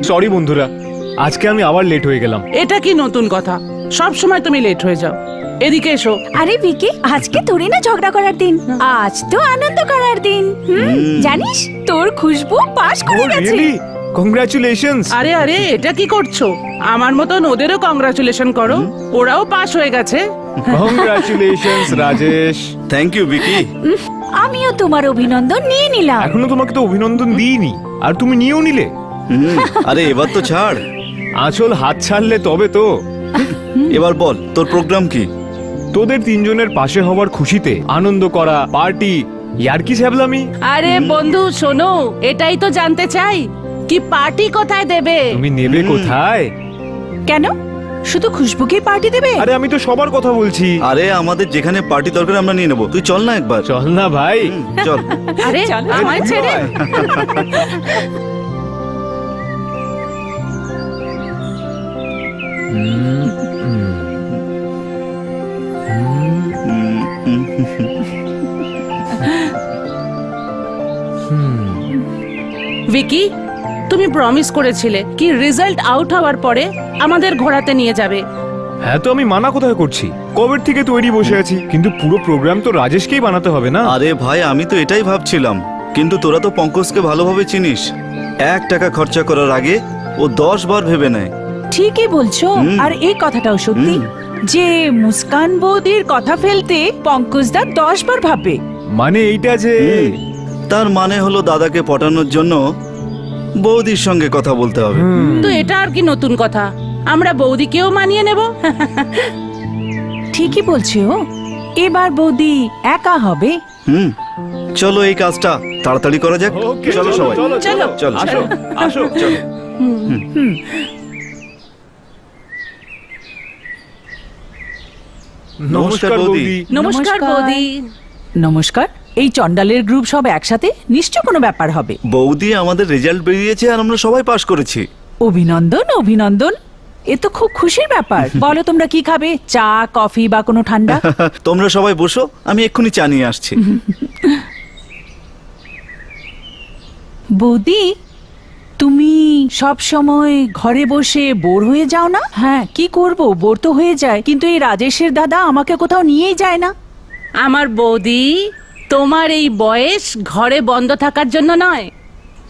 Sorry বন্ধুরা, আজকে আমি আবার লেট হয়ে গেলাম। এটা কি নতুন কথা? সব সময় তুমি লেট হয়ে যাও। এদিকে এসো। আরে ভিকি, আজকে তোরই না ঝগড়া করার দিন, আজ তো আনন্দ করার দিন। জানিস তোর খুশবু পাস করে গেছে। কংগ্রাচুলেশনস। আরে আরে, এটা কি করছো? আমার মতন ওদেরও কংগ্রাচুলেশন করো, ওরাও পাস হয়ে গেছে। Congratulations Rajesh. Thank you Vicky. আমিও তোমার অভিনন্দন নিয়ে নিলাম। এখনো তোমাকে তো অভিনন্দন দিইনি, আর তুমি নিয়েও নিলে। আরে এবার তো ছাড়, আঁচল হাত ছাড়লে তবে তো। এবার বল তোর প্রোগ্রাম কি? তোদের তিনজনের পাশে হওয়ার খুশিতে আনন্দ করা, পার্টি, ইয়ার কি ছ্যাবলামি। আরে বন্ধু শোনো, এটাই তো জানতে চাই, কি পার্টি কোথায় দেবে? তুমি নেবে কোথায়? কেন শুধু খুশবুকেই পার্টি দেবে? আরে আমি তো সবার কথা বলছি। আরে আমাদের যেখানে পার্টি দরকার আমরা নিয়ে নেবো, তুই চল না একবার। চল না ভাই। চল। আরে আমায় ছেড়ে। ভিকি, তুমি প্রমিস করেছিলে কি রেজাল্ট আউট হওয়ার পরে আমাদের ঘোরাতে নিয়ে যাবে। হ্যাঁ, তো আমি মানা কোথায় করছি? কবের থেকে তৈরি বসে আছি, কিন্তু পুরো প্রোগ্রাম তো রাজেশকেই বানাতে হবে না? আরে ভাই, আমি তো এটাই ভাবছিলাম, কিন্তু তোরা তো পঙ্কজকে ভালোভাবে চিনিস। 1 টাকা খরচা করার আগে ও 10 বার ভেবে নেয়। ঠিকই বলছো। আর এই কথাটাও সত্যি যে মুস্কান বৌদির কথা ফেলতে পঙ্কজদা 10 বার ভাববে। মানে এইটা যে তার মানে হলো দাদাকে পটানোর জন্য বৌদির সঙ্গে কথা বলতে হবে। তো এটা আর কি নতুন কথা? আমরা বৌদিকেও মানিয়ে নেব। ঠিকই বলছো, এবার বৌদি একা হবে। চলো এই কাজটা তাড়াতাড়ি করা যাক। ওকে, চলো সবাই, চলো। চলো আসো আসো। চলো। নমস্কার বৌদি। নমস্কার বৌদি। নমস্কার। এই চন্ডালের গ্রুপ সব একসাথে, নিশ্চয় কোনো ব্যাপার হবে। বৌদি, আমাদের রেজাল্ট বেরিয়েছে আর আমরা সবাই পাস করেছি। অভিনন্দন অভিনন্দন, এ তো খুব খুশির ব্যাপার। বলো তোমরা কি খাবে, চা, কফি বা কোনো ঠান্ডা? তোমরা সবাই বসো, আমি এক্ষুনি চা নিয়ে আসছি। বৌদি, তুমি সব সময় ঘরে বসে বোর হয়ে যাও না? হ্যাঁ, কি করব, বোর তো হয়ে যায়, কিন্তু এই রাজেশের দাদা আমাকে কোথাও নিয়েই যায় না। আমার বৌদি, তোমার এই বয়স ঘরে বন্ধ থাকার জন্য নয়।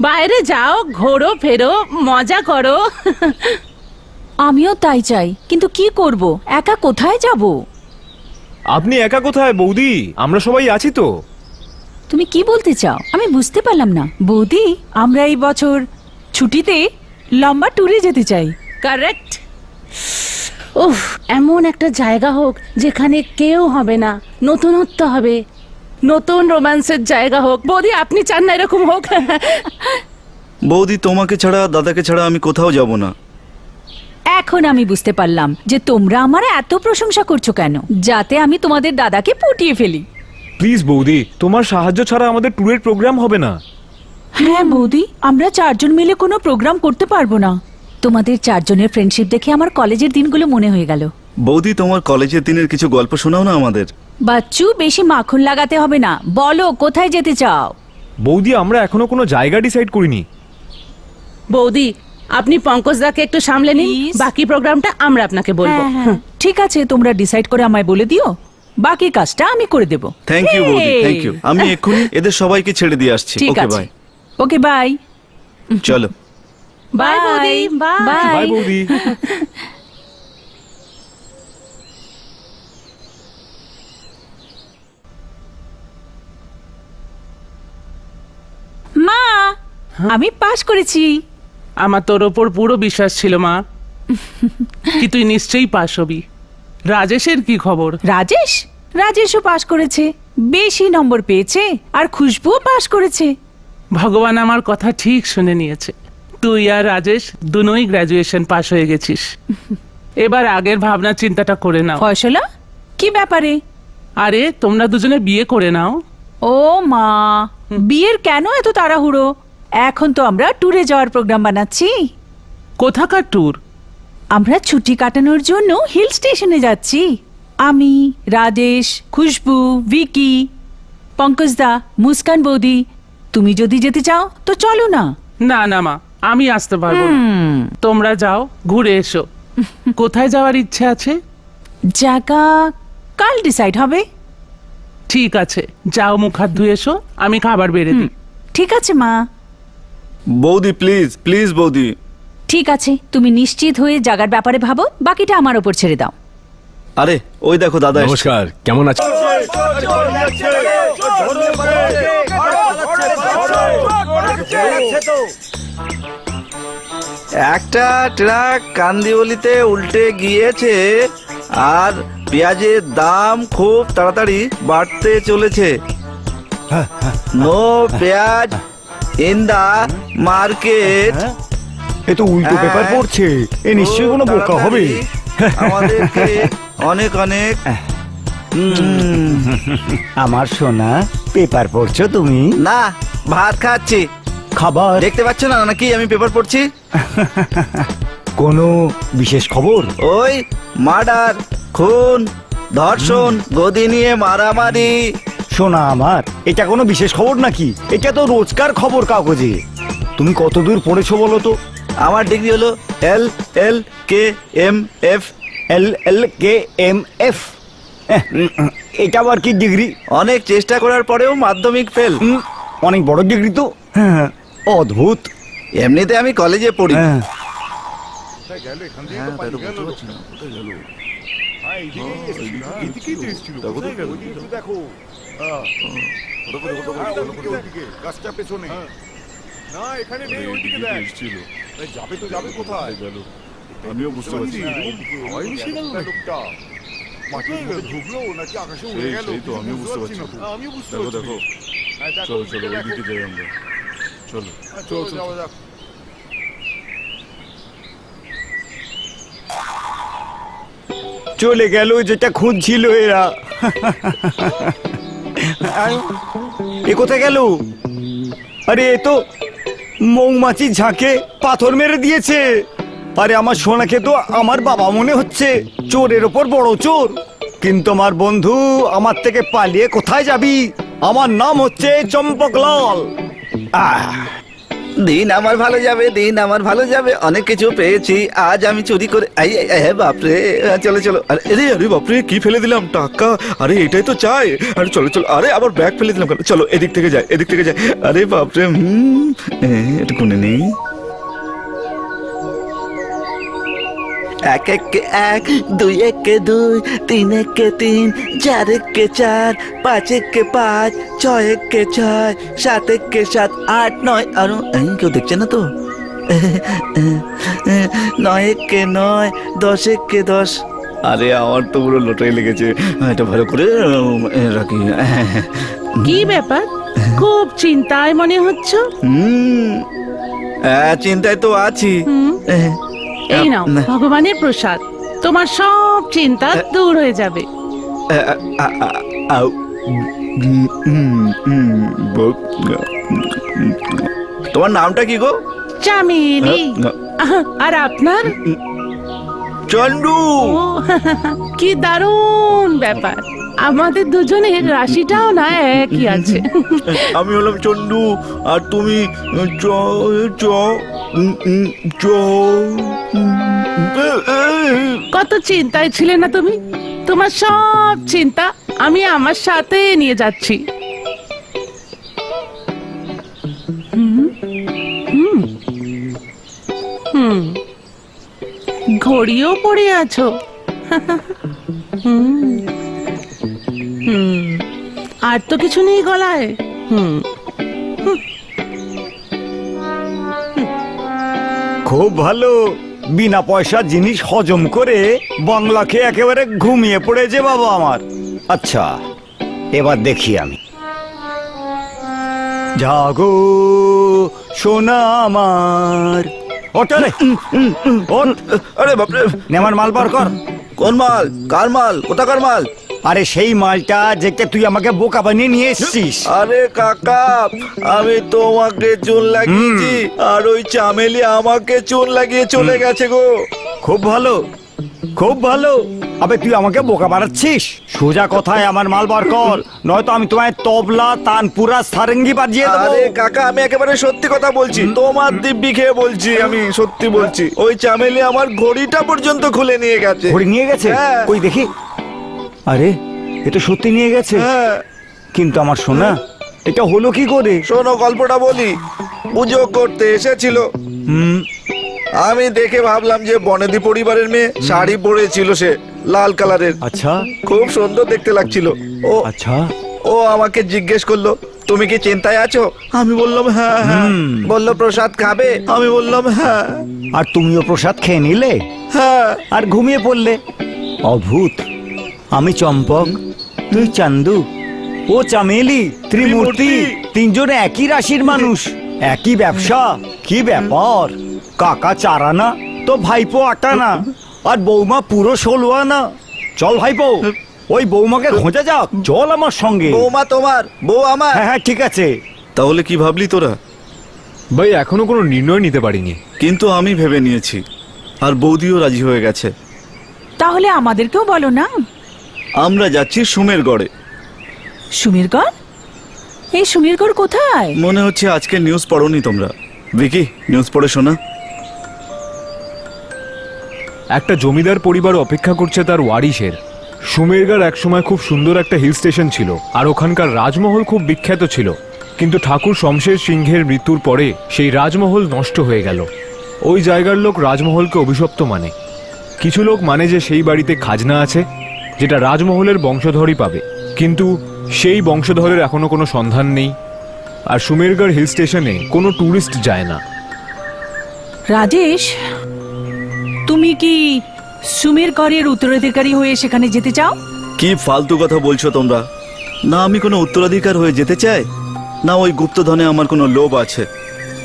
বাইরে যাও, ঘোরো ফেরো, মজা করো। আমিও তাই চাই, কিন্তু কি করব, একা কোথায় যাব? আপনি একা কোথায় বৌদি? আমরা সবাই আছি তো। তুমি কি বলতে চাও আমি বুঝতে পারলাম না। বৌদি, আমরা এই বছর ছুটিতে লম্বা ট্যুরে যেতে চাই। কারেক্ট। উফ, এমন একটা জায়গা হোক যেখানে কেউ হবে না, নতুনত্ব হবে, নতুন রোম্যান্সের জায়গা হোক। বৌদি, আপনি চান না এরকম হোক? বৌদি, তোমাকে ছাড়া, দাদাকে ছাড়া আমি কোথাও যাব না। এখন আমি বুঝতে পারলাম যে তোমরা আমার এত প্রশংসা করছো কেন, যাতে আমি তোমাদের দাদাকে পটিয়ে ফেলি। প্লিজ বৌদি, তোমার সাহায্য ছাড়া আমাদের ট্যুরের প্রোগ্রাম হবে না। হ্যাঁ বৌদি, আমরা 4 জন মিলে কোনো প্রোগ্রাম করতে পারবো না। তোমাদের 4 জনের ফ্রেন্ডশিপ দেখে আমার কলেজের দিনগুলো মনে হয়ে গেল। বৌদি, তোমার কলেজের দিনের কিছু গল্প শোনাও না আমাদের। বাচ্চু, বেশি মাখন লাগাতে হবে না, বলো কোথায় যেতে চাও? বৌদি, আমরা এখনো কোনো জায়গা ডিসাইড করিনি। বৌদি, আপনি পঙ্কজদাকে একটু সামলে নিন, Please. বাকি প্রোগ্রামটা আমরা আপনাকে বলবো। হ্যাঁ, ঠিক আছে, তোমরা ডিসাইড করে আমায় বলে দিও, বাকি কাজটা আমি করে দেব। থ্যাংক ইউ বৌদি, থ্যাংক ইউ। আমি এক্ষুনি এদের সবাইকে ছেড়ে দিয়ে আসছি। ঠিক ওকে আছে, বাই। Okay bye. চলো। বাই বৌদি, বাই। বাই বৌদি। মা, আমি পাস করেছি। আমার তোর ওপর পুরো বিশ্বাস ছিল মা, কি তুই নিশ্চয়ই পাস হবি। রাজেশের কি খবর? রাজেশও পাস করেছে, বেশি নম্বর পেয়েছে, আর খুশবুও পাস করেছে। ভগবান আমার কথা ঠিক শুনে নিয়েছে। তুই আর রাজেশ দুনোই গ্র্যাজুয়েশন পাস হয়ে গেছিস। এবার আগের ভাবনা চিন্তাটা করে নাও। ফয়সলা, কি ব্যাপারে? আরে তোমরা দুজনে বিয়ে করে নাও, ও মা, বিয়ের কেন এত তাড়াহুড়ো? এখন তো আমরা ট্যুরে যাওয়ার প্রোগ্রাম বানাচ্ছি। কোথাকার ট্যুর? আমরা ছুটি কাটানোর জন্য হিল স্টেশনে যাচ্ছি। আমি, রাজেশ, খুশবু, ভিকি, পঙ্কজদা, মুস্কান বৌদি। তুমি যদি যেতে চাও তো চলো না। না না মা, আমি আসতে পারবো না। তোমরা যাও, ঘুরে এসো। কোথায় যাওয়ার ইচ্ছে আছে? জায়গা কাল ডিসাইড হবে। ঠিক আছে, যাও, মুখ হাত ধুয়ে এসো, আমি খাবার বেড়ে দিই। ঠিক আছে মা। বৌদি প্লিজ প্লিজ বৌদি। ঠিক আছে, তুমি নিশ্চিত হয়ে জায়গার ব্যাপারে ভাবো, বাকিটা আমার ওপর ছেড়ে দাও। আরে ওই দেখো দাদা এসছে। নমস্কার, কেমন আছেন? একটা ট্রাক কান্দিওলিতে উল্টে গিয়েছে আর পেঁয়াজের দাম খুব তাড়াতাড়ি বাড়তে চলেছে। নো পেঁয়াজ ইন দা মার্কেট। এ তো উল্টো পেপার পড়ছে, এ নিশ্চয়ই কোনো বোকা হবে। আমাদেরকে অনেক অনেক আমার সোনা, পেপার পড়ছো তুমি? না, ভাত খাচ্ছি। খাবার? দেখতে পাচ্ছ না নাকি আমি পেপার পড়ছি? কোনো বিশেষ খবর? ওই মার্ডার, খুন, ধর্ষণ, গদি নিয়ে মারামারি। সোনা আমার, এটা কোনো বিশেষ খবর নাকি? এটা তো রোজকার খবর কাগজে। তুমি কত দূর পড়েছো বলো তো? আমার ডিগ্রি হলো LLKMF। LLKMF? এটা আবার কি ডিগ্রি? অনেক চেষ্টা করার পরেও মাধ্যমিক ফেল। অনেক বড় ডিগ্রি তো। হ্যাঁ, অদ্ভুত। এমনিতে আমি কলেজে পড়ি। হ্যাঁ, আমিও বুঝতে পারছি সেই তো আমিও বুঝতে পারছি। দেখো দেখো, চলো চলো ওইদিকে যাই আমরা। চলো চলো চলো। চলে গেল যেটা খুঁজছিল এরা। এ কোথায় গেল? আরে এ তো মৌমাছির ঝাঁকে পাথর মেরে দিয়েছে। আরে আমার সোনাকে তো আমার বাবা মনে হচ্ছে। চোরের ওপর বড় চোর। কিন্তু আমার বন্ধু, আমার থেকে পালিয়ে কোথায় যাবি? আমার নাম হচ্ছে চম্পকলাল। দিন আমার ভালো যাবে, দিন আমার ভালো যাবে। অনেক কিছু পেয়েছি আজ আমি চুরি করে। বাপরে, চলো চলো। আরে আরে বাপরে, কি ফেলে দিলাম? টাকা। আরে এটাই তো চাই। আরে চলো চলো। আরে আবার ব্যাগ ফেলে দিলাম। চলো এদিক থেকে যাই, এদিক থেকে যাই। আরে বাপরে, এটা কোনে নেই। এক একে এক, দুই একে দুই, তিন একে তিন, চার একে চার, পাঁচ একে পাঁচ, ছয় একে ছয়, সাত একে সাত, আট নয়। আর কেউ দেখছে না তো? নয় একে নয়, দশ একে দশ। আরে আমার তো পুরো লটারি লেগেছে। এটা ভালো করে রাখি। কি ব্যাপার, খুব চিন্তায় মনে হচ্ছে? চিন্তায় তো আছি। এই নাও ভগবানের প্রসাদ, তোমার সব চিন্তা দূর হয়ে যাবে। তোমার নামটা কি গো? চামেলি। আর আপনার? চন্ডু। ও, কি দারুণ ব্যাপার, আমাদের দুজনের রাশিটাও না একই আছে। আমি হলাম চন্ডু আর তুমি চ চ চ। কত চিন্তায় ছিলে না তুমি? তোমার সব চিন্তা আমি আমার সাথে নিয়ে যাচ্ছি। ঘড়িও পড়ে আছো। আর তো কিছু নেই গলায়। খুব ভালো। বিনা পয়সার জিনিস হজম করে বাংলা খেয়ে একেবারে ঘুমিয়ে পড়েছে বাবা আমার। আচ্ছা, এবার দেখি আমি। জাগো সোনা আমার। ওটা রে, ওঠ। আরে বাপরে, নে আমার মাল বার কর। কোন মাল? কার মাল? কোথাকার মাল? আরে সেই মালটা যেটা তুই আমাকে বোকা বানিয়ে নিয়ে এসেছিস। আরে কাকা, আমি তোমাকে চুন লাগিয়েছি আর ওই চামেলি আমাকে চুন লাগিয়ে চলে গেছে গো। খুব ভালো, খুব ভালো। আবে তুই আমাকে বোকা বানাচ্ছিস। সোজা কথায় আমার মাল বার কর, নয়তো আমি তোমায় তবলা তানপুরা সারেঙ্গি বাজিয়ে দেবো। আরে কাকা, আমি একেবারে সত্যি কথা বলছি, তোমার দিব্যি খেয়ে বলছি, আমি সত্যি বলছি। ওই চামেলি আমার ঘড়িটা পর্যন্ত খুলে নিয়ে গেছে। ঘড়ি নিয়ে গেছে? হ্যাঁ। কই দেখি। আরে এ তো সত্যি নিয়ে গেছে। হ্যাঁ, কিন্তু আমার সোনা, এটা হলো কি করে? শোনো গল্পটা বলি। পুজো করতে এসেছিল, আমি দেখে ভাবলাম যে বনেদি পরিবারের মেয়ে, শাড়ি পরেছিল সে লাল কালারের, আচ্ছা খুব সুন্দর দেখতে লাগছিল। ও আচ্ছা। ও আমাকে জিজ্ঞেস করলো, তুমি কি চিন্তায় আছো? আমি বললাম হ্যাঁ হ্যাঁ। বললো প্রসাদ খাবে? আমি বললাম হ্যাঁ আর তুমিও প্রসাদ খেয়ে নিলে হ্যাঁ। আর ঘুমিয়ে পড়লে। অভূত। আমি চম্পক, তুই চান্দু, ও চামেলি, ত্রিমূর্তি, তিনজনে একই রাশির মানুষ, একই ব্যবসা। কি ব্যাপার? কাকা 4 আনা, তো ভাইপো 8 আনা, আর বৌমা পুরো 16 আনা। চল ভাইপো, ওই বৌমাকে খোঁজা যাক, চল আমার সঙ্গে। বৌমা তোমার, বউ আমার। হ্যাঁ হ্যাঁ ঠিক আছে। তাহলে কি ভাবলি তোরা? ভাই এখনো কোনো নির্ণয় নিতে পারিনি। কিন্তু আমি ভেবে নিয়েছি, আর বৌদিও রাজি হয়ে গেছে। তাহলে আমাদেরকেও বলো না। আমরা যাচ্ছি সুমেরগড়ে। সুমেরগড়? এই সুমেরগড় কোথায়? মনে হচ্ছে আজকে নিউজ পড়োনি তোমরা। ভিকি, নিউজ পড়ে শোনা। একটা জমিদার পরিবার অপেক্ষা করছে তার ওয়ারিশের। সুমেরগড় একসময় খুব সুন্দর একটা হিল স্টেশন ছিল, আর ওখানকার রাজমহল খুব বিখ্যাত ছিল। কিন্তু ঠাকুর শমশের সিংহের মৃত্যুর পরে সেই রাজমহল নষ্ট হয়ে গেল। ওই জায়গার লোক রাজমহলকে অভিশপ্ত মানে। কিছু লোক মানে যে সেই বাড়িতে খাজনা আছে, যেটা রাজমহলের বংশধরই পাবে, কিন্তু সেই বংশধরের এখনো কোনো সন্ধান নেই। আর সুমেরগড় হিল স্টেশনে কোনো ট্যুরিস্ট যায় না। রাজেশ, তুমি কি সুমেরগড়ের উত্তরাধিকারী হয়ে সেখানে যেতে চাও? কি ফালতু কথা বলছো তোমরা? না আমি কোনো উত্তরাধিকার হয়ে যেতে চাই, না ওই গুপ্তধনে আমার কোনো লোভ আছে।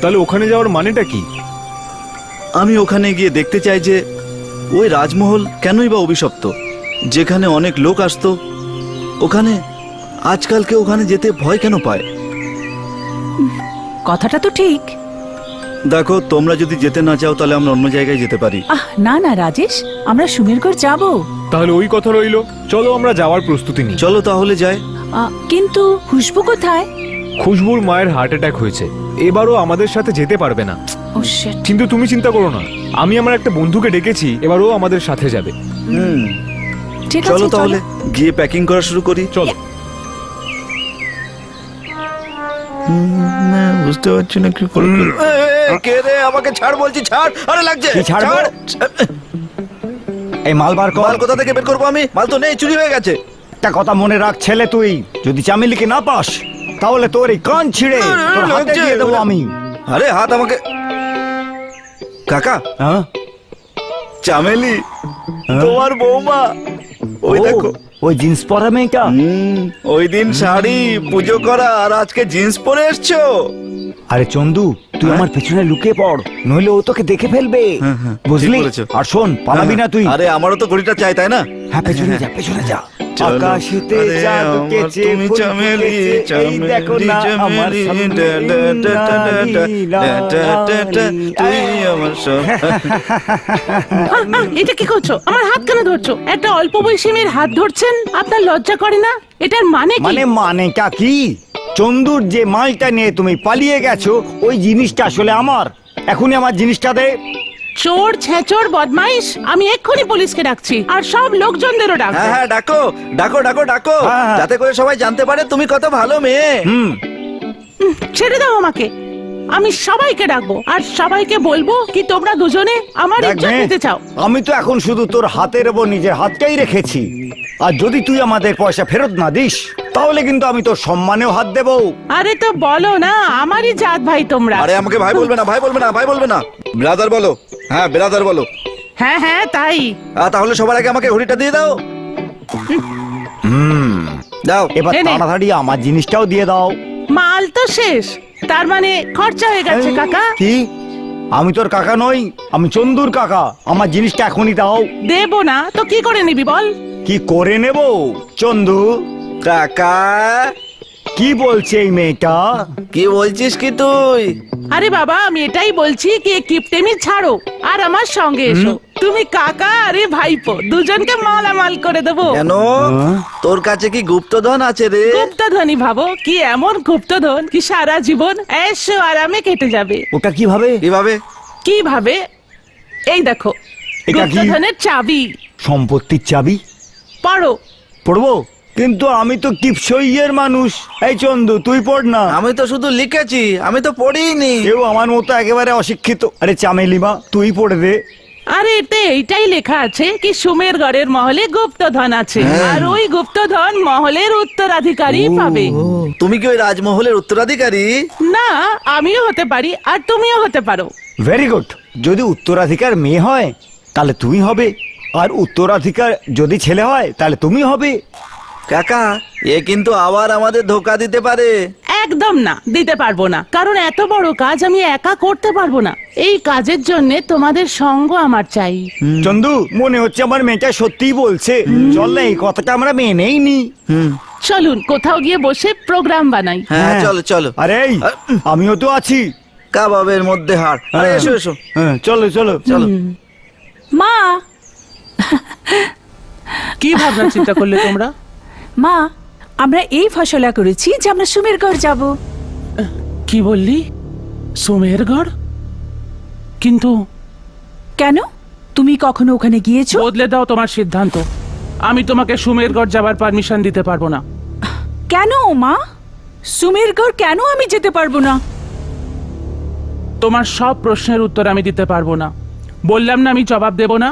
তাহলে ওখানে যাওয়ার মানেটা কি? আমি ওখানে গিয়ে দেখতে চাই যে ওই রাজমহল কেনই বা অভিশপ্ত। যেখানে অনেক লোক আসতো, ওখানে আজকাল কেউ ওখানে যেতে ভয় কেন পায়? কথাটা তো ঠিক। দেখো, তোমরা যদি যেতে না চাও তাহলে আমরা অন্য জায়গায় যেতে পারি। না না রাজেশ, আমরা সুমেরগড় যাব। তাহলে ওই কথা রইলো, চলো আমরা যাওয়ার প্রস্তুতি নিই। চলো তাহলে যাই। কিন্তু খুশবু কোথায়? খুশবুর মায়ের হার্ট অ্যাটাক হয়েছে, এবারও আমাদের সাথে যেতে পারবে না। ও শিট। কিন্তু তুমি চিন্তা করো না, আমি আমার একটা বন্ধুকে ডেকেছি, এবারও আমাদের সাথে যাবে। ঠিক আছে চলো তাহলে গিয়ে প্যাকিং করা শুরু করি। চলো। বুঝতে পারছি না কি করে। কে রে? আমাকে ছাড় বলছি, ছাড়। আরে লাগছে। কি ছাড়বো? ছাড়। এই মাল বার কর। মাল কোথা থেকে বের করবো আমি? মাল তো নেই, চুরি হয়ে গেছে। একটা কথা মনে রাখ ছেলে, তুই যদি চামেলিকে না পাস তাহলে তোর এই কান ছিঁড়ে তোর হাতে দিয়ে দেবো আমি। আরে হাত আমাকে। কাকা, হ্যাঁ চামেলি তোমার বৌমা, ওই ও, দেখো। ওই জিন্স পরা মেয়েটা। ওই দিন শাড়ি, পুজো করা, আর আজকে জিন্স পরে এসছো। আরে চন্দু, তুই আমার পেছনে লুকিয়ে পড়, নইলে ও তোকে দেখে ফেলবে। বুঝলি? ঠিক বলেছো। আর শোন, পালাবি না তুই। আরে আমারও তো ঘড়িটা চাই, তাই না? হ্যাঁ পেছনে যা, পেছনে যা। চলো। আকাশেতে আরে চাঁদ আমার উঠেছে, তুমি ফুল চামেলি, ফুটেছে, এই দেখো না আমার চামেলি, সামনে ডা, ডা, ডা, ডা, ডা, ডা, ডা, ডা, ডা, তুই আমার সব। এটা কি করছো? আমার হাত কেন ধরছো? একটা অল্প বয়সী মেয়ের হাত ধরছেন, আপনার লজ্জা করে না? এটার মানে কি? মানেটা কি? চন্দুর যে মালটা নিয়ে তুমি পালিয়ে গেছো, ওই জিনিসটা আসলে আমার। এখনই আমার জিনিসটা দে। চোর, ছেচোর, বদমাইশ! আমি এক্ষুনি পুলিশকে ডাকছি, আর সব লোকজনদেরও ডাকবো। হ্যাঁ হ্যাঁ, ডাকো ডাকো ডাকো ডাকো, হ্যাঁ। যাতে করে সবাই জানতে পারে তুমি কত ভালো মেয়ে। ছেড়ে দাও আমাকে, আমি সবাইকে ডাকবো, আর সবাইকে বলবো কি তোমরা দুজনে আমার দেখ ইজ্জত মেয়ে, নিতে চাও। আমি তো এখন শুধু তোর হাতের ওপর নিজের হাতটাই রেখেছি, আর যদি তুই আমাদের পয়সা ফেরত না দিস তাহলে কিন্তু আমি তোর সম্মানেও হাত দেবো। আরে তো বলো না, আমারই জাত ভাই তোমরা। আরে আমাকে ভাই বলবে না, ভাই বলবে না, ভাই বলবে না, ব্রাদার বলো। হ্যাঁ ব্রাদার বলো। হ্যাঁ হ্যাঁ তাই। তাহলে সবার আগে আমাকে ঘড়িটা দিয়ে দাও। দাও। এবার নে, নে। তাড়াতাড়ি আমার জিনিসটাও দিয়ে দাও। মাল তো শেষ, তার মানে খরচা হয়ে গেছে কাকা। কি? আমি তোর কাকা নই, আমি চন্দুর কাকা। আমার জিনিসটা এখনই দাও। দেবো না তো কি করে নিবি বল? কি করে নেব? চন্দু, কাকা কি বলছে এই মেয়েটা? কি বলছিস কি তুই? আরে বাবা, আমি এটাই বলছি কি কিপটেমি ছাড়ো আর আমার সঙ্গে এসো। তুমি কাকা আরে ভাইপো দুজনকে মালামাল করে দেবো। কেন, তোর কাছে কি গুপ্তধন আছে রে? গুপ্তধনই ভাবো, কি এমন গুপ্তধন কি সারা জীবন এসো আরামে কেটে যাবে। ওটা কিভাবে? কিভাবে? কিভাবে? এই দেখো, এটা কি? গুপ্তধনের চাবি। সম্পত্তির চাবি? পড়ো। পড়বো? কিন্তু আমি তো টিপসইয়ের মানুষ। এই চন্দু, তুই পড় না। আমি তো শুধু লিখেছি, আমি তো পড়িনি। কেউ আমার মতো একেবারে অশিক্ষিত। আরে চামেলিমা, তুই পড়ে দে। আরে এতে এইটাই লেখা আছে কি সুমেরগড়ের মহলে গুপ্তধন আছে, আর ওই গুপ্তধন মহলের উত্তরাধিকারী পাবে। তুমি কি ওই রাজমহলের উত্তরাধিকারী? না, আমিও হতে পারি আর তুমিও হতে পারো। Very good. যদি উত্তরাধিকার মেয়ে হয় তাহলে তুমি হবে, আর উত্তরাধিকার যদি ছেলে হয় তাহলে তুমি হবে। কাকা, এ কিন্তু আবার আমাদের ধোকা দিতে পারে। একদম না, দিতে পারবো না, কারণ এত বড় কাজ আমি একা করতে পারবো না। এই কাজের জন্য তোমাদের সঙ্গ আমার চাই। চন্দু, মনে হচ্ছে আমার মেয়েটা সত্যিই বলছে। চল না, এই কথাটা আমরা মেনেই নি। চলুন কোথাও গিয়ে বসে প্রোগ্রাম বানাই। হ্যাঁ, চলো চলো। আরে এই, আমিও তো আছি। কাবাবের মধ্যে হাড়। আরে এসো এসো। হ্যাঁ, চলো চলো চলো। মা, কি ভাবনা চিন্তা করলে তোমরা? মা, আমরা এই ফসলা করেছি যে আমরা সুমেরগড় যাব। কি বললি? সুমেরগড়? কিন্তু কেন, তুমি কখনো ওখানে গিয়েছো? বদলে দাও তোমার সিদ্ধান্ত। আমি তোমাকে সুমেরগড় যাবার পারমিশন দিতে পারবো না। কেন মা? সুমেরগড় কেন আমি যেতে পারবো না? তোমার সব প্রশ্নের উত্তর আমি দিতে পারবো না। বললাম না আমি জবাব দেব না,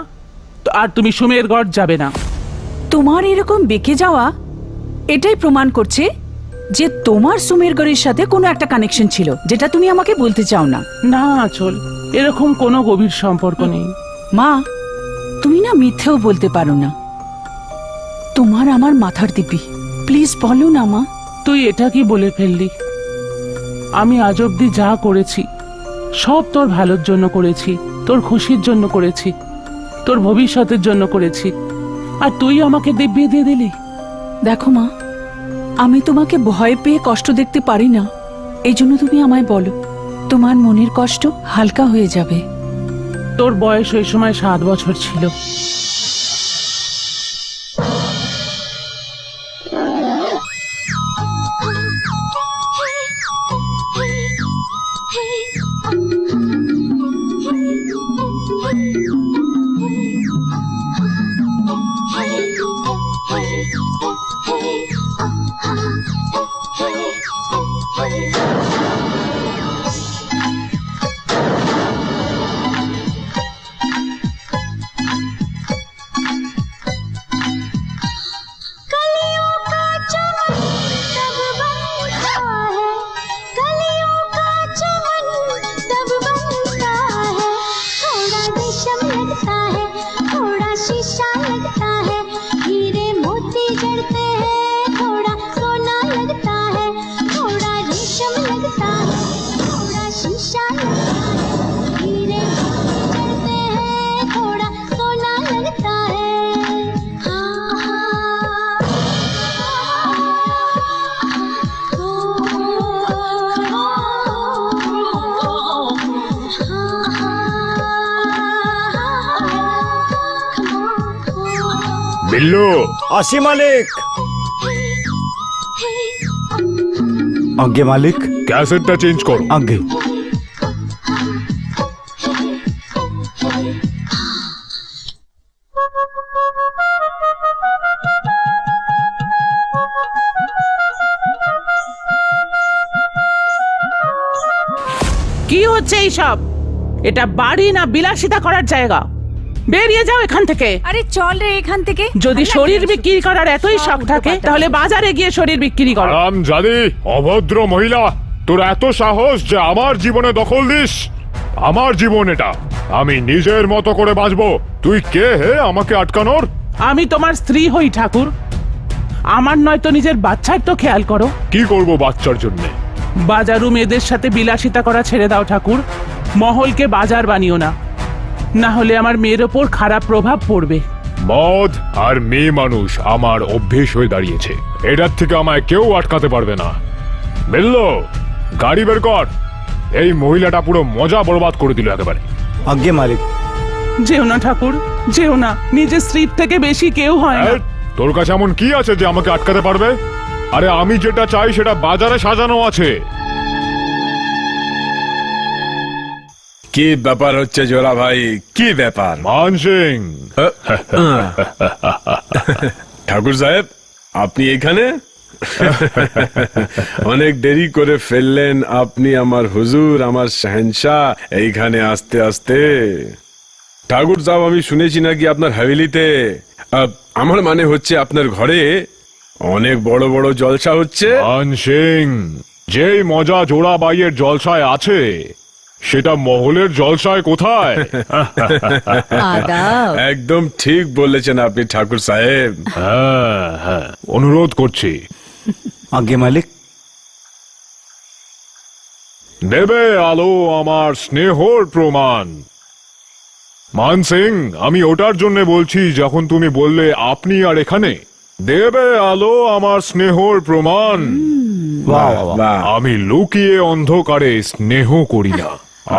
আর তুমি সুমেরগড় যাবে না। তোমার এরকম বেঁকে যাওয়া এটাই প্রমাণ করছে যে তোমার সুমেরগড়ের সাথে কোনো একটা কানেকশন ছিল, যেটা তুমি আমাকে বলতে চাও না। না আচল, এরকম কোনো গভীর সম্পর্ক নেই। মা, তুমি না মিথ্যেও বলতে পারো না। তোমার আমার মাথার দিব্যি, প্লিজ বলো না মা। তুই এটা কি বলে ফেললি? আমি আজ অব্দি যা করেছি সব তোর ভালোর জন্য করেছি, তোর খুশির জন্য করেছি, তোর ভবিষ্যতের জন্য করেছি, আর তুই আমাকে দিব্যি দিয়ে দিলি। দেখো মা, আমি তোমাকে ভয় পেয়ে কষ্ট দেখতে পারি না, এই জন্য তুমি আমায় বলো, তোমার মনের কষ্ট হালকা হয়ে যাবে। তোর বয়স ওই সময় 7 বছর ছিল। বিল্লু, আসি মালিক। আগে মালিক। ক্যাসেটটা চেঞ্জ করো। আগে। কি হচ্ছে এইসব? এটা বাড়ি না বিলাসিতা করার জায়গা? বেরিয়ে যাও এখান থেকে। আরে চল রে এখান থেকে। যদি শরীর বিক্রি করার এতই শখ থাকে তাহলে বাজারে গিয়ে শরীর বিক্রি করো। জানি অভদ্র মহিলা, তোর এত সাহস যে আমার জীবনে দখল দিস? আমার জীবন এটা, আমি নিজের মতো করে বাঁচবো। তুই কে হে আমাকে আটকানোর? আমি তোমার স্ত্রী হই ঠাকুর, আমার নয় তো নিজের বাচ্চার তো খেয়াল করো। কি করব বাচ্চার জন্য? বাজারু মেয়েদের সাথে বিলাসিতা করা ছেড়ে দাও ঠাকুর। মহলকে বাজার বানিও না, না হলে আমার মেয়ের ওপর খারাপ প্রভাব পড়বে। মদ আর মেয়ে মানুষ আমার অভ্যেস হয়ে দাঁড়িয়েছে, এটার থেকে আমায় কেউ আটকাতে পারবে না। বেল্লো, গাড়ি বের কর। এই মহিলাটা পুরো মজা বরবাদ করে দিল একেবারে। আজ্ঞে মালিক। যেও না ঠাকুর, যেও না। নিজের স্ত্রীর থেকে বেশি কেউ হয় না। এই, তোর কাছে এমন কি আছে যে আমাকে আটকাতে পারবে? আরে আমি যেটা চাই সেটা বাজারে সাজানো আছে। কি ব্যাপার হচ্ছে জোলা ভাই, কি ব্যাপার? মান সিং, ঠাকুর সাহেব, আপনি এখানে? অনেক দেরি করে ফেললেন আপনি আমার হুজুর, আমার শাহেনশাহ এইখানে আসতে আসতে। ঠাকুর সাহেব, আমি শুনেছি নাকি আপনার হাভেলিতে, আমার মানে হচ্ছে আপনার ঘরে অনেক বড় বড় জলসা হচ্ছে। মান সিং, যেই মজা জোড়া বাইয়ের জলসায় আছে সেটা মহলের জলসায় কোথায়? আদাব। একদম ঠিক বলেছেন আপনি ঠাকুর সাহেব। হ্যাঁ হ্যাঁ, অনুরোধ করছি আজ্ঞে মালিক। দেবে আলো আমার স্নেহর প্রমাণ। মান সিং, আমি ওটার জন্য বলছি যখন তুমি বললে আপনি আর এখানে। দেবে আলো আমার স্নেহর প্রমাণ। বাহ বাহ বাহ, আমি লুকিয়ে অন্ধকারে স্নেহ করি না।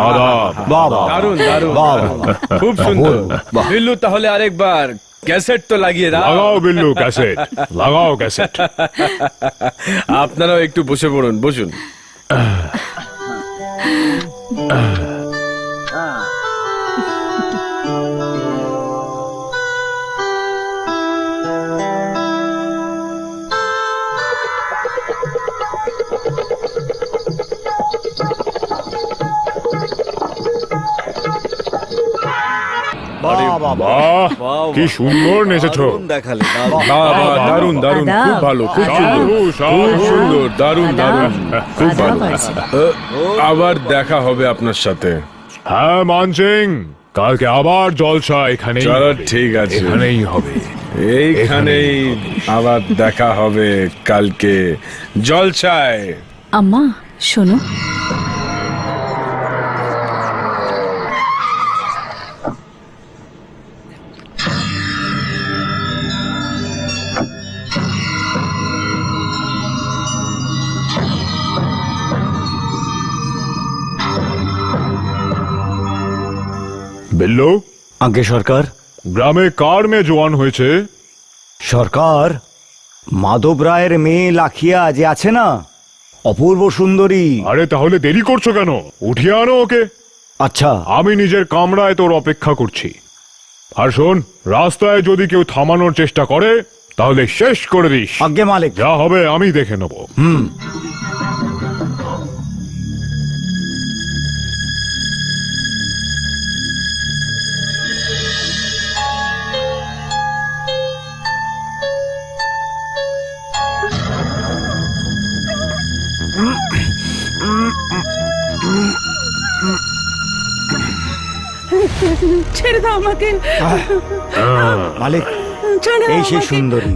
আদাব। বাহ বাহ দারুন দারুন, বাহ খুব সুন্দর। বাহ। বিল্লু, তাহলে আরেকবার ক্যাসেট তো লাগিয়ে দাও। লাগাও বিল্লু ক্যাসেট, লাগাও ক্যাসেট। আপনারাও একটু বসে পড়ুন, বসুন। বাহ বাহ বাহ, কি সুন্দর নেচেছো। দারুণ দেখালে, দারুণ। বাহ বাহ, দারুন দারুন, আদাব। খুব ভালো, খুব সুন্দর, সাধু, খুব সাধু। সুন্দর, দারুন দারুন, খুব আদাব ভালো। আছে। আবার দেখা হবে আপনার সাথে। হ্যাঁ মান সিং, কালকে আবার জলসা এখানেই চলো, হবে। ঠিক আছে। এখানেই হবে। এইখানেই আবার দেখা হবে কালকে জলসায়। আম্মা শোনো, বিল্লু, আজ্ঞে সরকার। গ্রামে কার মেয়ে জোয়ান হয়েছে? সরকার, মাধব রায়ের মেয়ে লাখিয়া যে আছে না, অপূর্ব সুন্দরী। আরে তাহলে দেরি করছো কেন? উঠিয়ে আনো ওকে। আচ্ছা। আমি নিজের কামরায় তোর অপেক্ষা করছি। আর শোন, রাস্তায় যদি কেউ থামানোর চেষ্টা করে তাহলে শেষ করে দিস। আজ্ঞে মালিক। যা হবে আমি দেখে নেব। ছেড়ে দাও আমাকে, মালিক, ছেড়ে দাও এই সেই আমাকে। সুন্দরী।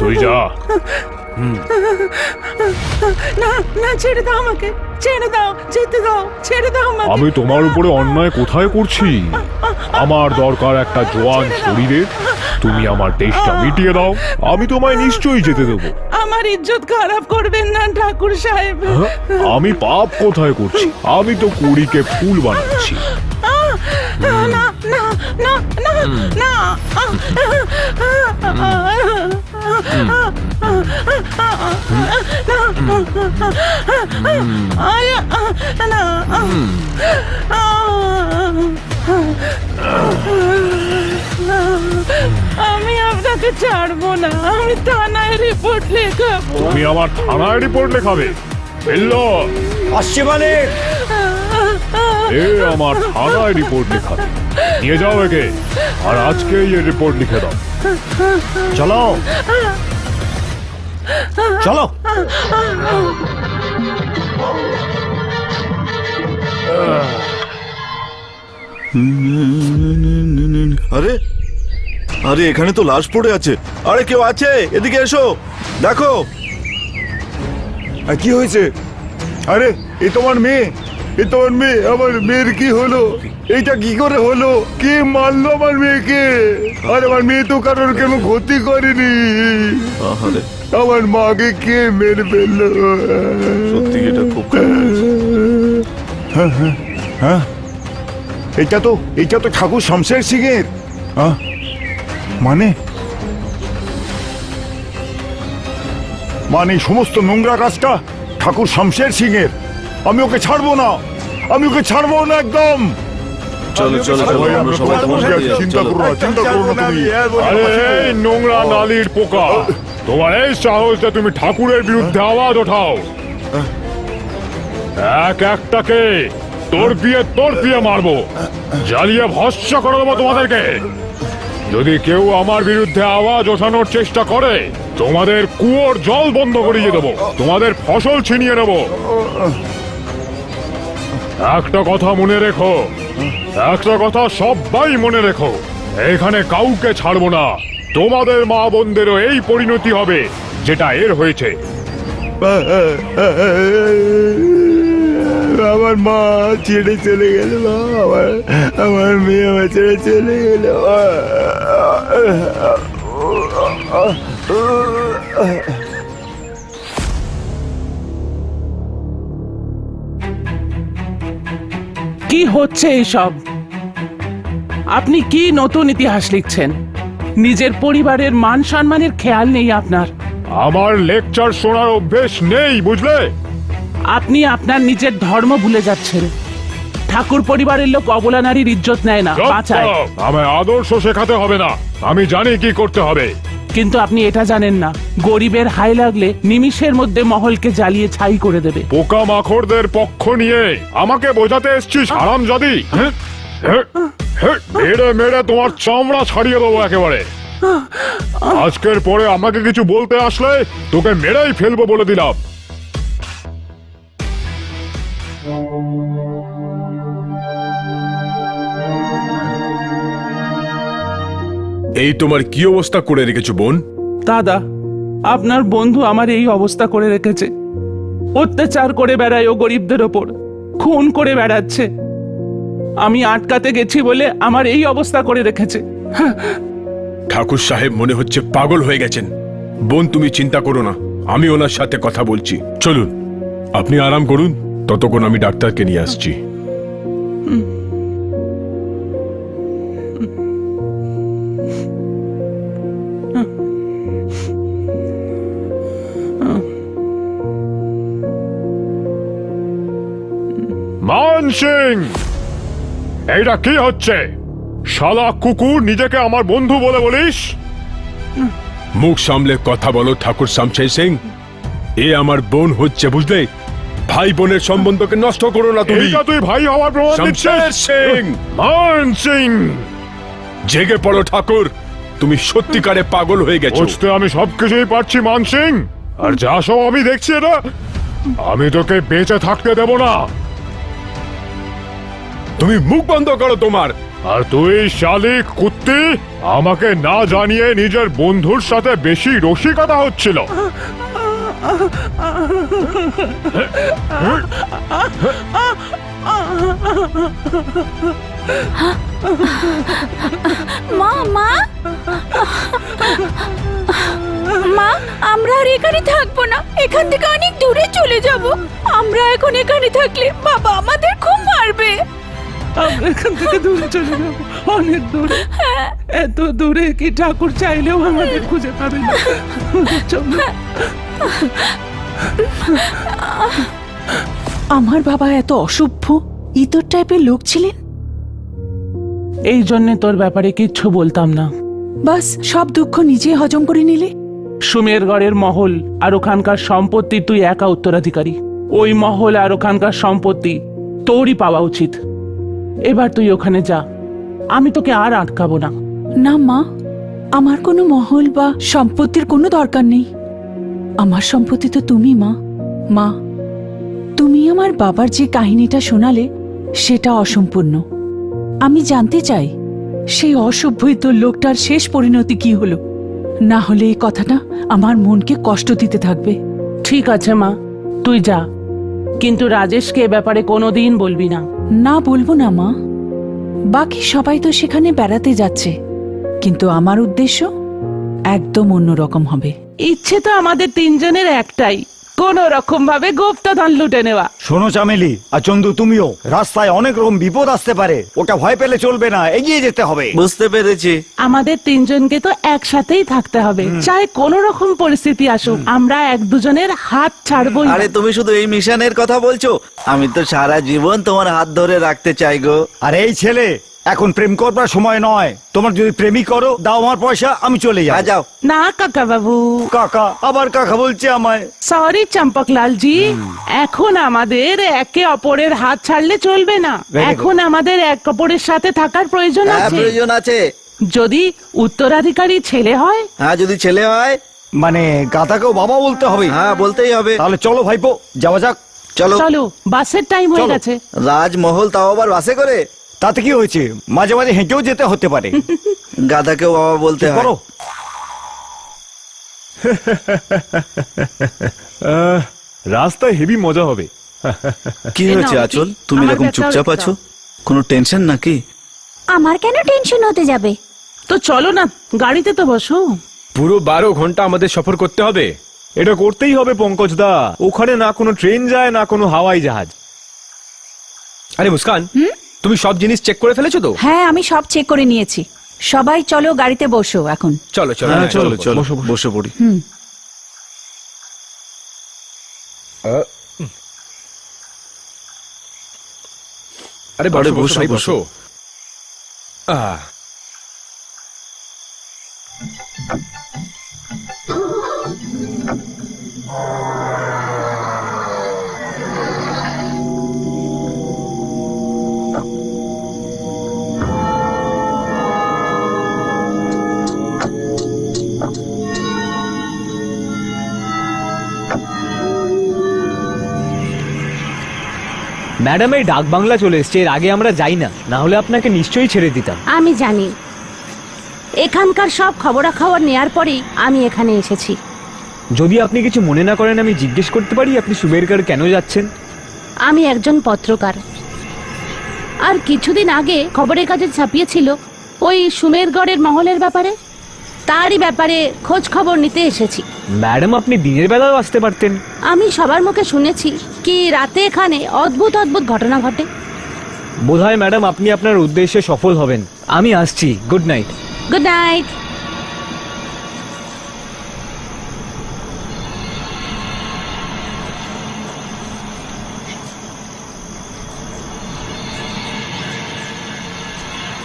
তুই যা। না না, ছেড়ে দাও আমাকে, ছেড়ে দাও, যেতে দাও, ছেড়ে দাও আমাকে। আমি তোমার উপরে অন্যায় কোথায় করছি? আমার দরকার একটা জোয়ান শরীরের। তুমি আমার তেষ্টা মিটিয়ে দাও, আমি তোমায় নিশ্চয়ই যেতে দেবো। আমার ইজ্জত খারাপ করবেন না ঠাকুর সাহেব। আমি পাপ কোথায় করছি? আমি তো কুড়িকে ফুল বানাচ্ছি। না না না না না, আমি আপনাকে ছাড়বো না, আমি থানায় রিপোর্ট লেখাবো। তুমি আমার থানায় রিপোর্ট লেখাবে? বেল্লো, আসছে মালিক। এ আমার থানায় রিপোর্ট লেখাবে। নিয়ে যাও একে, আর আজকেই এই রিপোর্ট লিখে দাও। চলো চলো। আরে আরে এখানে তো লাশ পড়ে আছে। আরে কেউ আছে? এদিকে এসো, দেখো। আর কি হয়েছে? আরে এ তোমার মেয়ে। এ তো আমার মেয়ে, আমার মেয়ের কি হলো? এইটা কি করে হলো? কে মারলো আমার মেয়েকে? আর আমার মেয়ে তো কারোর কোনো ক্ষতি করেনি। আহারে, আমার মাকে কে মেরে ফেললো? সত্যি এটা খুব খারাপ হয়েছে। হ্যাঁ, এটা তো ঠাকুর শমশের সিং এর। মানে সমস্ত নোংরা কাজটা ঠাকুর শমশের সিং এর। আমি ওকে ছাড়বো না, একদম। চলো চলো চলো, আমরা সবাই তোমার সাথে যাচ্ছি। চিন্তা চলো। করো না তুমি। আরে এই নোংরা নালির পোকা, তোমার এই সাহসে তুমি ঠাকুরের বিরুদ্ধে আওয়াজ ওঠাও? এক একটাকে তোর পিয়ে মারবো, জ্বালিয়ে ভস্ম করে দেবো তোমাদেরকে। যদি কেউ আমার বিরুদ্ধে আওয়াজ ওঠানোর চেষ্টা করে, তোমাদের কুয়োর জল বন্ধ করিয়ে দেবো, তোমাদের ফসল ছিনিয়ে নেব। একটা কথা মনে রেখো, একটা কথা সবাই মনে রেখো, এখানে কাউকে ছাড়বো না। তোমাদের মা বোনদেরও এই পরিণতি হবে যেটা এর হয়েছে। আমার মা ছেড়ে চলে গেল, আমার মেয়ে আমার ছেড়ে চলে গেল। কি হচ্ছে এইসব? আপনি কি নতুন ইতিহাস লিখছেন? নিজের পরিবারের মান সম্মানের খেয়াল নেই আপনার। আমার লেকচার শোনার অভ্যেস নেই, বুঝলে? আপনি আপনার নিজের ধর্ম ভুলে যাচ্ছেন। ঠাকুর পরিবারের লোক অবলা নারীর ইজ্জত নেয় না, বাঁচায়। আমায় আদর্শ শেখাতে হবে না, আমি জানি কি করতে হবে। কিন্তু আপনি এটা জানেন না, গরিবের হাই লাগলে নিমিষের মধ্যে মহলকে জ্বালিয়ে ছাই করে দেবে। পোকা মাকড়দের পক্ষ নিয়ে আমাকে বোঝাতে এসছিস হারামজাদি? মেরে মেরে তোমার চামড়া ছাড়িয়ে দেবো একেবারে। আজকের পরে আমাকে কিছু বলতে আসলে তোকে মেরেই ফেলবো বলে দিলাম। এই তোমার কি অবস্থা করে রেখেছো বোন? দাদা, আপনার বন্ধু আমার এই অবস্থা করে রেখেছে। অত্যাচার করে বেড়ায় ও গরিবদের ওপর, খুন করে বেড়াচ্ছে। আমি আটকাতে গেছি বলে আমার এই অবস্থা করে রেখেছে। ঠাকুর সাহেব মনে হচ্ছে পাগল হয়ে গেছেন। বোন তুমি চিন্তা করো না, আমি ওনার সাথে কথা বলছি। চলুন আপনি আরাম করুন, ততক্ষণ আমি ডাক্তারকে নিয়ে আসছি। মান সিং, এইটা কি হচ্ছে? শালা কুকুর, নিজেকে আমার বন্ধু বলে বলিস? মুখ সামলে কথা বলো ঠাকুর শামশের সিং। এ আমার বোন হচ্ছে, বুঝলে? ভাই বোনের সম্বন্ধকে নষ্ট করো না তুমি। এইটা তুই ভাই হওয়ার প্রমাণ শামশের দিচ্ছিস? সিং, মান সিং, জেগে পড়ো ঠাকুর, তুমি সত্যিকারে পাগল হয়ে গেছো। বুঝতে আমি সবকিছুই পারছি মান সিং, আর যা সব আমি দেখছি না, আমি তোকে বেঁচে থাকতে দেব না। তুমি মুখ বন্ধ করো তোমার। আর তুই শালিক কুত্তি, আমাকে না জানিয়ে নিজের বন্ধুর সাথে বেশি রসিকতা হচ্ছিল। মা মা মা, আমরা আর এখানে থাকবো না, এখান থেকে অনেক দূরে চলে যাব। আমরা এখন এখানে থাকলে বাবা আমাদের খুব মারবে। আমরা এখান থেকে দূরে চলে যাবো, অনেক দূরে। এত দূরে কি ঠাকুর চাইলেও আমাদের খুঁজে পাবে না। চলো। আমার বাবা এত অসভ্য ইতর টাইপের লোক ছিলেন। এই জন্য তোর ব্যাপারে কিচ্ছু বলতাম না। বাস সব দুঃখ নিজে হজম করে নিলে। সুমেরগড়ের মহল আর ওখানকার সম্পত্তি তুই একা উত্তরাধিকারী। ওই মহল আর ওখানকার সম্পত্তি তোরই পাওয়া উচিত। এবার তুই ওখানে যা, আমি তোকে আর আটকাবো না। না মা, আমার কোনো মহল বা সম্পত্তির কোনো দরকার নেই। আমার সম্পত্তি তো তুমি মা। মা, তুমি আমার বাবার যে কাহিনীটা শোনালে সেটা অসম্পূর্ণ। আমি জানতে চাই সেই অসভ্যই তো লোকটার শেষ পরিণতি কি হলো। না হলে এই কথাটা আমার মনকে কষ্ট দিতে থাকবে। ঠিক আছে মা, তুই যা, কিন্তু রাজেশকে এ ব্যাপারে কোনোদিন বলবি না। না বলবো না মা, বাকি সবাই তো সেখানে বেড়াতে যাচ্ছে, কিন্তু আমার উদ্দেশ্য একদম অন্যরকম হবে। ইচ্ছে তো আমাদের তিনজনের একটাই, কোন রকম ভাবে গুপ্তধন লুটে নেওয়া। শোনো চামেলি আর চন্দু, তুমিও রাস্তায় অনেক রকম বিপদ আসতে পারে, ওটা ভয় পেলে চলবে না, এগিয়ে যেতে হবে। বুঝতে পেরেছি। আমাদের তিনজনকে তো একসাথেই থাকতে হবে, চাই কোন রকম পরিস্থিতি আসুক, আমরা এক দুজনের হাত ছাড়বো। আরে তুমি শুধু এই মিশনের কথা বলছো, আমি তো সারা জীবন তোমার হাত ধরে রাখতে চাই গো। আর এই ছেলে, এখন প্রেম করবার সময় নয়, তোমার যদি প্রেমই করো দাও আমার পয়সা, আমি চলে যাই। যাও। না কাকা বাবু। কাকা, আবার কাকা বলছে আমায়। সরি চম্পকলাল জি, এখন আমাদের একে অপরের হাত ছাড়লে চলবে না, Very good. এখন আমাদের এক অপরের সাথে থাকার প্রয়োজন হ্যাঁ, আছে। প্রয়োজন আছে। যদি উত্তরাধিকারী ছেলে হয়, হ্যাঁ, যদি ছেলে হয়, মানে গাতাকেও বাবা বলতে হবে? হ্যাঁ বলতেই হবে। তাহলে চলো ভাইপো, যাওয়া যাক। চলো। চলো বাসের টাইম হয়ে চলো। গেছে। রাজমহল তাও আবার বাসে করে? তাতে কি হয়েছে, মাঝে মাঝে হেঁটেও যেতে হতে পারে। গাধাকেও বাবা বলতে হয়। করো। রাস্তায় হেভি মজা হবে। কি এ নাও, হয়েছে দেখি। আঁচল, তুমি আমার এরকম ব্যাগটাও চুপচাপ রেখে আছো? দাও। কোনো টেনশন নাকি? আমার কেন টেনশন হতে যাবে? তো চলো না, গাড়িতে তো বসো। পুরো 12 ঘন্টা আমাদের সফর করতে হবে। এটা করতেই হবে পঙ্কজ দা, ওখানে না কোনো ট্রেন যায় না কোনো হাওয়াই জাহাজ। আরে মুস্কান, তুমি সব জিনিস চেক করে ফেলেছো তো? হ্যাঁ, আমি সব চেক করে নিয়েছি। সবাই চলো গাড়িতে বসো এখন। চলো চলো হ্যাঁ, চলো চলো বসো, বসো। বসে পড়ি। আরে আরে বসো বসো বসো, ভাই, বসো। বসো। আহ, ম্যাডাম, এই ডাক বাংলা চলে এসছে, এর আগে আমরা যাই না, না হলে আপনাকে নিশ্চয়ই ছেড়ে দিতাম। আমি জানি, এখানকার সব খবরাখবর নেয়ার পরেই আমি এখানে এসেছি। যদি আপনি কিছু মনে না করেন আমি জিজ্ঞেস করতে পারি আপনি সুমেরগড় কেন যাচ্ছেন? আমি একজন পত্রকার, আর কিছুদিন আগে খবরের কাগজে ছাপিয়েছিল ওই সুমেরগড়ের মহলের ব্যাপারে, তারই ব্যাপারে খোঁজ খবর নিতে এসেছি। ম্যাডাম, আপনি দিনের বেলাও আসতে পারতেন। আমি সবার মুখে শুনেছি কি রাতে এখানে অদ্ভুত অদ্ভুত ঘটনা ঘটে। বোধহয় ম্যাডাম আপনি আপনার উদ্দেশ্যে সফল হবেন। আমি আসছি, গুড নাইট। Good night.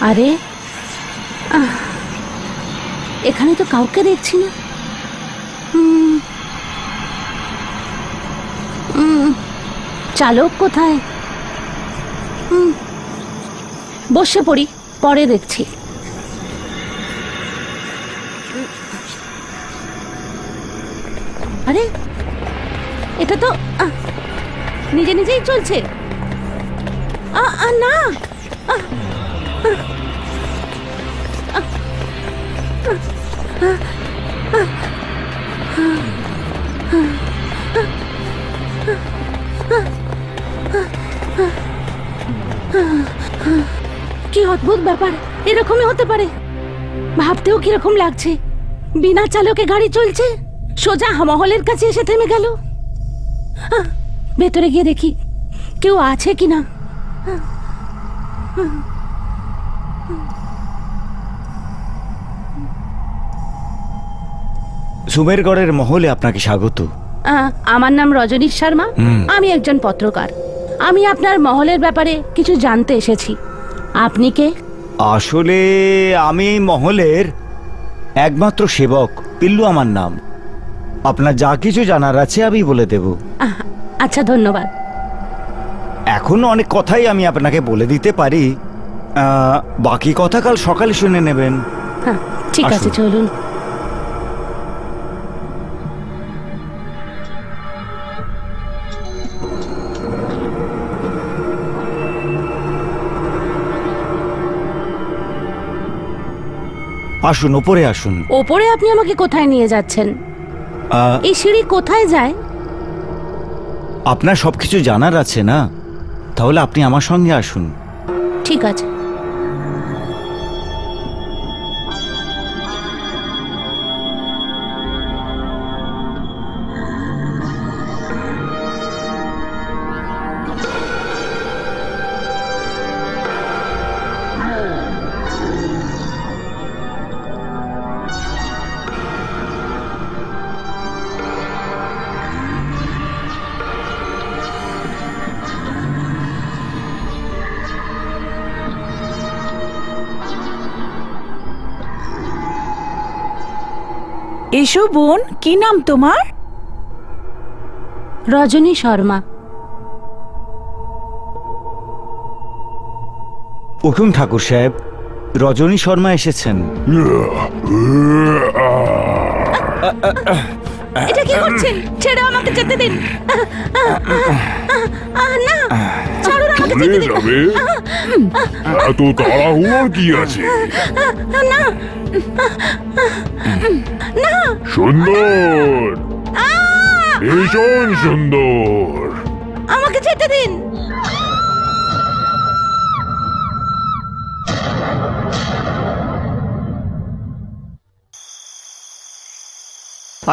আরে এখানে তো কাউকে দেখছি না। চালক কোথায়? বসে পড়ি, পরে দেখছি। আরে এটা তো নিজে নিজেই চলছে। না, কি অদ্ভুত ব্যাপার, এরকমই হতে পারে। ভাবতেও কিরকম লাগছে, বিনা চালকে গাড়ি চলছে, সোজা মহলের কাছে এসে থেমে গেল। ভেতরে গিয়ে দেখি কেউ আছে কিনা। সুমেরগড়ের মহলে আপনাকে স্বাগত। আমার নাম রজনী শর্মা, আমি একজন পত্রকার। আমি আপনার মহলের ব্যাপারে কিছু জানতে এসেছি। আপনি কে? আসলে আমি এই মহলের একমাত্র সেবক, পিল্লু আমার নাম। আপনার যা কিছু জানার আছে আমি বলে দেব। আচ্ছা, ধন্যবাদ। এখন অনেক কথাই আমি আপনাকে বলে দিতে পারি, বাকি কথা কাল সকালে শুনে নেবেন। হ্যাঁ, ঠিক আছে, আসুন। চলুন। আসুন, ওপরে আসুন। ওপরে আপনি আমাকে কোথায় নিয়ে যাচ্ছেন? আহ, এই সিঁড়ি কোথায় যায়? আপনার সবকিছু জানার আছে না, তাহলে আপনি আমার সঙ্গে আসুন। ঠিক আছে। এসো বোন, কি নাম তোমার? রজনী শর্মা। উঠুন ঠাকুর সাহেব, রজনী শর্মা এসেছেন। এটা কি করছেন? ছেড়ে আমাকে যেতে দিন। না, ছাড়ুন, আমাকে যেতে দিন। এত তাড়াহুড়োর কি আছে? না, না, সুন্দর, ভীষণ সুন্দর। আমাকে যেতে দিন।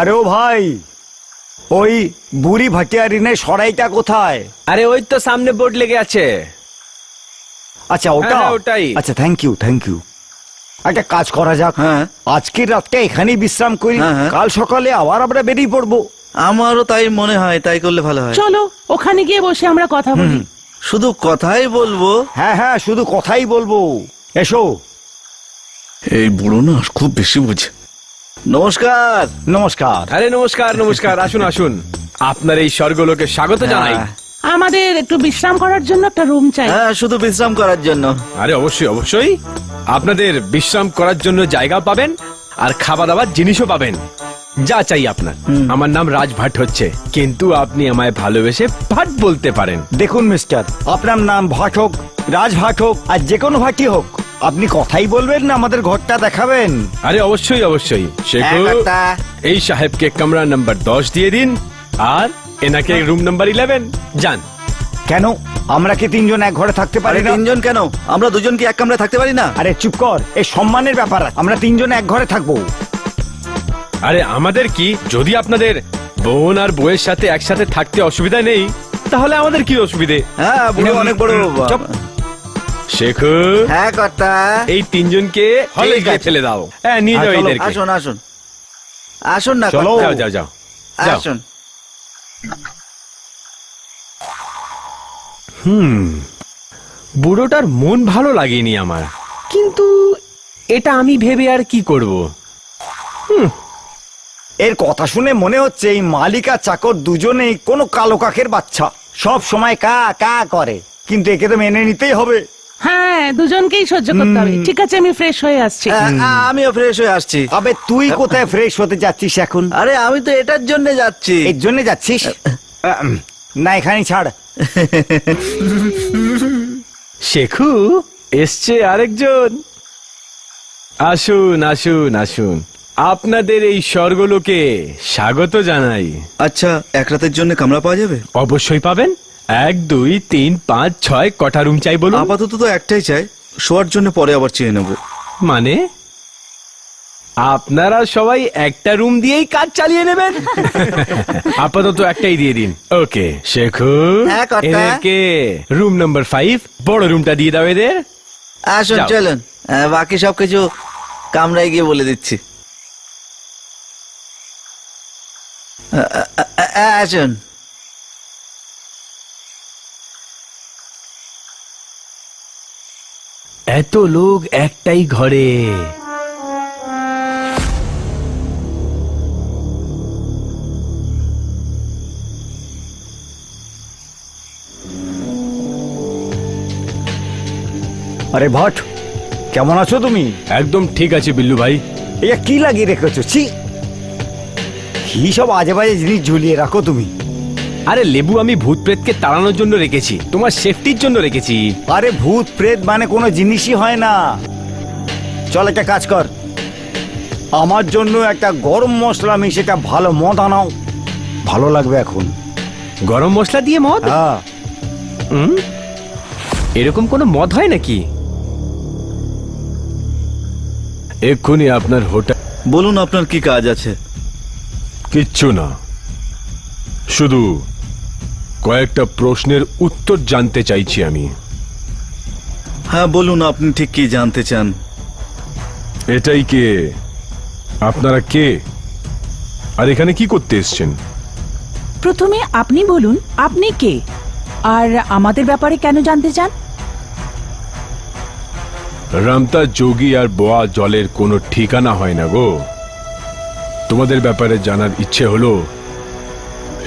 আরে ও ভাই, ওই বুড়ি ভাটিয়ারিনের সরাইটা কোথায়? আরে ওই তো সামনে বোর্ড লেগে আছে। আচ্ছা ওটা? হ্যাঁ, ওটাই। আচ্ছা, থ্যাংক ইউ থ্যাংক ইউ। একটা কাজ করা যাক, হ্যাঁ। আজকের রাতটা এখানেই বিশ্রাম করি, হ্যাঁ, হ্যাঁ। কাল সকালে আবার আমরা বেরিয়ে পড়বো। আমারও তাই মনে হয়, তাই করলে ভালো হয়। চলো ওখানে গিয়ে বসে আমরা কথা বলি। শুধু কথাই বলবো। হ্যাঁ হ্যাঁ, শুধু কথাই বলবো। এসো। এই বুড়ো না খুব বেশি বুঝে। নমস্কার। নমস্কার। আরে নমস্কার নমস্কার, আসুন আসুন। আপনার এই স্বর্গলোকে স্বাগত জানাই। হ্যাঁ। আমাদের একটু বিশ্রাম করার জন্য একটা রুম চাই। হ্যাঁ, শুধু বিশ্রাম করার জন্য। আরে অবশ্যই অবশ্যই, আপনাদের বিশ্রাম করার জন্য জায়গা পাবেন আর খাওয়া দাওয়ার জিনিসও পাবেন, যা চাই আপনার। আমার নাম রাজ ভাট হচ্ছে, কিন্তু আপনি আমায় ভালোবেসে ভাট বলতে পারেন। দেখুন মিস্টার, আপনার নাম ভাট হোক, রাজ ভাট হোক, আর যে কোনো ভাটি হোক, আপনি কথাই বলবেন না আমাদের ঘরটা দেখাবেন। আরে অবশ্যই অবশ্যই। শেখু, হ্যাঁ, কর্তা। এই সাহেবকে কামরা নাম্বার 10 দিয়ে দিন আর এনাকে রুম নাম্বার 11 যান। কেন, আমরা কি তিনজন এক ঘরে থাকতে পারি আরে না? তিনজন কেন? আমরা দুজন কি এক কামরায় থাকতে পারি না? আরে চুপ কর, এই সম্মানের ব্যাপার, আমরা তিনজন এক ঘরে থাকবো। আরে আমাদের কি, যদি আপনাদের বোন আর বউয়ের সাথে একসাথে থাকতে অসুবিধা নেই, তাহলে আমাদের কি অসুবিধে? হ্যাঁ, বুড়ো অনেক বড়। চুপ। শেখু, হ্যাঁ কর্তা। এই তিনজনকে হলে ঠিক গিয়ে আছে। ফেলে দাও। হ্যাঁ, নিয়ে যাও চলো, এদেরকে। আসুন আসুন আসুন না চলো। কর্তা। যাও যাও যাও যাও। আসুন। বুড়োটার মন ভালো লাগেনি আমার, কিন্তু এটা আমি ভেবে আর কি করব। এর কথা শুনে মনে হচ্ছে এই মালিক আর চাকর দুজনেই কোনো কালো কাকের বাচ্চা, সব সময় কা কা করে, কিন্তু একে তো মেনে নিতেই হবে। হ্যাঁ, দুজনকেই সহ্য করতে হবে। ঠিক আছে, আমি ফ্রেশ হয়ে আসছি। আমিও ফ্রেশ হয়ে আসছি। আবে তুই কোথায় ফ্রেশ হতে যাচ্ছিস এখন? আরে আমি তো এটার জন্য যাচ্ছি। এর জন্য যাচ্ছিস? না, এখানে ছাড়। শেখু, এসছে আরেকজন। আসুন আসুন আসুন, আপনাদের এই স্বর্গলোকে স্বাগত জানাই। আচ্ছা, এক রাতের জন্য কামরা পাওয়া যাবে? অবশ্যই পাবেন। 1 2 3 5 6 কটা রুম চাই বলুন? আপাতত তো একটাই চাই, শোয়ার জন্য পরে আবার চেয়ে নেবো। মানে আপনারা সবাই একটা রুম দিয়েই কাজ চালিয়ে নেবেন? আপাতত একটাই দিয়ে দিন। ওকে শেখু, হ্যাঁ, কর্তা। এদেরকে রুম নাম্বার 5, বড় রুমটা দিয়ে দাও এদের। আসুন যাও। চলুন, বাকি সবকিছু কামরায় গিয়ে বলে দিচ্ছি। আসুন। এত লোক একটাই ঘরে। আরে ভট, কেমন আছো তুমি? একদম ঠিক আছে বিল্লু ভাই। এটা কি লাগিয়ে রেখেছো? ছি, কি সব আজে বাজে জিনিস ঝুলিয়ে রাখো তুমি? আরে লেবু আমি ভূত প্রেতকে তাড়ানোর জন্য রেখেছি, তোমার সেফটির জন্য রেখেছি। আরে ভূত প্রেত মানে কোনো জিনিসই হয় না। চল একটা কাজ কর, আমার জন্য একটা গরম মশলা মিশে একটা ভালো মদ আনাও, ভালো লাগবে এখন। গরম মশলা দিয়ে মদ? হ্যাঁ এরকম কোনো মদ হয় নাকি? এক্ষুনি আপনার হোটেল। বলুন আপনার কি কাজ আছে? কিচ্ছু না, শুধু কয়েকটা প্রশ্নের উত্তর জানতে চাইছি আমি। হ্যাঁ বলুন, আপনি ঠিক কি জানতে চান? এটাই কে? আপনারা কে আর এখানে কি করতে এসছেন? প্রথমে আপনি বলুন আপনি কে, আর আমাদের ব্যাপারে কেন জানতে চান? রামতা, যোগী আর বোয়া জলের কোনো ঠিকানা হয় না গো। তোমাদের ব্যাপারে জানার ইচ্ছে হলো,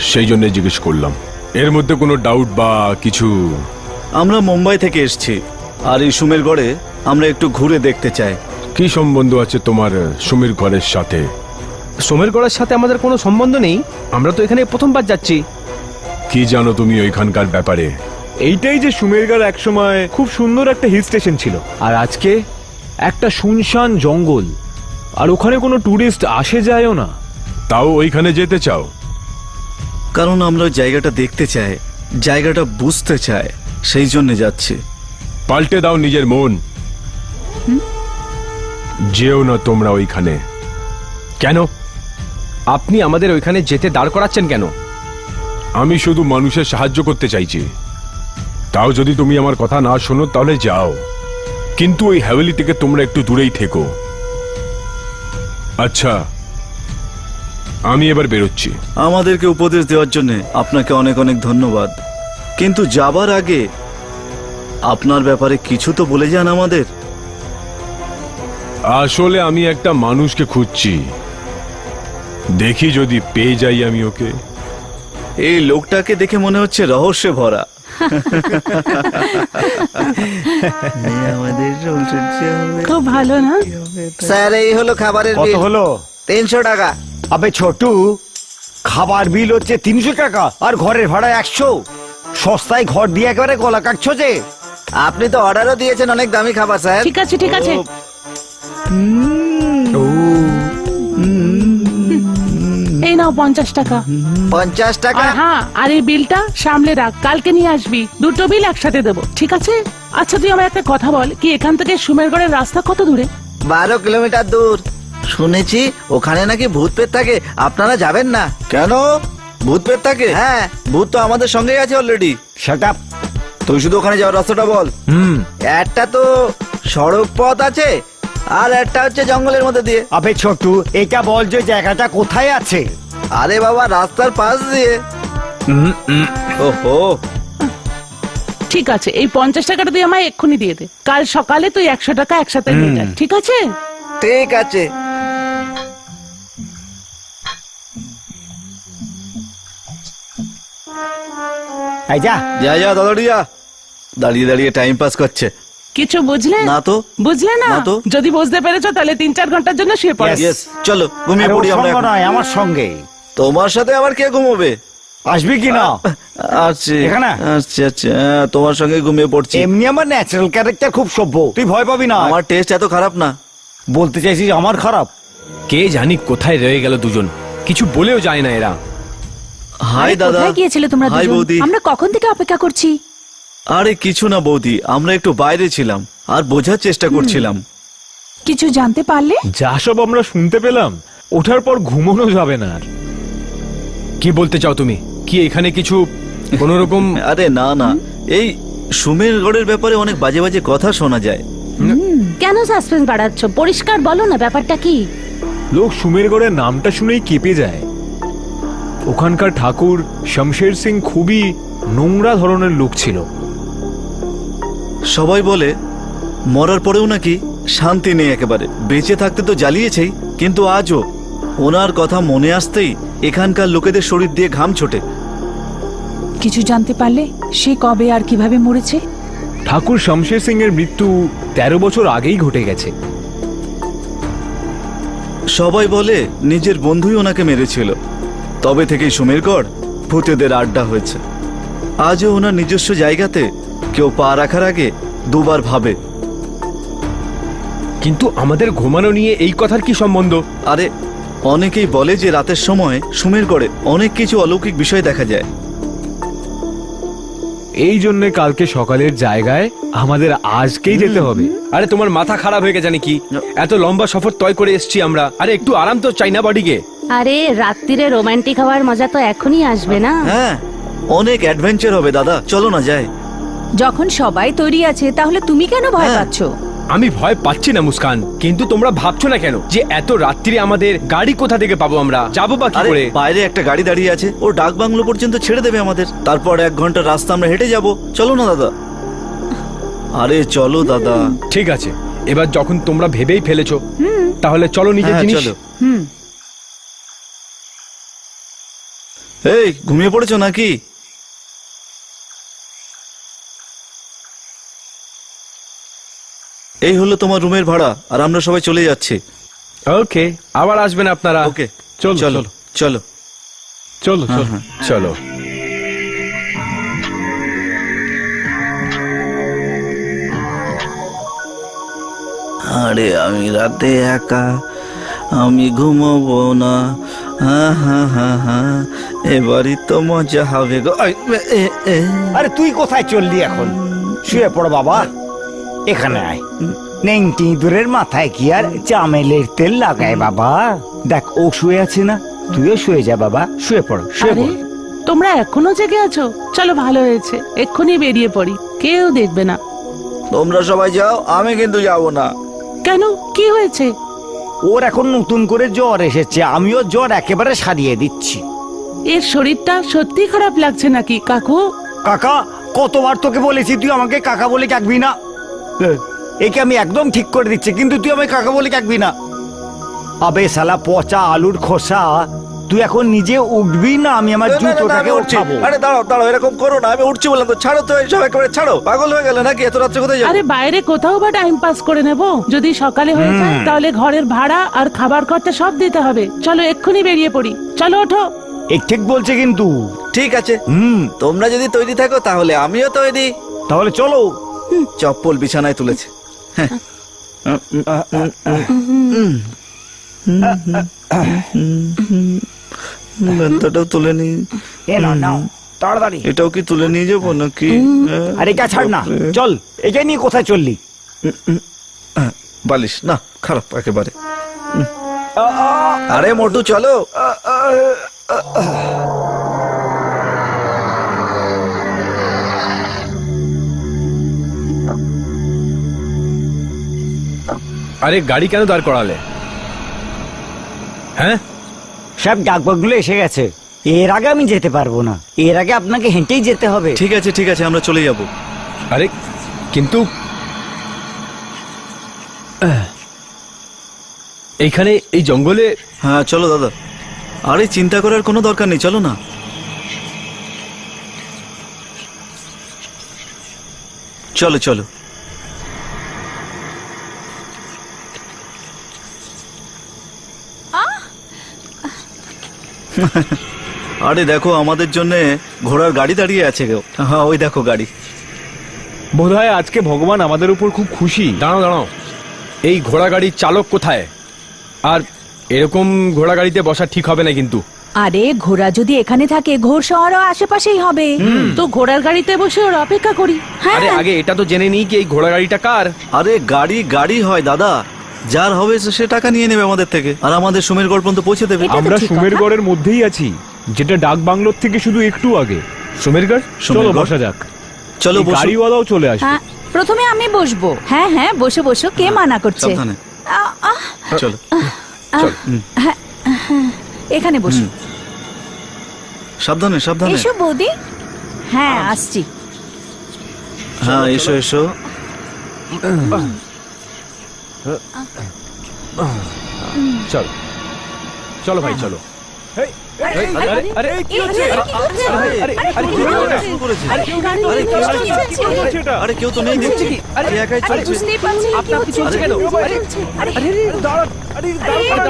সেই জন্য জিজ্ঞেস করলাম। এর মধ্যে কোনো ডাউট বা কিছু? আমরা মুম্বাই থেকে এসেছি, আর এই সুমেরগড়ে আমরা একটু ঘুরে দেখতে চাই। কি সম্বন্ধ আছে তোমার সুমির ঘরের সাথে? সোমেরগড়ের সাথে আমাদের কোনো সম্বন্ধ নেই, আমরা তো এখানে প্রথমবার যাচ্ছি। কি জানো তুমি ওইখানকার ব্যাপারে? এইটাই যে সুমেরগড় একসময় খুব সুন্দর একটা হিল স্টেশন ছিল, আর আজকে একটা শুনশান জঙ্গল, আর ওখানে কোনো টুরিস্ট আসে যায়ও না। তাও ওইখানে যেতে চাও? কারণ আমরা ওই জায়গাটা দেখতে চাই, জায়গাটা বুঝতে চাই, সেই জন্য যাচ্ছি। পাল্টে দাও নিজের মন, যেও না তোমরা ওইখানে। কেন? আপনি আমাদের ওইখানে যেতে দাঁড় করাচ্ছেন কেন? আমি শুধু মানুষের সাহায্য করতে চাইছি। তাও যদি তুমি আমার কথা না শোনো তাহলে যাও, কিন্তু ওই হাভেলি থেকে তোমরা একটু দূরেই থেকো। আচ্ছা, আমি এবার বেরোচ্ছি। আমাদেরকে উপদেশ দেওয়ার জন্য আপনাকে অনেক অনেক ধন্যবাদ, কিন্তু যাবার আগে আপনার ব্যাপারে কিছু তো বলে যান আমাদের। আসলে আমি একটা মানুষকে খুঁজছি, দেখি যদি পেয়ে যাই আমি ওকে। এই লোকটাকে দেখে মনে হচ্ছে রহস্যে ভরা। খুব ভালো না? স্যার এই হলো খাবারের কত বিল, হলো? 300 টাকা। আবে ছোটু, খাবার বিল হচ্ছে 300 টাকা আর ঘরের ভাড়া 100। সস্তায় ঘর দিয়ে একেবারে গলা কাটছো যে। আপনি তো অর্ডারও দিয়েছেন অনেক দামি খাবার স্যার। ঠিক আছে ঠিক আছে। এই নাও 50 টাকা। 50 টাকা? আর হ্যাঁ, আর এই বিলটা সামলে রাখ, কালকে নিয়ে আসবি। দুটো বিল একসাথে দেবো, ঠিক আছে? আচ্ছা তুই আমার একটা কথা বল, কি এখান থেকে সুমেরগড়ের রাস্তা কত দূরে? 12 কিলোমিটার দূর। শুনেছি ওখানে নাকি ভূত পেত থাকে, আপনারা যাবেন না? কেন? ভূত পেত থাকে? হ্যাঁ, ভূত তো আমাদের সঙ্গেই আছে অলরেডি। Shut up. তুই শুধু ওখানে যাওয়ার রাস্তাটা বল। একটা তো সড়ক পথ আছে, আর একটা হচ্ছে জঙ্গলের মধ্যে দিয়ে। আবে ছোটু, এটা বল যে জায়গাটা কোথায় আছে। আরে বাবা, রাস্তার পাশ দিয়ে। ওহো, ঠিক আছে, এই 50 টাকাটা তুই আমায় এক্ষুনি দিয়ে দে। কাল সকালে তুই 100 টাকা একসাথে নিয়ে যা, ঠিক আছে? ঠিক আছে। এই যা। যা যা দাদাড়ি যা। দাঁড়িয়ে দাঁড়িয়ে টাইম পাস করছে। কিছু বুঝলে না তো। বুঝলে না? না তো। যদি বুঝতে পেরেছো তাহলে 3-4 ঘন্টার জন্য শুয়ে পড়ো। Yes. ইয়েস, চলো ঘুমিয়ে আরে ওর পড়ি আমরা সঙ্গে এখন। নয়, আমার সঙ্গে। তোমার সাথে আবার কে ঘুমোবে? আসবি কি না? আসছি এখানে? আসছি আচ্ছা, হ্যাঁ, তোমার সঙ্গে ঘুমিয়ে পড়ছি। এমনি আমার ন্যাচারাল ক্যারেক্টার খুব সভ্য, তুই ভয় পাবি না। আমার টেস্ট এত খারাপ না। বলতে চাইছিস আমার খারাপ? কে জানি কোথায় রয়ে গেল দুজন, কিছু বলেও যায় না এরা। হাই দাদা। কোথায় গিয়েছিলে তোমরা হাই দুজন? বৌদি। আমরা কখন থেকে অপেক্ষা করছি। আরে কিছু না বৌদি, আমরা একটু বাইরে ছিলাম আর বোঝার চেষ্টা করছিলাম। কিছু জানতে পারলে? যা সব আমরা শুনতে পেলাম, ওঠার পর ঘুমানো যাবে না আর। কি বলতে চাও তুমি? কি এখানে কিছু কোন রকম? আরে না না, এই সুমেরগড়ের ব্যাপারে অনেক বাজে বাজে কথা শোনা যায়। কেন সাসপেন্স বাড়াচ্ছ? পরিষ্কার বলো না ব্যাপারটা কি। লোক সুমেরগড়ের নামটা শুনেই কেঁপে যায়। ওখানকার ঠাকুর শমশের সিং খুবই নোংরা ধরনের লোক ছিল। সবাই বলে মরার পরেও নাকি শান্তি নেই একেবারে। বেঁচে থাকতে তো জ্বালিয়েছেই, কিন্তু আজও ওনার কথা মনে আসতেই এখানকার লোকেদের শরীর দিয়ে ঘাম ছোটে। কিছু জানতে পারলে সে কবে আর কিভাবে মরেছে? ঠাকুর শমশের সিং এর মৃত্যু 13 বছর আগেই ঘটে গেছে। সবাই বলে নিজের বন্ধুই ওনাকে মেরেছিল। তবে থেকেই সুমেরগড় ভূতেদের আড্ডা হয়েছে। আজও ওনার নিজস্ব জায়গাতে কেউ পা রাখার আগে দুবার ভাবে। কিন্তু আমাদের ঘুমানো নিয়ে এই কথার কি সম্বন্ধ? আরে অনেকেই বলে যে রাতের সময় সুমেরগড়ে অনেক কিছু অলৌকিক বিষয় দেখা যায়। এই জন্য কালকে সকালের জায়গায় আমাদের আজকেই যেতে হবে। আরে তোমার মাথা খারাপ হয়ে গেছে নাকি? এত লম্বা সফর তয় করে এসেছি আমরা, আরে একটু আরাম তো চাই না বডিকে? আরে রাত্রিরে রোমান্টিক হওয়ার মজা তো এখনই আসবে না? হ্যাঁ, অনেক অ্যাডভেঞ্চার হবে দাদা, চলো না যাই। যখন সবাই তৈরি আছে তাহলে তুমি কেন ভয় হ্যাঁ। পাচ্ছ? আমি ভয় পাচ্ছি না মুস্কান, কিন্তু তোমরা ভাবছো না কেন যে এত রাত্রিরে আমাদের গাড়ি কোথা থেকে পাবো? আমরা যাবো বা কি আরে করে? বাইরে একটা গাড়ি দাঁড়িয়ে আছে, ও ডাক বাংলো পর্যন্ত ছেড়ে দেবে আমাদের, তারপর 1 ঘন্টার রাস্তা আমরা হেঁটে যাব। চলো না দাদা। আরে চলো দাদা। ঠিক আছে, এবার যখন তোমরা ভেবেই ফেলেছো তাহলে চলো নিজের হ্যাঁ, জিনিস। চলো। এই ঘুমিয়ে পড়েছো নাকি? এই হলো তোমার রুমের ভাড়া, আর আমরা সবাই চলে যাচ্ছি। ওকে, আবার আসবেন আপনারা। ওকে, চলো চলো চলো চলো চলো চলো। আরে আমি রাতে একা, আমি ঘুমাবো না। হ্যাঁ হ্যাঁ হ্যাঁ হ্যাঁ, এবারই তো মজা হবে গো। আরে তুই কোথায় চললি এখন? শুয়ে পড় বাবা, এখানে আয়। নেংটি ইঁদুরের মাথায় কি আর চামেলের তেল লাগায় বাবা? দেখ ও শুয়ে আছে না, তুইও শুয়ে যা বাবা, শুয়ে পড় শুয়ে আরে পড়। তোমরা এখনো জেগে আছো? চলো ভালো হয়েছে, এক্ষুনি বেরিয়ে পড়ি, কেউ দেখবে না। তোমরা সবাই যাও, আমি কিন্তু যাব না। কেন, কি হয়েছে? ওর এখন নতুন করে জ্বর এসেছে, আমিও জ্বর একেবারে সারিয়ে দিচ্ছি। এর শরীরটা সত্যি খারাপ লাগছে নাকি কাকু? কাকা, কতবার তোকে বলেছি তুই আমাকে কাকা বলে ডাকবি না? একে আমি একদম ঠিক করে দিচ্ছি, কিন্তু তুই আমাকে কাকা বলে ডাকবি না। আবে শালা পচা আলুর খোসা, তুই এখন নিজে উঠবি না আমি আমার না, না, না, জুতোটাকে আমি উঠছি। উঠাবো? আরে দাঁড়াও দাঁড়াও, এরকম করো না, আমি উঠছি বললাম তো। ছাড়ো তো এইসব, একেবারে ছাড়ো। পাগল হয়ে গেলে নাকি? এত রাত্রে কোথায় যাবো? আরে বাইরে কোথাও বা টাইম পাস করে নেব, যদি সকালে হয়ে যায় তাহলে ঘরের ভাড়া আর খাবার খরচা সব দিতে হবে। চলো এক্ষুনি বেরিয়ে পড়ি, চলো ওঠো। এক ঠিক বলছে কিন্তু। ঠিক আছে, তোমরা যদি তৈরি থাকো তাহলে আমিও তৈরি। তাহলে চলো। চপ্পল বিছানায় তুলেছে। বেলটাটাও তুলে নি। এ নাও নাও তাড়াতাড়ি। এটাও কি তুলে নিয়ে যাবো নাকি? আরে এটা ছাড় না, চল। এটা নিয়ে কোথায় চললি? বালিশ না, খারাপ একেবারে। আরে মোটু চলো। আরে গাড়ি কেন দাঁড় করালে? হ্যাঁ, সব ডাকবাগগুলো এসে গেছে, এর আগে আমি যেতে পারবো না, এর আগে আপনাকে হেঁটেই যেতে হবে। ঠিক আছে ঠিক আছে, আমরা চলে যাব। আরে কিন্তু এইখানে এই জঙ্গলে? হ্যাঁ চলো দাদা। আরে চিন্তা করার কোনো দরকার নেই, চলো না। চলো চলো। আরে দেখো, আমাদের জন্য ঘোড়ার গাড়ি দাঁড়িয়ে আছে গো। হ্যাঁ ওই দেখো গাড়ি। বোধহয় আজকে ভগবান আমাদের উপর খুব খুশি। দাঁড়াও দাঁড়াও, এই ঘোড়া গাড়ির চালক কোথায়? আর এরকম ঘোড়া গাড়িতে বসা ঠিক হবে না কিন্তু। আরে ঘোড়া যদি এখানে থাকে, ঘোড় শহরও আশেপাশেই হবে। তো ঘোড়ার গাড়িতে বসে ওর অপেক্ষা করি। আরে আগে এটা তো জেনে নিই কি এই ঘোড়া গাড়িটা কার। আরে গাড়ি গাড়ি হয় দাদা, যার হবে সে টাকা নিয়ে নেবে আমাদের থেকে, আর আমাদের সুমেরগড় পর্যন্ত পৌঁছে দেবে। আমরা সুমেরগড়ের মধ্যেই আছি, যেটা ডাক বাংলোর থেকে শুধু একটু আগে। সুমেরগড়, চলো সুমেরগড়? বসা যাক। চলো বসো। গাড়িওয়ালাও চলে আসবে। হ্যাঁ, প্রথমে আমি বসবো। হ্যাঁ হ্যাঁ, বসো বসো, কে মানা করছে? সাবধানে চলো। এখানে বসো। সাবধানে সাবধানে। এসো বৌদি। হ্যাঁ আসছি। হ্যাঁ এসো এসো। চলো চলো ভাই চলো। আরে আরে কি হচ্ছে? আরে কেউ তো নেই দেখছি। আরে একাই চলছে। বুঝতেই পারছি না কি হচ্ছে। চলছে কেন? আরে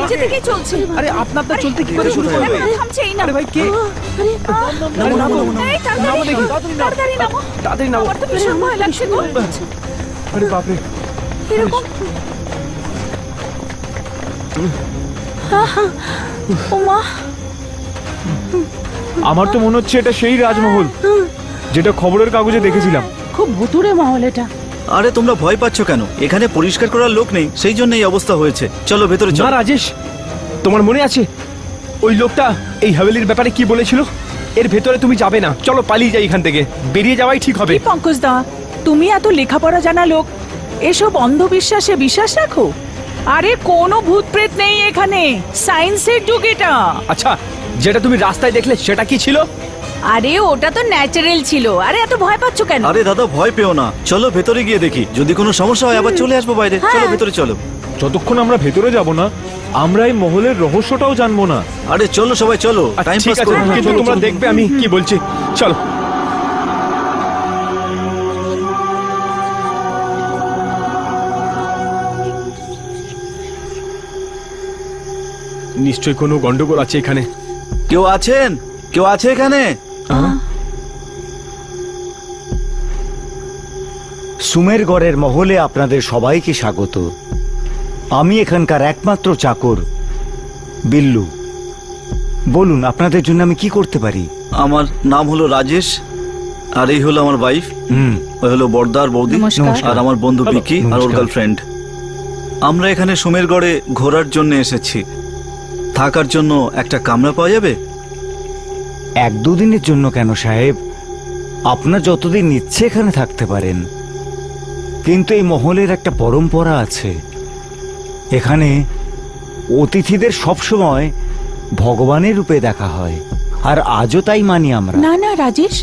নিচে থেকে চলছে। আরে আপনারটা চলতে কি করে শুরু হবে? থামছেই না। আরে ভাই কে? নামো নামো এই তাড়াতাড়ি তাড়াতাড়ি নামো। তাড়াতাড়ি নাও। আমার তো ভীষণ ভয় লাগছে গো। আরে বাপরে, এরকম ওমা, আমার তো মনে হচ্ছে এটা সেই রাজমহল। যেটা খবরের কাগজে দেখেছিলাম। খুব ভুতুড়ে মহল এটা। আরে তোমরা ভয় পাচ্ছ কেন? এখানে পরিষ্কার করার লোক নেই, সেই জন্য এই অবস্থা হয়েছে। চলো ভেতরে না চলো। রাজেশ, তোমার মনে আছে ওই লোকটা এই হাভেলির ব্যাপারে কি বলেছিল? এর ভেতরে তুমি যাবে না, চলো পালিয়ে যাই এখান থেকে, বেরিয়ে যাওয়াই ঠিক হবে। পঙ্কজ দা, তুমি এত লেখাপড়া জানা লোক, এসব অন্ধবিশ্বাসে বিশ্বাস রাখো? আরে কোনো ভূত প্রেত নেই এখানে, সায়েন্সের যুগ এটা। আচ্ছা, যেটা তুমি রাস্তায় দেখলে সেটা কি ছিল? আরে ওটা তো ন্যাচারাল ছিল। আরে এত ভয় পাচ্ছ কেন? আরে দাদা ভয় পেও না, চলো ভেতরে গিয়ে দেখি, যদি কোনো সমস্যা হয় আবার চলে আসবো বাইরে। চলো ভেতরে চলো। যতক্ষণ আমরা ভেতরে যাব না, আমরা এই মহলের রহস্যটাও জানবো না। আরে চলো সবাই চলো, টাইম ঠিক পাস আছে, করো। কিন্তু তোমরা দেখবে আমি কি বলছি। চলো। নিশ্চয়ই কোনো গন্ডগোল আছে এখানে। কেউ আছেন? কেউ আছে এখানে? সুমেরগড়ের মহলে আপনাদের সবাইকে স্বাগত। আমি এখানকার একমাত্র চাকর বিল্লু। বলুন, আপনাদের জন্য আমি কি করতে পারি? আমার নাম হলো রাজেশ, আর এই হলো আমার ওয়াইফ, ওই হলো বর্দার বৌদি, আর আমার বন্ধু বিকি আর ওর গার্লফ্রেন্ড। আমরা এখানে সুমেরগড়ে ঘোরার জন্য এসেছি। থাকার জন্য একটা কামরা পাওয়া যাবে? 1-2 দিনের জন্য কেন সাহেব, আপনার যতদিন ইচ্ছে এখানে থাকতে পারেন। কিন্তু এই মহলের একটা পরম্পরা আছে, এখানে অতিথিদের সবসময় ভগবানের রূপে দেখা হয়, আর আজও তাই মানি আমরা। না না রাজেশ,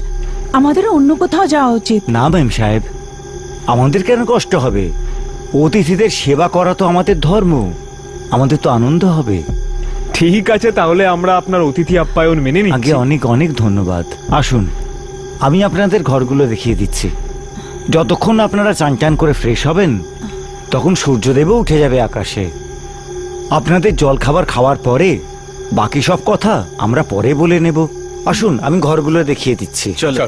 আমাদের অন্য কোথাও যাওয়া উচিত। না ম্যাম সাহেব, আমাদের কেন কষ্ট হবে? অতিথিদের সেবা করা তো আমাদের ধর্ম, আমাদের তো আনন্দ হবে। ঠিক আছে, তাহলে আমরা আপনার অতিথি আপ্যায়ন মেনে আগে নিচ্ছি। অনেক অনেক ধন্যবাদ। আসুন, আমি আপনাদের ঘরগুলো দেখিয়ে দিচ্ছি। যতক্ষণ আপনারা চান চান করে ফ্রেশ হবেন, তখন সূর্যদেবও উঠে যাবে আকাশে। আপনাদের জলখাবার খাওয়ার পরে বাকি সব কথা আমরা পরে বলে নেব। আসুন, আমি ঘরগুলো দেখিয়ে দিচ্ছি। চলো।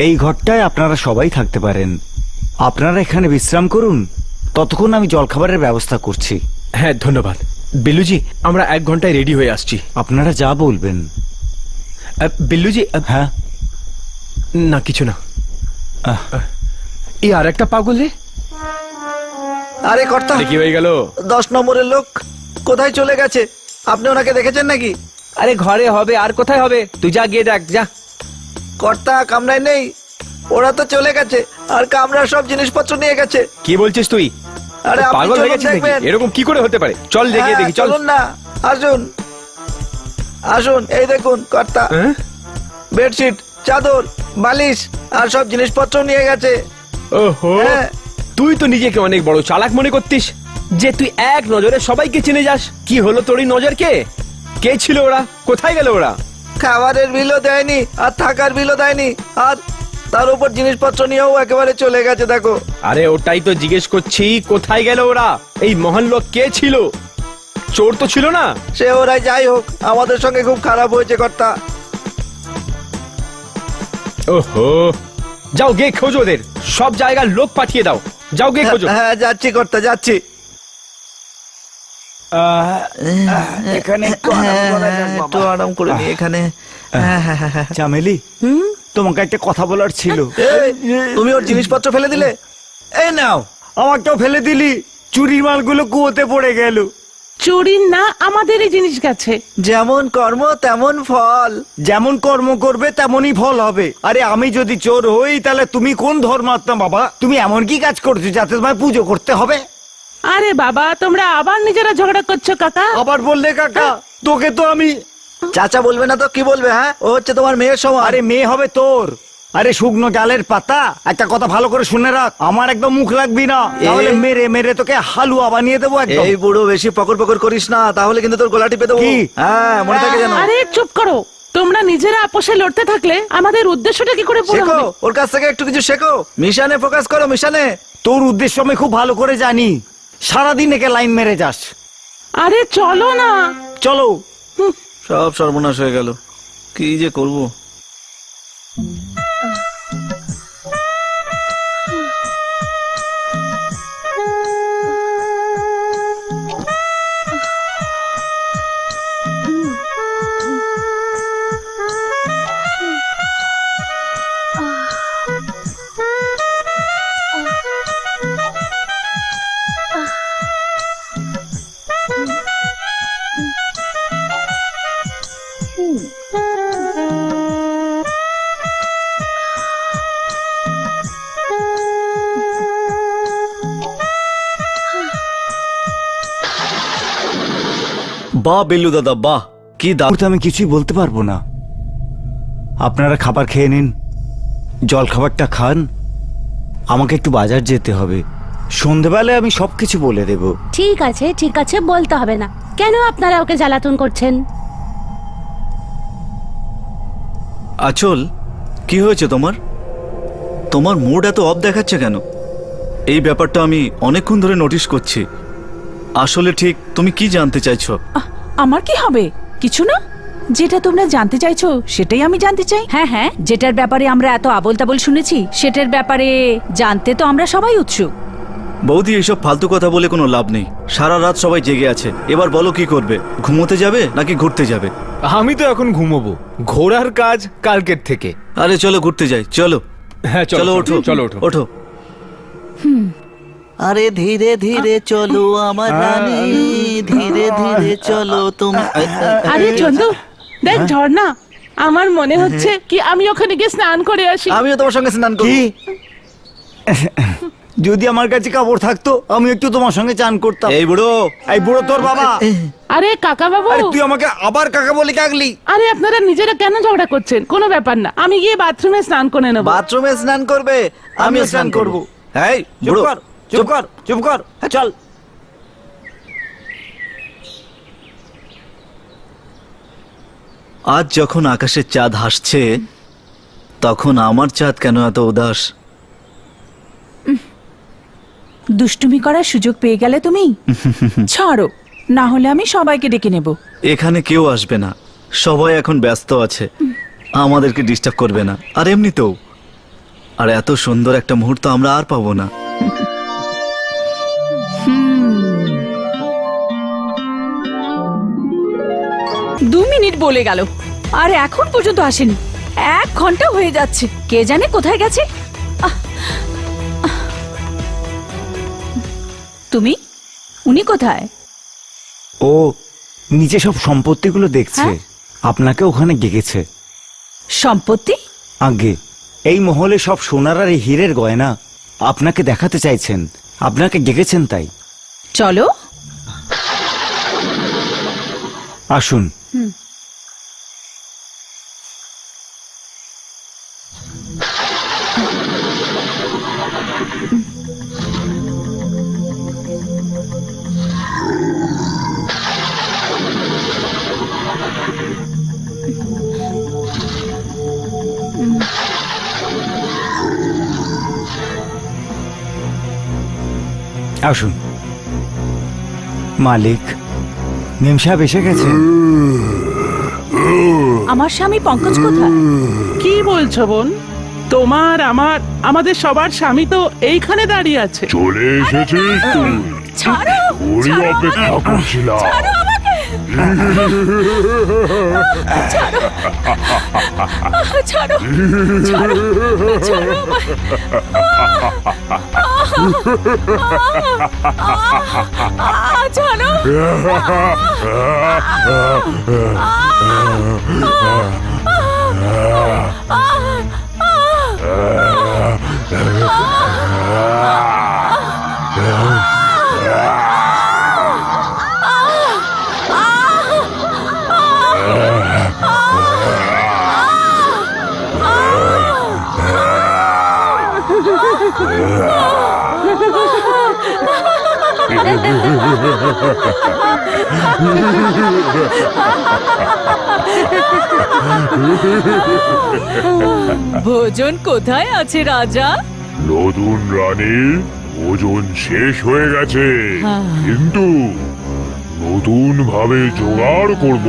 এই ঘরটায় আপনারা সবাই থাকতে পারেন। আপনারা এখানে বিশ্রাম করুন, ততক্ষণ আমি জলখাবারের ব্যবস্থা করছি। হ্যাঁ ধন্যবাদ বিল্লুজি, আমরা 1 ঘন্টায় রেডি হয়ে আসছি। আপনারা যা বলবেন। বিল্লুজি, হ্যাঁ, না কিছু না। এই আর একটা পাগল রে। আরে কর্তা, কি হয়ে গেল? 10 নম্বরের লোক কোথায় চলে গেছে? আপনি ওনাকে দেখেছেন নাকি? আরে ঘরে হবে, আর কোথায় হবে? তুই যা গিয়ে দেখ, যা। কর্তা, কামরায় নেই, ওরা তো চলে গেছে, আর কামরার সব জিনিসপত্র নিয়ে গেছে। কি বলছিস তুই? আরে আপনি পাগল হয়ে চলুন গেছিস নাকি? দেখবেন। এরকম কি করে হতে পারে? চল দেখিয়ে হ্যাঁ, দেখি, চল। চলুন না, আসুন আসুন, এই দেখুন কর্তা, হ্যাঁ? বেডশিট, চাদর, বালিশ আর সব জিনিসপত্র নিয়ে গেছে। ওহো, হ্যাঁ। তুই তো নিজেকে অনেক বড় চালাক মনে করতিস যে তুই এক নজরে সবাইকে চিনে যাস। কি হলো তোর এই নজর? কে ছিল ওরা? কোথায় গেল ওরা? খাবারের বিলও দেয়নি, আর থাকার বিলও দেয়নি, আর তার উপর জিনিসপত্র নিয়েও একেবারে চলে গেছে। দেখো। আরে ওটাই তো জিজ্ঞেস করছি, কোথায় গেল ওরা? এই মহান লোক কে ছিল? চোর তো ছিল না? সে ওরাই যাই হোক, আমাদের সঙ্গে খুব খারাপ হয়েছে কর্তা। ওহো, যাও গে খোঁজো ওদের, সব জায়গার লোক পাঠিয়ে দাও। যাও গে খোঁজো। হ্যাঁ যাচ্ছি কর্তা, যাচ্ছি। এখানে একটু আরাম করে নি এখানে। চামেলি, তোমাকে একটা কথা বলার ছিল। এই, তুমি ওর জিনিসপত্র ফেলে দিলে? এই নাও। আমারটাও ফেলে দিলি, চুরির মালগুলো কুয়োতে পড়ে গেল। চুরির না, আমাদেরই জিনিস গেছে। যেমন কর্ম তেমন ফল। যেমন কর্ম করবে তেমনই ফল হবে। আরে আমি যদি চোর হই তাহলে তুমি কোন ধর্মাত্মা বাবা? তুমি এমন কি কাজ করছো যাতে তোমায় পুজো করতে হবে? আরে বাবা, তোমরা আবার নিজেরা ঝগড়া করছো কাকা। আবার বললে কাকা, তোকে তো আমি চাচা বলবে না তো কি বলবে? হ্যাঁ, ও হচ্ছে তোমার মেয়ের সমান। আরে মেয়ে হবে তোর। আরে শুকনো ডালের পাতা, একটা কথা ভালো করে শুনে রাখ, আমার একদম মুখ লাগবি না, তাহলে মেরে মেরে তোকে হালুয়া বানিয়ে দেবো একদম। এই বুড়ো বেশি পকর পকর করিস না, তাহলে কিন্তু তোর গলা টিপে দেবো। কি? হ্যাঁ, মনে থাকে যেন। আরে চুপ করো, তোমরা নিজেরা আপোষে লড়তে থাকলে আমাদের উদ্দেশ্যটা কি করে পুরো শেখো, হবে? ওর কাছ থেকে একটু কিছু শেখো। মিশনে ফোকাস করো, মিশনে। তোর উদ্দেশ্য আমি খুব ভালো করে জানি, সারাদিন একে লাইন মেরে যাস। আরে চলো না। চলো। সব সর্বনাশ হয়ে গেল, কি যে করব। বাহ বেল্লু দাদা, বাহ, কি দারুণ। আমি কিছুই বলতে পারবো না। আপনারা খাবার খেয়ে নিন, জল খাবারটা খান, আমাকে একটু বাজার যেতে হবে। সন্ধেবেলায় আমি সবকিছু বলে দেব। ঠিক আছে ঠিক আছে, বলতে হবে না। কেন আপনারা ওকে জ্বালাতন করছেন? আচল, কি হয়েছে তোমার? তোমার মুড এত অফ দেখাচ্ছে কেন? এই ব্যাপারটা আমি অনেকক্ষণ ধরে নোটিস করছি। আসলে ঠিক তুমি কি জানতে চাইছো? আমার কি হবে? কিছু না। যেটা তোমরা জানতে চাইছো সেটাই আমি জানতে চাই। হ্যাঁ হ্যাঁ, যেটার ব্যাপারে আমরা এত আবোল তাবোল শুনেছি সেটার ব্যাপারে জানতে তো আমরা সবাই উৎসুক। বৌদি, এইসব ফালতু কথা বলে কোনো লাভ নেই। সারা রাত সবাই জেগে আছে, এবার বলো কি করবে? ঘুমোতে যাবে নাকি ঘুরতে যাবে? আমি তো এখন ঘুমোবো, ঘোরার কাজ কালকের থেকে। আরে চলো ঘুরতে যাই, চলো। হ্যাঁ চলো ওঠো, চলো ওঠো। ওঠো। আরে ধীরে ধীরে চলো আমার রানী, ধীরে ধীরে চলো তুমি। আরে চন্দু, দেখ ঝর্ণা, আমার মনে হচ্ছে কি আমি ওখানে গিয়ে স্নান করে আসি। আমিও তোমার সঙ্গে স্নান করি। কি? যদি আমার কাছে কাপড় থাকতো আমি একটু তোমার সঙ্গে চান করতাম। এই বুড়ো, এই বুড়ো তোর বাবা। আরে কাকা বাবু, আরে তুই আমাকে আবার কাকা বলে কাকলি? আরে আপনারা নিজেরা কেন ঝগড়া করছেন? কোনো ব্যাপার না, আমি গিয়ে বাথরুমে স্নান করে নেবো। বাথরুমে স্নান করবে, আমিও স্নান করব। এই চুপ বুড়ো, কর, চুপ কর, চুপ কর, চল। আজ যখন আকাশের চাঁদ হাসছে, তখন আমার চাঁদ কেন এত উদাস? দুষ্টুমি করার সুযোগ পেয়ে গেলে তুমি। ছাড়ো, না হলে আমি সবাইকে ডেকে নেব। এখানে কেউ আসবে না, সবাই এখন ব্যস্ত আছে, আমাদেরকে ডিস্টার্ব করবে না। আর এমনিতেও আর এত সুন্দর একটা মুহূর্ত আমরা আর পাবো না। 2 মিনিট বলে গেল আর এখন পর্যন্ত আসেনি। 1 ঘন্টা হয়ে যাচ্ছে, কে জানে কোথায় গেছে। তুমি, উনি কোথায়? ও নিচে সব সম্পত্তিগুলো দেখছে, আপনাকে ওখানে ডেকেছে। সম্পত্তি? আগে এই মহলে সব সোনার আর এই হীরের গয়না আপনাকে দেখাতে চাইছেন, আপনাকে ডেকেছেন তাই। চলো আসুন। আসুন। মালিক, মেম সাহেব এসে গেছে। আমার স্বামী পঙ্কজ কোথায়? কি বলছো বোন? তোমার আমার আমাদের সবার স্বামী তো এইখানে দাঁড়িয়ে আছে। চলে এসেছিস তুই? ছাড়ো, ওরই অপেক্ষা করছিলাম। ছাড়ো আমাকে, ছাড়ো, ছাড়ো, ছাড়ো, ছাড়ো আমায়। জানো ভোজন কোথায় আছে রাজা? নতুন রানীর ওজন শেষ হয়ে গেছে, কিন্তু নতুন ভাবে জোগাড় করব।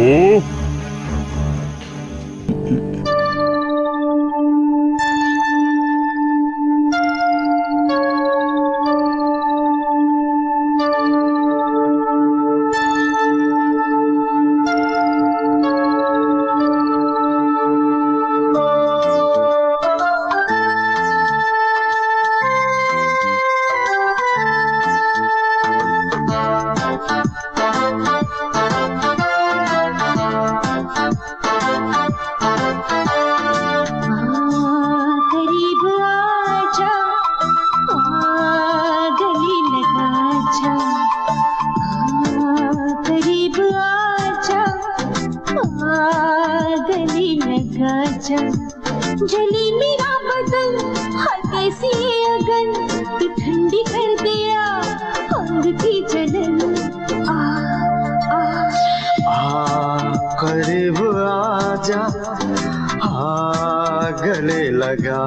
जली मेरा बदन हल्के सी अगन तू ठंडी कर दिया अंग की जलन करीब आजा, गले लगा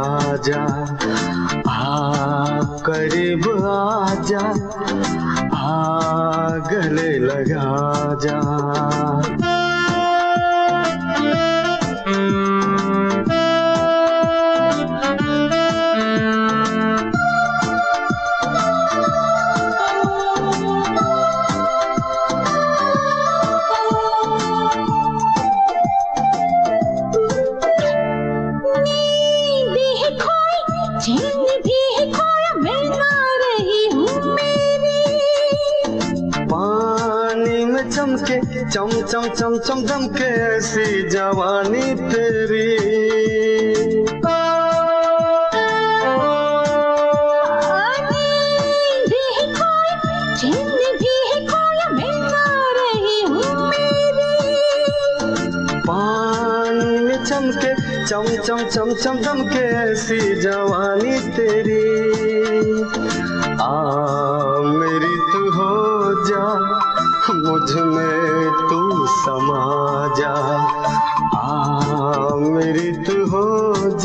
जा, करीब आजा, गले लगा जा। चम चम चम चम चमके ऐसी जवानी तेरी, पानी में चमके चम चम चम चम चमके ऐसी जवानी तेरी। मेरी तू हो जा, मुझ में तू समा जा, मेरी तू हो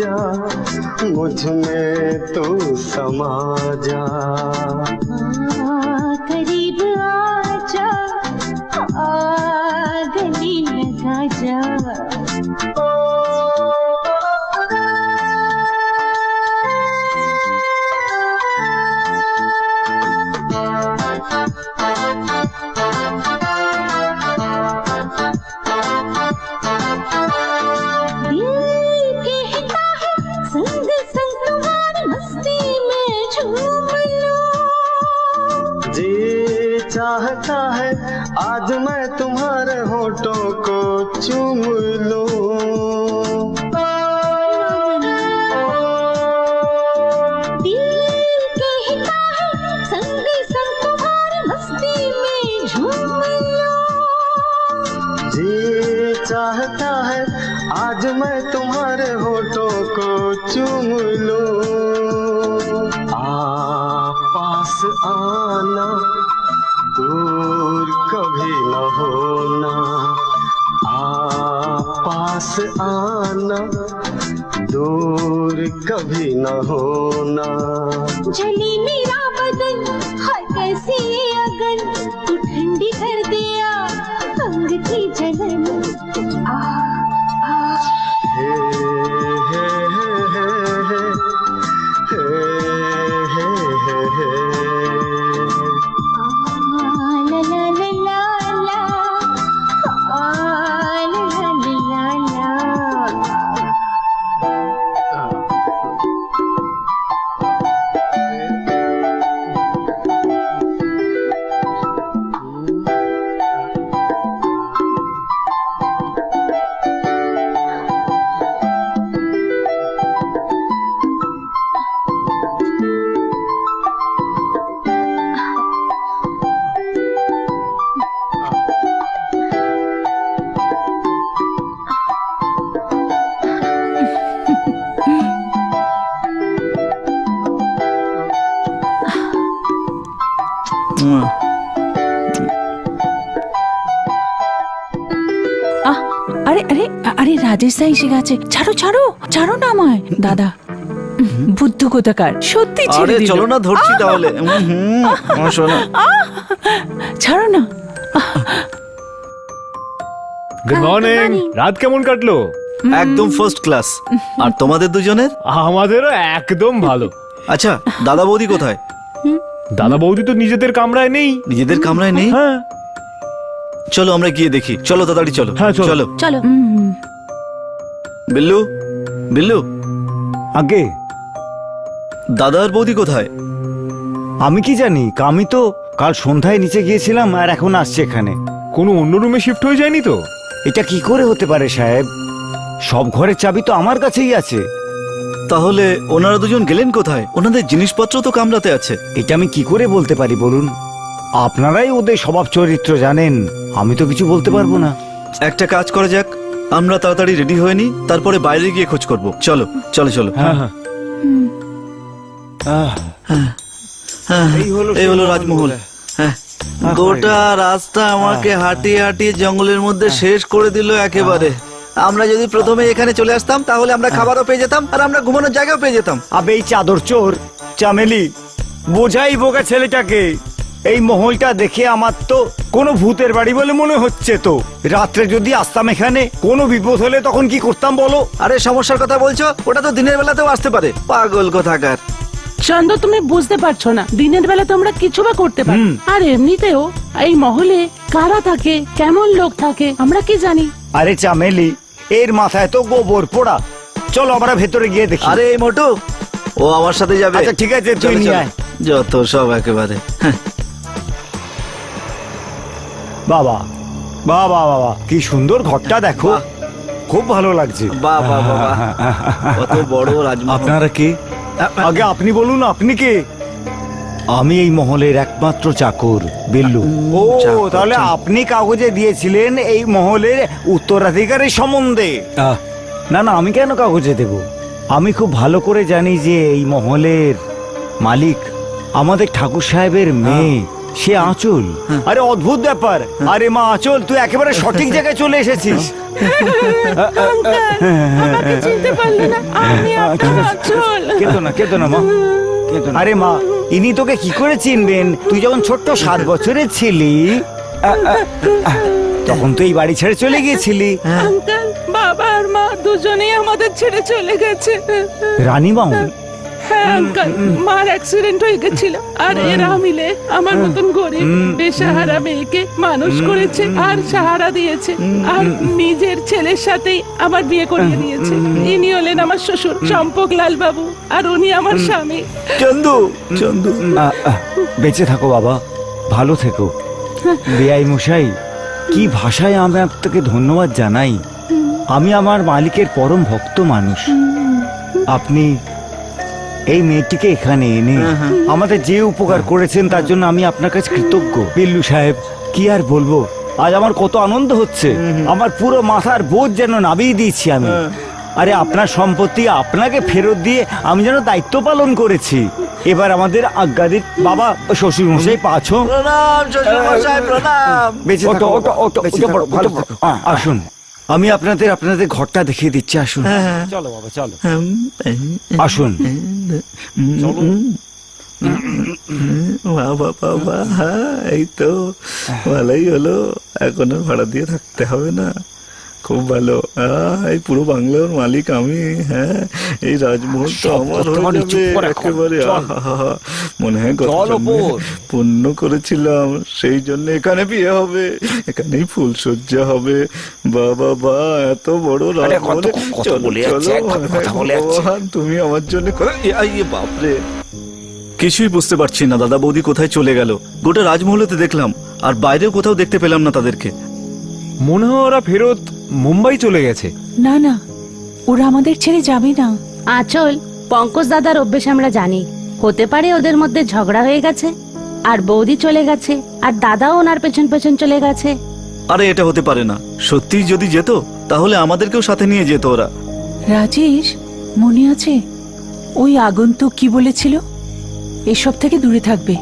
जा, मुझ में तू समा जा। करीब आजा, गले लगा जा। चाहता है आज मैं तुम्हारे होठों को चूम लूं, दिल कहता है संग संग तुम्हारी मस्ती में झूम लूं। जी चाहता है आज मैं तुम्हारे होठों को चूम लूं। पास आना, दूर कभी न होना, पास आना, दूर कभी न होना। जली मेरा बदन हर कैसी अगन तू ठंडी कर दिया अंग की जलन। हे हे हे हे हे हे हे ला ला ला ला ला, ला ला ला ला। আরে আরে আরে রাজেশ দা এসে গেছে। ছাড়ো ছাড়ো ছাড়ো না আমায় দাদা। বুদ্ধ কোথাকার, সত্যি ছেড়ে আরে দিল। চলো না, ধরছি তাহলে। আমার সোনা। ছাড়ো না। Good morning. রাত কেমন কাটলো? একদম ফার্স্ট ক্লাস। আর তোমাদের দুজনের? আমাদেরও একদম ভালো। আচ্ছা, দাদা বৌদি কোথায়? দাদা বৌদি তো নিজেদের কামরায় নেই। নিজেদের কামরায় নেই? হ্যাঁ চলো আমরা গিয়ে দেখি। চলো তাড়াতাড়ি চলো। হ্যাঁ, চলো। চলো। চলো। বিল্লু, বিল্লু, আগে দাদা আর বৌদি কোথায়? আমি কি জানি, আমি তো কাল সন্ধ্যায় নিচে গিয়েছিলাম আর এখন আসছে এখানে। কোনো অন্য রুমে শিফট হয়ে যায়নি তো? এটা কি করে হতে পারে সাহেব? সব ঘরের চাবি তো আমার কাছেই আছে। তাহলে ওনারা দুজন গেলেন কোথায়? ওনাদের জিনিসপত্র তো কামরাতে আছে। এটা আমি কি করে বলতে পারি বলুন? আপনারাই ওদের স্বভাব চরিত্র জানেন, আমি তো কিছু বলতে পারবো না। একটা কাজ করা যাক, আমরা তাড়াতাড়ি রেডি হয়ে নি, তারপরে বাইরে গিয়ে খোঁজ করব। চলো চলো চলো। হ্যাঁ হ্যাঁ। এই হলো রাজমহল। হ্যাঁ, গোটা রাস্তা আমাকে হাঁটিয়ে হাঁটিয়ে জঙ্গলের মধ্যে শেষ করে দিল একেবারে। আমরা যদি প্রথমে এখানে চলে আসতাম তাহলে আমরা খাবারও পেয়ে যেতাম আর আমরা ঘুমানোর জায়গাও পেয়ে যেতাম। আবে এই চাদর চোর চামেলি, বোঝাই বোকা ছেলেটাকে। এই মহলটা দেখে আমার তো কোনো ভূতের বাড়ি বলে মনে হচ্ছে। তো রাত্রে যদি আসতাম এখানে, কোনো বিপদ হলে তখন কি করতাম বলো? আরে সমস্যার কথা বলছো? ওটা তো দিনের বেলাতেও আসতে পারে। পাগল কোথাকার। চন্দ, তুমি বুঝতে পারছো না, দিনের বেলা তোমরা কিছু বা করতে পারো। আর এমনিতেও এই মহলে কারা থাকে, কেমন লোক থাকে, আমরা কি জানি? আরে চামেলি, এর মাথায় তো গোবর পোড়া। চলো আমরা ভেতরে গিয়ে দেখি। আরে এই মোটু, ও আমার সাথে যাবে। আচ্ছা ঠিক আছে, তুই চলো, নিয়ে চলো। আয়। যত সব একেবারে। বাবা বাবা বাবা, কি সুন্দর ঘরটা দেখো, খুব ভালো লাগছে। বাহ বাহ বাহ, কত বড় রাজমহল। আপনারা কে? আগে আপনি বলুন, আপনি কে? আমি এই মহলের একমাত্র চাকর বিল্লু। ও, চাকর, তাহলে চাকর। আপনি কাগজে দিয়েছিলেন এই মহলের উত্তরাধিকারের সম্বন্ধে। না না, আমি কেন কাগজে দেব? আমি খুব ভালো করে জানি যে এই মহলের মালিক আমাদের ঠাকুর সাহেবের মেয়ে, সে আঁচল। আরে অদ্ভুত ব্যাপার। আরে মা আঁচল, তুই একেবারে সঠিক জায়গায় চলে এসেছিস। আমাকে চিনতে পারলে না? আমি আপনার আঁচল। কেঁদো না, কেঁদো না মা, কেঁদো না। আরে মা, ইনি তোকে কি করে চিনবেন? তুই যখন ছোট্ট 7 বছরের ছিলি, তখন তো এই বাড়ি ছেড়ে চলে গিয়েছিলি। আঙ্কেল, বাবা আর মা দুজনেই আমাদের ছেড়ে চলে গেছে। রানীবাউ, হ্যাঁ আঙ্কেল, মার অ্যাক্সিডেন্ট হয়ে গেছিল আর এরা মিলে আমার মতন গরিব বেসাহারা মেয়েকে মানুষ করেছে আর সাহারা দিয়েছে আর নিজের ছেলের সাথেই আমার বিয়ে করিয়ে দিয়েছে। ইনি হলেন আমার শ্বশুর চম্পকলাল বাবু আর উনি আমার স্বামী। চন্দু, চন্দু, বেঁচে থাকো বাবা, ভালো থেকো। বেআই মশাই, কি ভাষায় আমি আপনাকে ধন্যবাদ জানাই। আমি আমার মালিকের পরম ভক্ত মানুষ। আপনি এই মেয়েটিকে এখানে এনে আমাদের যে উপকার করেছেন তার জন্য আমি আপনার কাছে কৃতজ্ঞ। বিল্লু সাহেব, কি আর বলবো, আজ আমার কত আনন্দ হচ্ছে। আমার পুরো মাথার বোঝ যেন নামিয়ে দিয়েছি আমি। আরে আপনার সম্পত্তি আপনাকে ফেরত দিয়ে আমি যেন দায়িত্ব পালন করেছি। এবার আমাদের আজ্ঞা দিন। বাবা, শ্বশুর মশাই পাছো। প্রণাম শ্বশুর মশাই, প্রণাম। বেঁচে থাকো, বেঁচে থাকো, ভালো থাকো। আসুন, আমি আপনাদের ঘরটা দেখিয়ে দিচ্ছি। আসুন, চলো বাবা, চলো, আসুন। বাবা বাবা, এই তো ভালোই হলো। এখন আর ভাড়া দিয়ে থাকতে হবে না। খুব ভালো। এই পুরো বাংলার মালিক আমি। হ্যাঁ, এই রাজমহল তো আমার হয়ে যাবে একেবারে। মনে হয় কত পুণ্য করেছিলাম, সেই জন্য এখানে বিয়ে হবে, এখানেই ফুলসজ্জা হবে। বাবা বা, এত বড় রাজমহলে চলো চলো। ভগবান, তুমি আমার জন্য বাপরে। কিছুই বুঝতে পারছি না দাদা বৌদি কোথায় চলে গেল। গোটা রাজমহলেতে দেখলাম আর বাইরেও কোথাও দেখতে পেলাম না তাদেরকে। মনে হয় ওরা ফেরত মুম্বাই চলে গেছে। না না, ওরা আমাদের ছেড়ে যাবে না। আঁচল, পঙ্কজ দাদার অভ্যেস আমরা জানি। হতে পারে ওদের মধ্যে ঝগড়া হয়ে গেছে আর বৌদি চলে গেছে আর দাদাও ওনার পেছন পেছন চলে গেছে। আরে এটা হতে পারে না। সত্যি যদি যেত তাহলে আমাদেরকেও সাথে নিয়ে যেত ওরা। রাজেশ, মনে আছে ওই আগন্তুক কি বলেছিল? এসব থেকে দূরে থাকবে।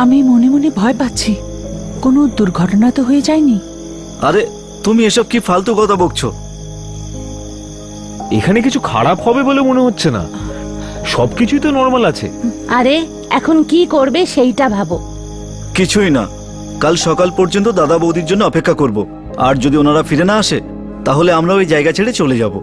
আমি মনে মনে ভয় পাচ্ছি, কোনো দুর্ঘটনা তো হয়ে যায়নি? আরে তুমি এসব কি ফালতু কথা বকছো? এখানে কিছু খারাপ হবে বলে মনে হচ্ছে না, সবকিছুই তো নর্মাল আছে। আরে এখন কি করবে সেইটা ভাবো। কিছুই না, কাল সকাল পর্যন্ত দাদা বৌদির জন্য অপেক্ষা করব। আর যদি ওনারা ফিরে না আসে তাহলে আমরা ওই জায়গা ছেড়ে চলে যাব।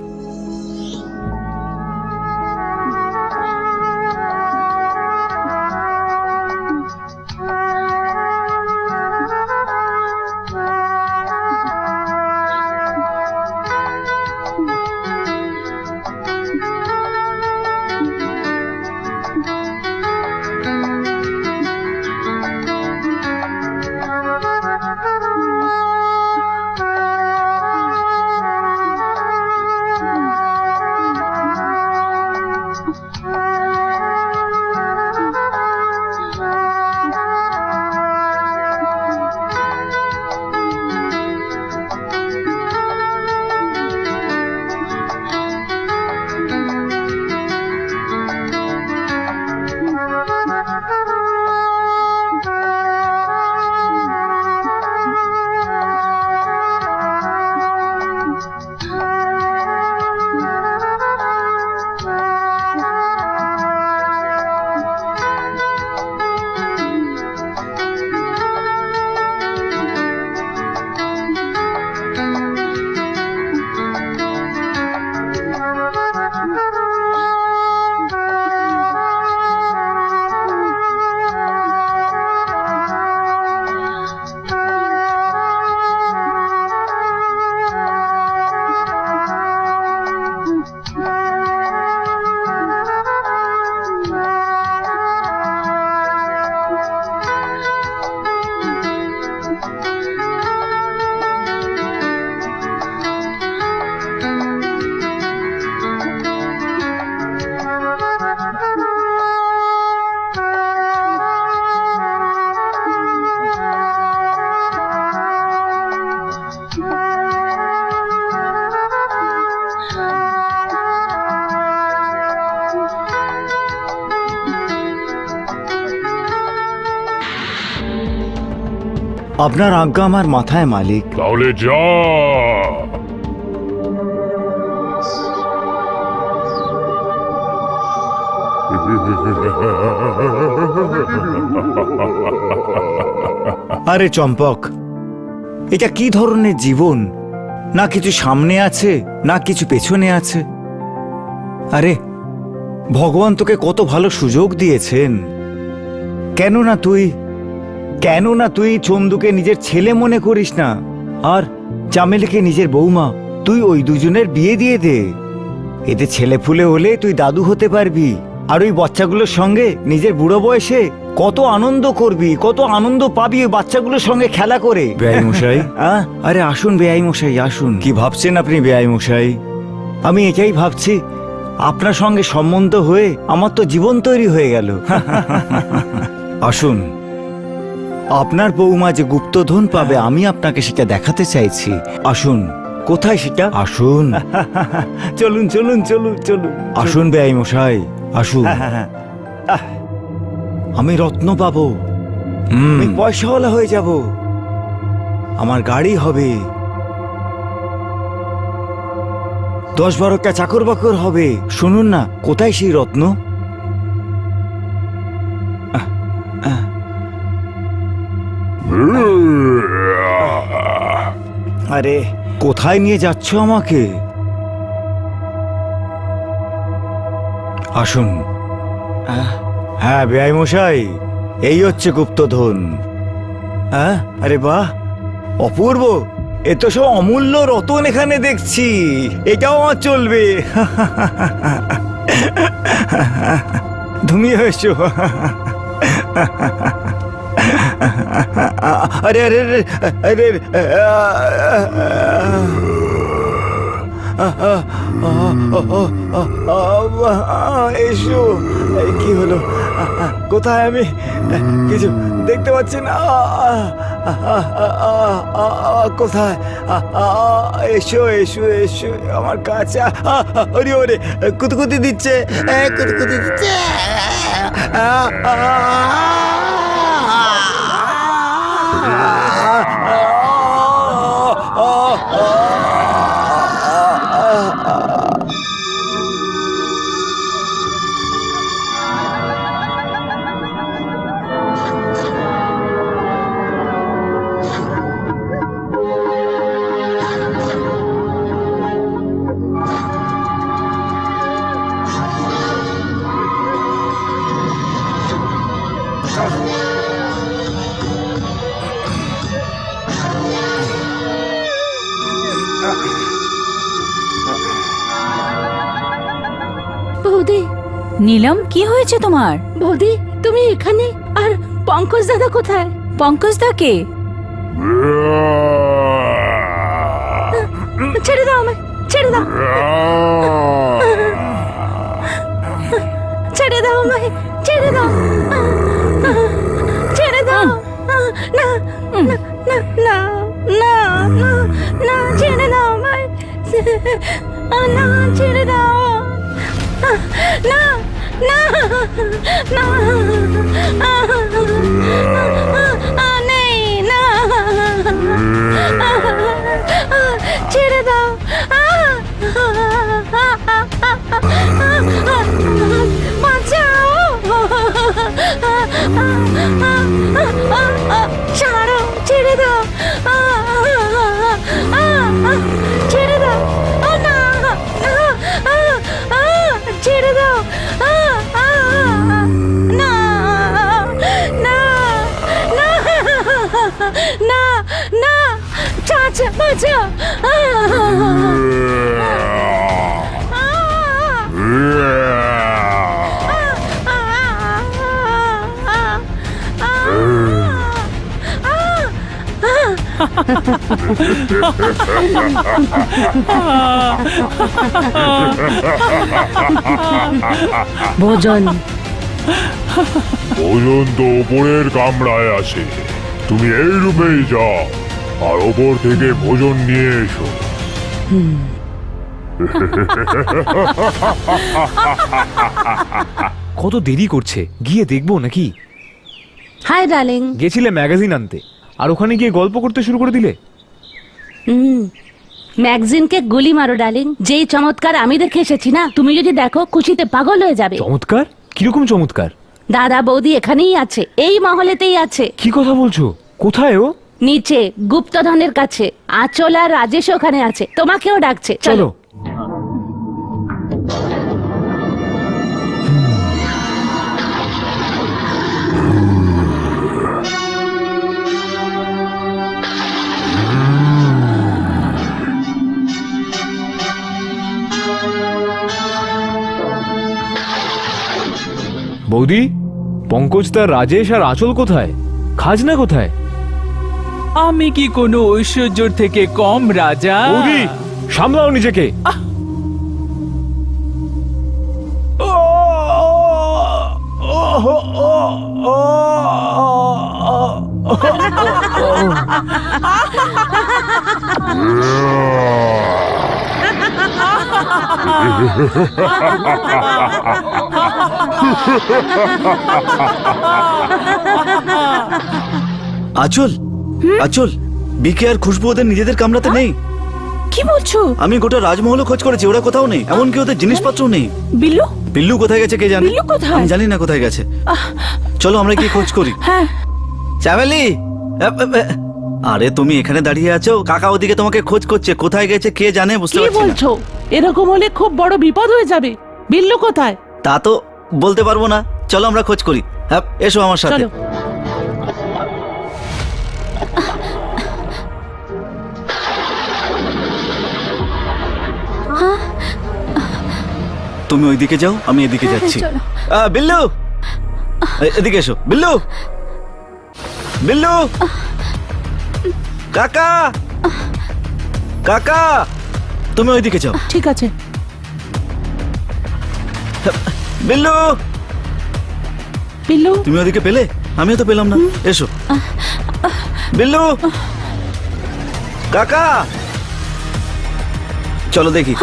আপনার আজ্ঞা আমার মাথায় মালিক। তাহলে যা। আরে চম্পক, এটা কি ধরনের জীবন? না কিছু সামনে আছে না কিছু পেছনে আছে। আরে ভগবান তোকে কত ভালো সুযোগ দিয়েছেন। কেন না তুই চন্দুকে নিজের ছেলে মনে করিস না, আর চামেলিকে নিজের বৌমা? তুই ওই দুজনের বিয়ে দিয়ে দে। এতে ছেলে ফুলে হলে তুই দাদু হতে পারবি, আর ওই বাচ্চাগুলোর সঙ্গে নিজের বুড়ো বয়সে কত আনন্দ করবি, কত আনন্দ পাবি ওই বাচ্চাগুলোর সঙ্গে খেলা করে। বেআই মশাই, আরে আসুন বেআই মশাই আসুন। কি ভাবছেন আপনি বেআই মশাই? আমি এটাই ভাবছি, আপনার সঙ্গে সম্বন্ধ হয়ে আমার তো জীবন তৈরি হয়ে গেল। আসুন, আপনার বৌমা যে গুপ্তধন পাবে আমি আপনাকে সেটা দেখাতে চাইছি। আসুন। কোথায় সেটা? আসুন। চলুন চলুন চলুন চলুন। আসুন বেআই মশাই আসুন। আমি রত্ন পাবো, আমি পয়সাওয়ালা হয়ে যাব, আমার গাড়ি হবে, 10-12টা চাকর বাকর হবে। শুনুন না, কোথায় সেই রত্ন? আরে কোথায় নিয়ে যাচ্ছ আমাকে? আসুন। হ্যাঁ বেআই মশাই, এই হচ্ছে গুপ্তধন। আরে বাহ, অপূর্ব! এ তো সব অমূল্য রতন এখানে দেখছি। এটাও আমার চলবে। তুমি হয়েছো। আরে আরে আরে এসো। কি হলো? কোথায়? আমি কিছু দেখতে পাচ্ছি না। কোথায়? এসো এসো এসো আমার কাছে। ওরে ওরে, কুতকুতি দিচ্ছে, কুতকুতি দিচ্ছে। নীলম, কি হয়েছে তোমার? বৌদি তুমি এখানে? আর পঙ্কজ দাদা কোথায়? পঙ্কজ দা কে? ছেড়ে দাও আমায়, ছেড়ে দাও, ছেড়ে দাও আমায়, ছেড়ে দাও, ছেড়ে দাও, না না না না না না না, ছেড়ে দাও আমায়, না ছেড়ে দাও, না না না, নেই না, ছেড়ে দাও, বাঁচাও, ছাড়ো, ছেড়ে দাও, ছেড়ে দাও, না ছেড়ে দাও, না না না না না, চাচা বাঁচাও, ভোজন ভোজন তো ওপরের কামরায় আছে, তুমি এই রুমেই যাও আর ওপর থেকে ভোজন নিয়ে এসো। কত দেরি করছে, গিয়ে দেখবো নাকি? Hi darling. গেছিলে ম্যাগাজিন আনতে আর ওখানে গিয়ে গল্প করতে শুরু করে দিলে। ম্যাগজিনকে গুলি মারো ডার্লিং, যেই চমৎকার আমি দেখে এসেছি না, তুমি যদি দেখো খুশিতে পাগল হয়ে যাবে। চমৎকার? কিরকম চমৎকার? দাদা বৌদি এখানেই আছে, এই মহলেতেই আছে। কি কথা বলছো? কোথায় ও? নিচে গুপ্তধনের কাছে। আঁচল আর রাজেশ ওখানে আছে, তোমাকেও ডাকছে, চলো। বৌদি, পঙ্কজ দা, রাজেশ আর আঁচল কোথায়? খাজনা কোথায়? আমি কি কোনো ঐশ্বর্যর থেকে কম রাজা? বৌদি, সামলাও নিজেকে। আচল, আচল, বিকে আর খুশবু ওদের নিজেদের কামরাতে নেই। কি বলছো? আমি গোটা রাজমহলও খোঁজ করেছি, ওরা কোথাও নেই, এমনকি ওদের জিনিসপত্রও নেই। বিল্লু? বিল্লু কোথায় গেছে কে জানে? বিল্লু কোথায়? আমি জানি না কোথায় গেছে। চলো আমরা গিয়ে খোঁজ করি। হ্যাঁ। চামেলি, আরে তুমি এখানে দাঁড়িয়ে আছো, কাকা ওদিকে তোমাকে খোঁজ করছে, কোথায় গেছে কে জানে, বুঝতে কি পারছি না। বলছো? এরকম হলে খুব বড় বিপদ হয়ে যাবে। বিল্লু কোথায়? তা তো বলতে পারবো না, চলো আমরা খোঁজ করি। হ্যাঁ, এসো আমার সাথে। চলো। তুমি ওইদিকে যাও, আমি এদিকে যাচ্ছি। বিল্লু, এদিকে এসো। বিল্লু, বিল্লু, কাকা, কাকা, তুমি ওইদিকে যাও। ঠিক আছে। বিল্লু, বিল্লু, তুমি ওদিকে পেলে? আমিও তো পেলাম না। এসো বিল্লু, কাকা, চলো দেখি।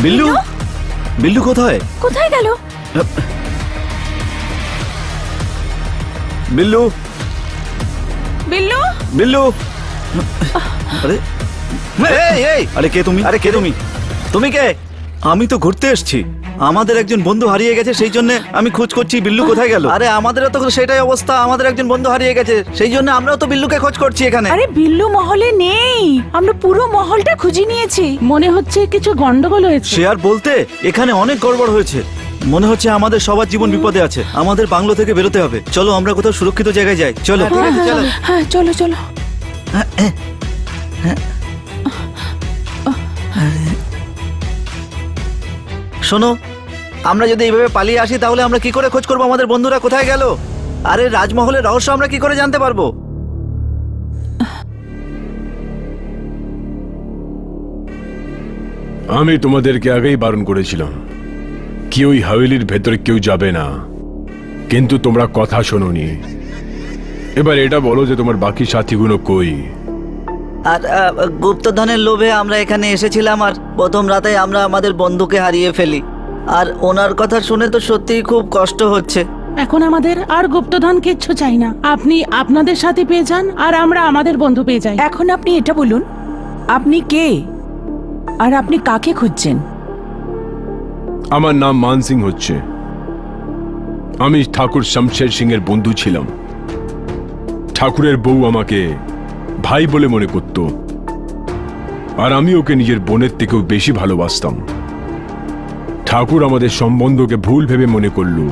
বিল্লু, বিল্লু কোথায়? কোথায় গেল? বিল্লু, বিল্লু? বিল্লু, আরে এই, এই, আরে কে তুমি? আরে কে তুমি? তুমি কে? আমি তো ঘুরতে এসেছি, আমাদের একজন বন্ধু হারিয়ে গেছে, সেই জন্য আমি খোঁজ করছি বিল্লু কোথায় গেল। আরে আমাদেরও তো সেটাই অবস্থা, আমাদের একজন বন্ধু হারিয়ে গেছে, সেই জন্য আমরাও তো বিল্লুকে খোঁজ করছি এখানে। আরে বিল্লু মহলে নেই, আমরা পুরো মহলটা খুঁজে নিয়েছি। মনে হচ্ছে কিছু গন্ডগোল হয়েছে। সে আর বলতে, এখানে অনেক গড়বড় হয়েছে, মনে হচ্ছে আমাদের সবার জীবন বিপদে আছে, আমাদের বাংলো থেকে বেরোতে হবে। চলো আমরা কোথাও সুরক্ষিত জায়গায় যাই। চলো। চলো। হ্যাঁ, চলো চলো। শোনো, আমরা যদি এইভাবে পালিয়ে আসি তাহলে আমরা কি করে খোঁজ করবো আমাদের বন্ধুরা কোথায় গেল? আরে রাজমহলের রহস্য আমরা কি করে জানতে পারবো? আমি তোমাদেরকে আগেই বারণ করেছিলাম কি ওই হাভেলির ভেতরে কেউ যাবে না, কিন্তু তোমরা কথা শোনোনি। এবার এটা বলো যে তোমার বাকি সাথীগুলো কই? আর গুপ্তধনের লোভে আমরা এখানে এসেছিলাম, আর প্রথম রাতে আমরা আমাদের বন্ধুকে হারিয়ে ফেলি। আর ওনার কথা শুনে তো সত্যিই খুব কষ্ট হচ্ছে। এখন আমাদের আর গুপ্তধন কিচ্ছু চাই না, আপনি আপনাদের সাথে পেয়ে যান আর আমরা আমাদের বন্ধু পেয়ে যাই। এখন আপনি এটা বলুন, আপনি কে আর আপনি কাকে খুঁজছেন? আমার নাম মান সিং হচ্ছে। আমি ঠাকুর শমশের সিং এর বন্ধু ছিলাম। ঠাকুরের বউ আমাকে ভাই বলে মনে করত, আর আমি ওকে নিজের বোনের থেকেও বেশি ভালোবাসতাম। ঠাকুর আমাদের সম্বন্ধকে ভুল ভেবে মনে করলো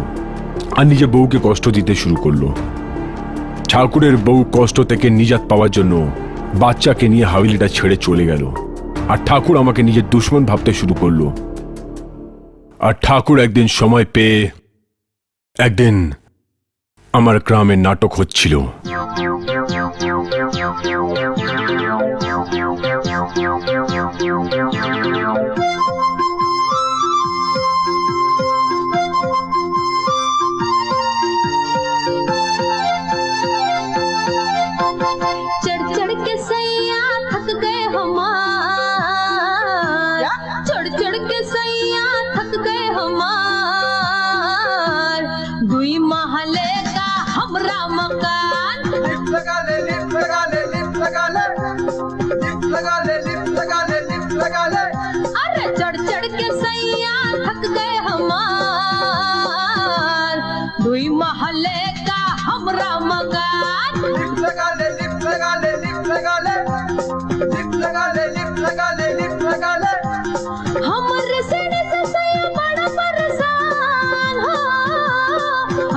আর নিজের বউকে কষ্ট দিতে শুরু করলো। ঠাকুরের বউ কষ্ট থেকে নিজাত পাওয়ার জন্য বাচ্চাকে নিয়ে হাভেলিটা ছেড়ে চলে গেল, আর ঠাকুর আমাকে নিজের দুশ্মন ভাবতে শুরু করলো। আর ঠাকুর একদিন সময় পেয়ে একদিন আমার গ্রামে নাটক হচ্ছিল। चढ़ चढ़ के सैया थक गए हमार, चढ़ चढ़ के सैया थक गए हमार, दुई महले का हमरा मकान। लिफ्ट लगा ले, लिफ्ट लगा ले, लिफ्ट लगा ले, लिफ्ट लगा ले, लिफ्ट लगा ले, लिफ्ट लगा ले। अरे चढ़ चढ़ के सैया थक गए हमार, दुई महले का हमरा मकान। लिफ्ट लगा ले, लिफ्ट लगा ले, लिफ्ट लगा ले, लिफ्ट लगा ले, लिफ्ट लगा ले, लिफ्ट लगा ले। हमरे सीने से सैया बड़ा परेशान हो,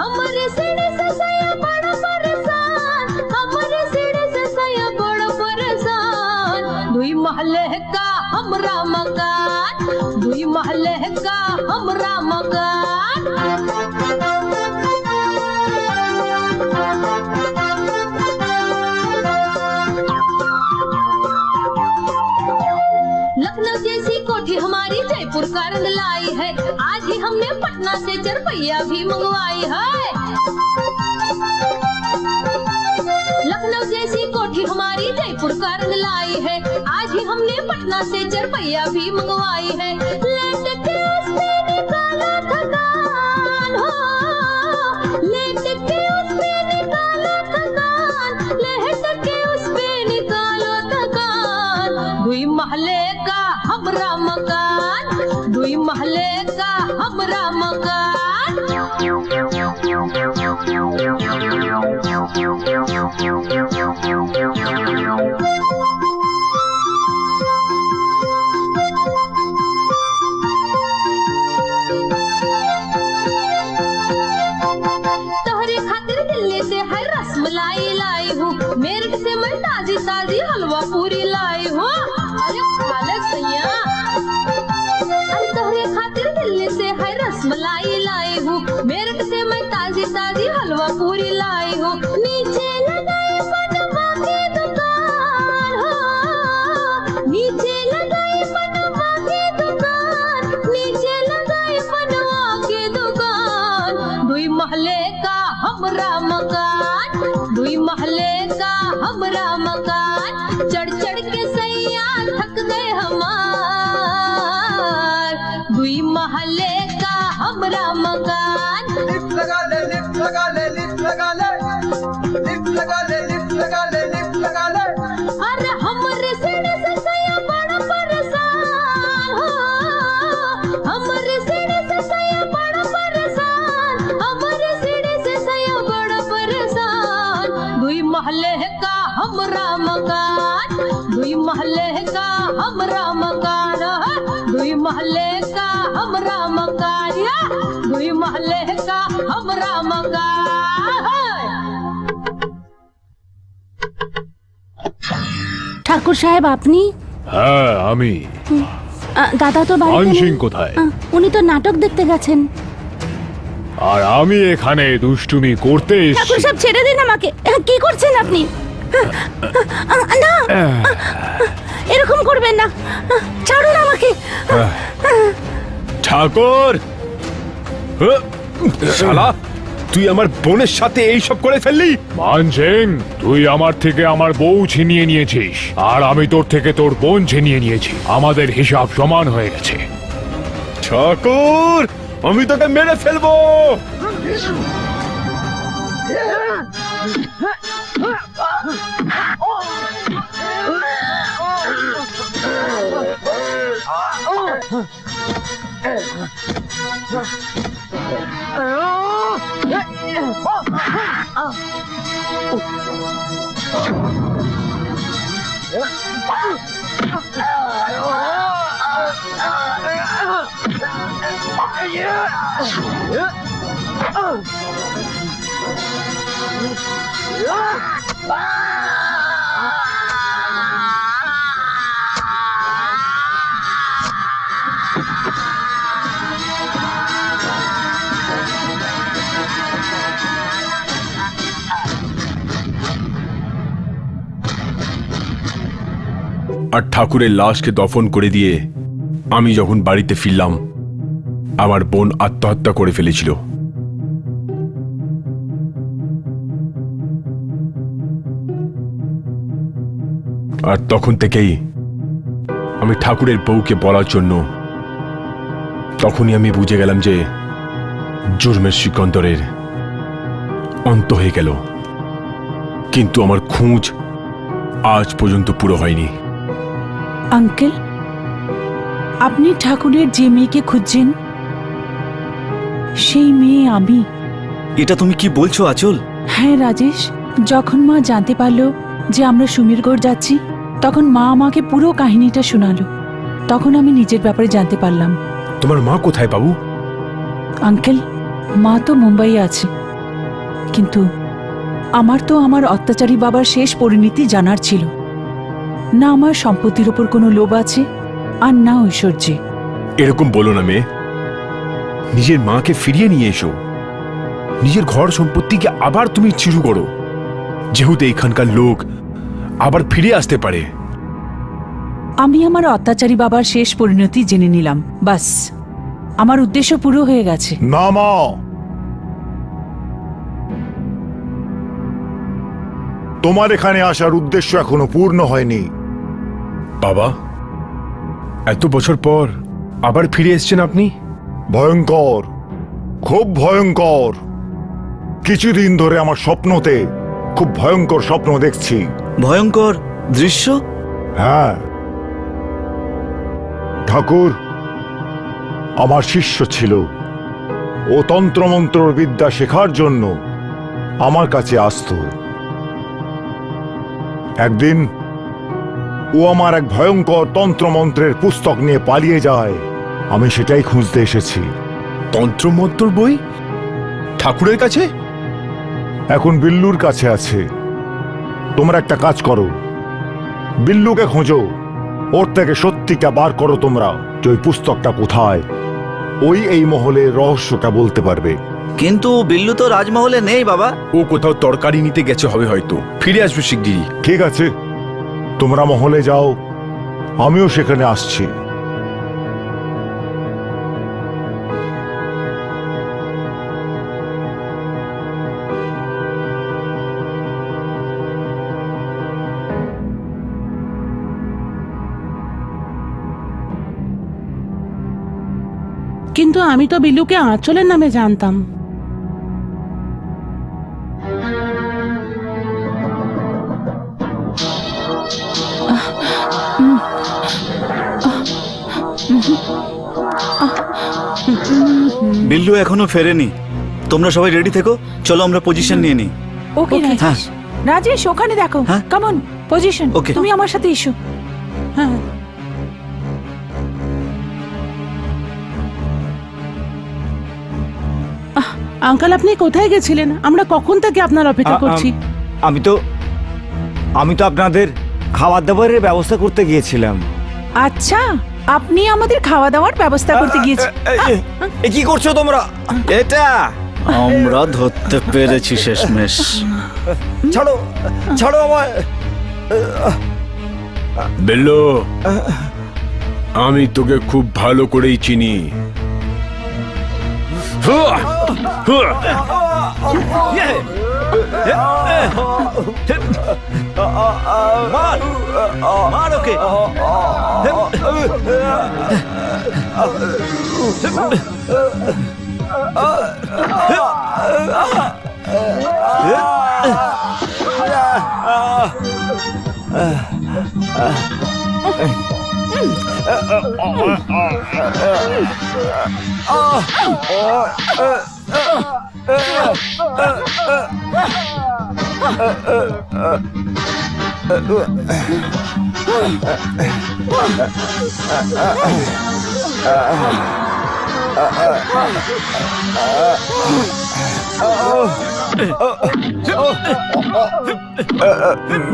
हमरे सीने से सैया बड़ा परेशान, हमरे सीने से सैया बड़ा परेशान। दुई महले का हमरा मकान, दुई महले का हमरा मकान। लखनऊ जैसी कोठी हमारी जयपुर का रंग लाई है, आज ही हमने पटना से चरपैया भी मंगवाई है। लखनऊ जैसी कोठी हमारी जयपुर का रंग लाई है, आज ही हमने पटना से चरपैया भी मंगवाई है। लेट के उसमें निकाला थकान हो, लेट के उसमें निकाला थकान, लेट के उसमें निकालो थकान। दुई महले का हमरा मकान, दुई महले का हमरा मकान। तोहरे खातिर दिल्ली से है रसमलाई लाई हूँ, मेरठ से मैं ताजी ताजी हलवा पूरी लाई हूँ। अरे खा ले सैया। अरे तोहरे खातिर दिल्ली से है रसमलाई लाई हूँ, मेरठ से मैं ताजी ताजी हलवा पूरी लाई हूँ। नीचे लगाए पनवा की दुकान हो, नीचे लगाए पनवा की दुकान, नीचे लगाए पनवा की दुकान। दुई महले का हमरा मकान, दुई महले का हमरा मकान। चढ़ चढ़ के सैया थक गए हमार, दुई महले का हमरा मकान। लिफ्ट लगा ले, लिफ्ट लगा ले, लिफ्ट लगा ले, लिफ्ट लगा ले, लिफ्ट लगा ले, लिफ्ट लगा ले। अरे हमरे सीने से सैया बड़ा परेशान हो, हमरे सीने से सैया बड़ा परेशान, हमरे सीने से सैया बड़ा परेशान। दुई महले का हमरा मकान, दुई महले का हमरा मकान, दुई महले का हमरा मकान, दुई महले का हमरा मकान। ঠাকুর সাহেব আপনি? হ্যাঁ আমি। দাদা তো বাড়িতে মান নেই। সিং কোথায়? উনি তো নাটক দেখতে গেছেন। আর আমি এখানে দুষ্টুমি করতে ঠাকুর এসেছি। সাহেব ছেড়ে দিন আমাকে। কি করছেন আপনি? না, এরকম করবেন না, ছাড়ুন আমাকে। ঠাকুর শালা, তুই আমার বোনের সাথে এই সব করে ফেললি? মান সিং, তুই আমার থেকে আমার বউ ছিনিয়ে নিয়েছিস আর আমি তোর থেকে তোর বোন ছিনিয়ে নিয়েছি। আমাদের হিসাব সমান হয়ে গেছে। ঠাকুর, আমি তোকে মেরে ফেলবো। আর ঠাকুরের লাশকে দফন করে দিয়ে আমি যখন বাড়িতে ফিরলাম, আমার বোন আত্মহত্যা করে ফেলেছিল। আর তখন থেকেই আমি ঠাকুরের বউকে বলার জন্য, তখনই আমি বুঝে গেলাম যে জুর্মের সিকন্দরের অন্ত হয়ে গেল। কিন্তু আমার খোঁজ আজ পর্যন্ত পুরো হয়নি। আঙ্কেল, আপনি ঠাকুরের যে মেয়েকে খুঁজছেন সেই মেয়ে আমি। এটা তুমি কি বলছো আঁচল? হ্যাঁ রাজেশ, যখন মা জানতে পারলো যে আমরা সুমিরগড় যাচ্ছি, তখন মা আমাকে পুরো কাহিনীটা শোনালো। তখন আমি নিজের ব্যাপারে জানতে পারলাম। তোমার মা কোথায় বাবু? আঙ্কেল, মা তো মুম্বাইয়ে আছে, কিন্তু আমার তো আমার অত্যাচারী বাবার শেষ পরিণতি জানার ছিল। না আমার সম্পত্তির ওপর কোনো লোভ আছে, আর না ঐশ্বর্যে। এরকম বলো না মেয়ে, নিজের মাকে ফিরিয়ে নিয়ে এসো। নিজের ঘর সম্পত্তিকে আবার তুমি শুরু করো, যেহেতু এখানকার লোক আবার ফিরে আসতে পারে। আমি আমার অত্যাচারী বাবার শেষ পরিণতি জেনে নিলাম, বাস আমার উদ্দেশ্য পুরো হয়ে গেছে। না মা, তোমার এখানে আসার উদ্দেশ্য এখনো পূর্ণ হয়নি। বাবা, এত বছর পর আবার ফিরে এসেছেন আপনি? ভয়ঙ্কর, খুব ভয়ঙ্কর। কিছুদিন ধরে আমার স্বপ্নতে খুব ভয়ঙ্কর স্বপ্ন দেখছি। ভয়ঙ্কর দৃশ্য? হ্যাঁ, ঠাকুর আমার শিষ্য ছিল। ও তন্ত্রমন্ত্র বিদ্যা শেখার জন্য আমার কাছে আসতো। একদিন ও আমার এক ভয়ঙ্কর তন্ত্রমন্ত্রের পুস্তক নিয়ে পালিয়ে যায়। আমি সেটাই খুঁজতে এসেছি। তন্ত্রমন্ত্র বই ঠাকুরের কাছে? এখন বিল্লুর কাছে আছে। তোমরা একটা কাজ করো, বিল্লুকে খোঁজো, ওর থেকে সত্যিটা বার করো তোমরা, যে ওই পুস্তকটা কোথায়। ওই এই মহলের রহস্যটা বলতে পারবে। কিন্তু বিল্লু তো রাজমহলে নেই বাবা। ও কোথাও তরকারি নিতে গেছে হবে, হয়তো ফিরে আসবে শিগগিরই। ঠিক আছে, তোমরা মহলে যাও, আমিও সেখানে আসছি। কিন্তু আমি তো বিল্লুকে আঁচলের নামে জানতাম। বিল্লু এখনো ফেরেনি। তোমরা সবাই রেডি থেকো, চলো আমরা পজিশন নিয়ে নিই। ওকে রাজেশ, রাজেশ ওখানে দেখো। হ্যাঁ। Come on, position. Okay. তুমি আমার সাথে এসো। হ্যাঁ, আঙ্কেল আপনি কোথায় গেছিলেন? আমরা কখন থেকে আপনার অপেক্ষা করছি। আমি তো আপনাদের খাবার দাবারের ব্যবস্থা করতে গিয়েছিলাম। আচ্ছা, আপনি আমাদের খাওয়া দাওয়ার ব্যবস্থা করতে গিয়েছেন। এ কি করছো তোমরা? এটা আমরা ধরতে পেরেছি শেষমেশ। ছাড়ো, ছাড়ো আমায়। বিল্লু, আমি তোকে খুব ভালো করেই চিনি। মার ওকে।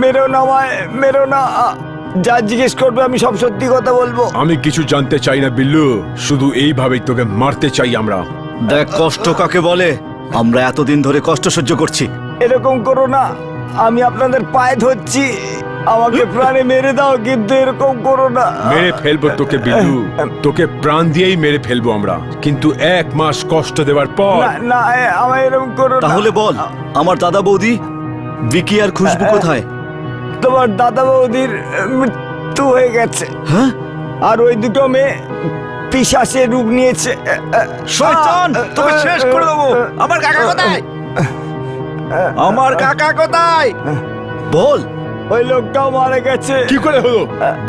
মেরো না আমায়, মেরো না। যা জিজ্ঞেস করবে আমি সব সত্যি কথা বলবো। আমি কিছু জানতে চাই না বিল্লু, শুধু এইভাবেই তোকে মারতে চাই আমরা। দেখ কষ্ট কাকে বলে, আমরা এতদিন ধরে কষ্ট সহ্য করছি। এরকম করো না, আমি আপনাদের পায়ে ধরছি, আমাকে প্রাণে মেরে দাও, কিন্তু এরকম করো না। মেরে ফেলবো তোকে বিল্লু, তোকে প্রাণ দিয়েই মেরে ফেলবো আমরা, কিন্তু 1 মাস কষ্ট দেওয়ার পর। না না, আমায় এরকম করো না। তাহলে বল, আমার দাদা বৌদি ভিকি আর খুশবু কোথায়? তোমার দাদা বৌদির মৃত্যু হয়ে গেছে। হ্যাঁ? আর ওই দুটো মেয়ে পিশাচের রূপ নিয়েছে। শয়তান, তোকে শেষ করে দেবো। আমার কাকা কোথায়? আমার কাকা কোথায়? বল। ওই লোকটাও মারা গেছে। কি করে হলো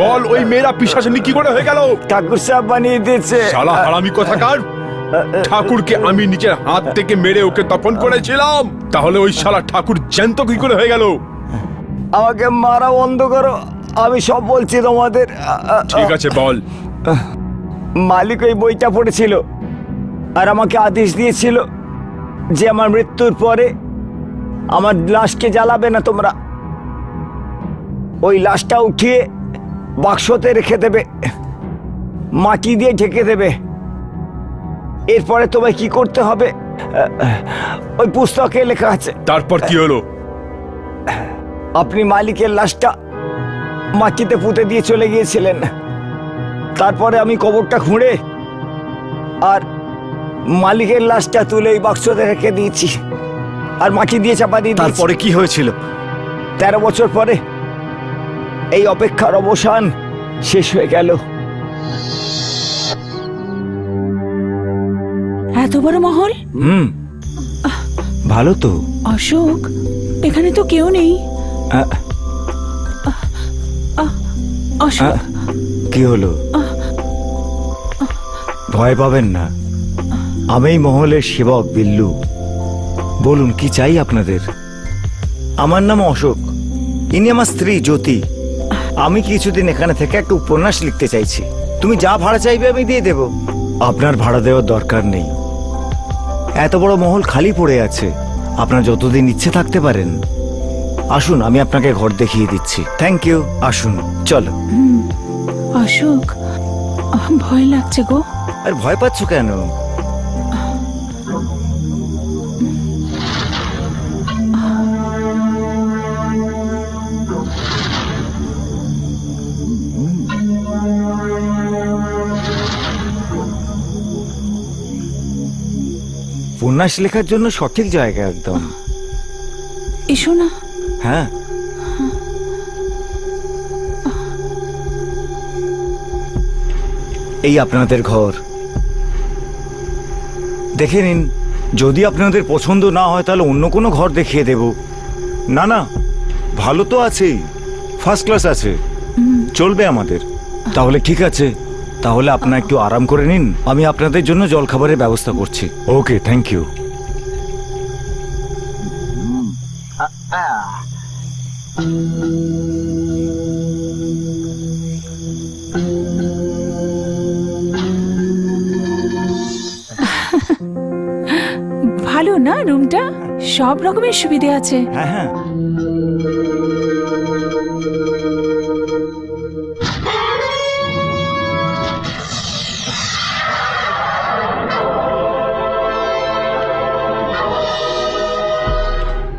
বল? ওই মেয়েরা পিশাচিনী কি করে হয়ে গেল? ঠাকুর সাহেব বানিয়ে দিয়েছে। শালা হারামি কোথাকার! ঠাকুরকে আমি নিজের হাত থেকে মেরে ওকে দফন করেছিলাম, তাহলে ওই শালা ঠাকুর জ্যান্ত কি করে হয়ে গেল? আমাকে মারা বন্ধ করো, আমি সব বলছি তোমাদের। ঠিক আছে বল। মালিক ওই বইটা পড়েছিল আর আমাকে আদেশ দিয়েছিল যে আমার মৃত্যুর পরে আমার লাশকে জ্বালাবে না তোমরা, ওই লাশটা উঠিয়ে বাক্সতে রেখে দেবে, মাটি দিয়ে ঢেকে দেবে। এরপরে তোমায় কি করতে হবে ওই পুস্তকে লেখা আছে। তারপর কি হলো? আপনি মালিকের লাশটা মাটিতে পুঁতে দিয়ে চলে গিয়েছিলেন, তারপরে আমি কবরটা খুঁড়ে আর মালিকের লাশটা তুলে এই বাক্সতে রেখে দিয়েছি আর মাটি দিয়ে চাপা দিয়ে দিয়েছি। তারপরে কি হয়েছিল? 13 বছর পরে এই অপেক্ষার অবসান শেষ হয়ে গেল। এত বড় মহল? ভালো তো। অশোক, এখানে তো কেউ নেই। অশোক, কি হলো? ভয় পাবেন না, আমি এই মহলের সেবক বিল্লু। বলুন কি চাই আপনাদের? আমার নাম অশোক, ইনি আমার স্ত্রী জ্যোতি। আমি কিছুদিন এখানে থেকে একটা উপন্যাস লিখতে চাইছি। তুমি যা ভাড়া চাইবে আমি দিয়ে দেব। আপনার ভাড়া দেওয়ার দরকার নেই, এত বড় মহল খালি পড়ে আছে, আপনার যতদিন ইচ্ছে থাকতে পারেন। আসুন, আমি আপনাকে ঘর দেখিয়ে দিচ্ছি। থ্যাংক ইউ, আসুন চলো। অশোক, ভয় লাগছে গো। আর ভয় পাচ্ছ কেন? উপন্যাস লেখার জন্য সঠিক জায়গা একদম। এসো না। হ্যাঁ, এই আপনাদের ঘর, দেখে নিন। যদি আপনাদের পছন্দ না হয় তাহলে অন্য কোনো ঘর দেখিয়ে দেব। না না, ভালো তো আছেই, ফার্স্ট ক্লাস আছে, চলবে আমাদের। তাহলে ঠিক আছে, তাহলে আপনারা একটু আরাম করে নিন, আমি আপনাদের জন্য জলখাবারের ব্যবস্থা করছি। ওকে, থ্যাংক ইউ। ভালো না রুমটা? সব রকমের সুবিধে আছে। হ্যাঁ হ্যাঁ,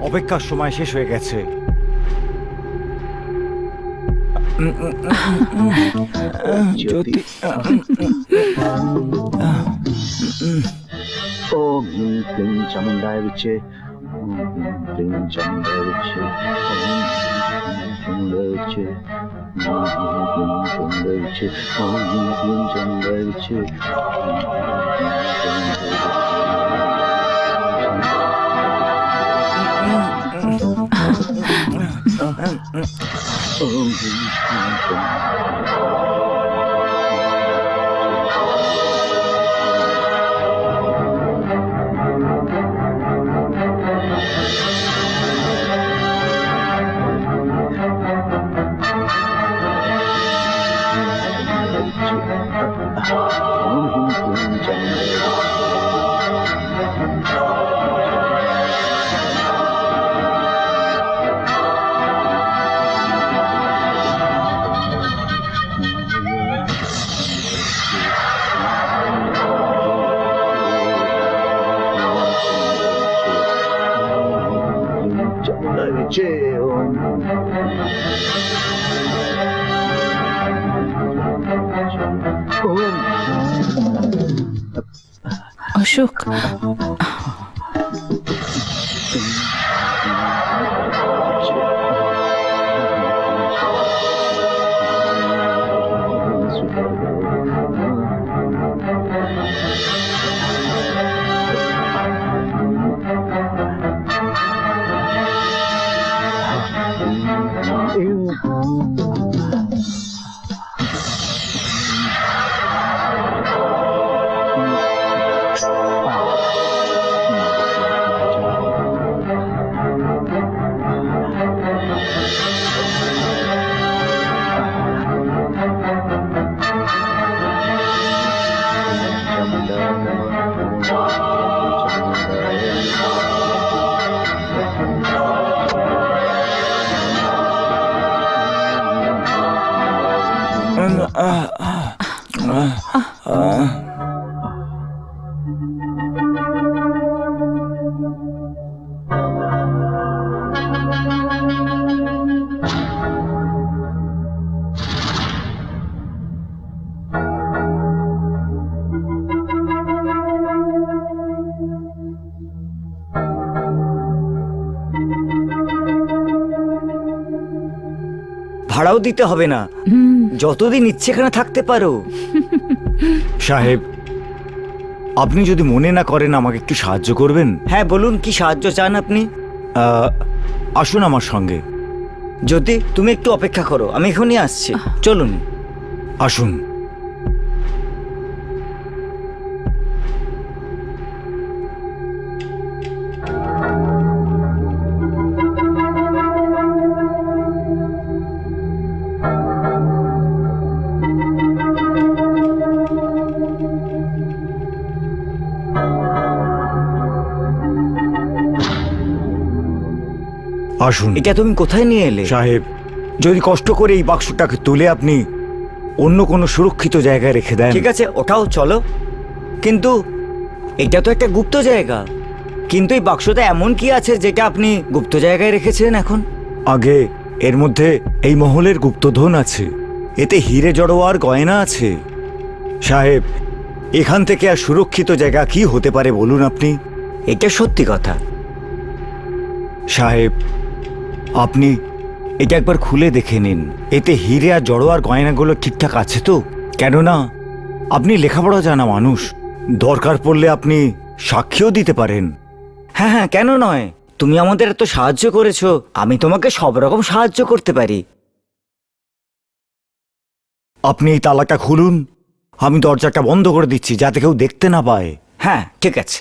অপেক্ষার সময় শেষ হয়ে গেছে। যদি ওম ক্লিং চামুণ্ডায় বিচ্ছে, ওম ক্লিং চামুণ্ডায় বিচ্ছে, ওম চামুণ্ডায় বিচ্ছে, ওম চামুণ্ডায় বিচ্ছে, ওম ক্লিং চামুণ্ডায় বিচ্ছে। অশোক, ভাড়াও দিতে হবে না, যতদিন ইচ্ছে এখানে থাকতে পারো। সাহেব, আপনি যদি মনে না করেন আমাকে একটু সাহায্য করবেন। হ্যাঁ বলুন, কি সাহায্য চান আপনি? আসুন আমার সঙ্গে। যদি তুমি একটু অপেক্ষা করো, আমি এখনই আসছি। চলুন, আসুন। আসুন। এটা তুমি কোথায় নিয়ে এলে? সাহেব, যদি কষ্ট করে এই বাক্সটাকে তুলে আপনি অন্য কোনো সুরক্ষিত জায়গায় রেখে দেন। ঠিক আছে, ওটাও চলো, কিন্তু এটা তো একটা গুপ্ত জায়গা। কিন্তু এই বাক্সটা এমন কি আছে যেটা আপনি গুপ্ত জায়গায় রেখেছেন এখন? আগে এর মধ্যে এই মহলের গুপ্তধন আছে, এতে হিরে জড়োয়ার গয়না আছে। সাহেব, এখান থেকে আর সুরক্ষিত জায়গা কি হতে পারে বলুন আপনি? এটা সত্যি কথা। সাহেব, আপনি এটা একবার খুলে দেখে নিন, এতে হিরে আর জড়োয়ার গয়নাগুলো ঠিকঠাক আছে তো? কেননা আপনি লেখাপড়া জানা মানুষ, দরকার পড়লে আপনি সাক্ষীও দিতে পারেন। হ্যাঁ হ্যাঁ, কেন নয়? তুমি আমাদের এত সাহায্য করেছো, আমি তোমাকে সব রকম সাহায্য করতে পারি। আপনি এই তালাটা খুলুন, আমি দরজাটা বন্ধ করে দিচ্ছি যাতে কেউ দেখতে না পায়। হ্যাঁ ঠিক আছে।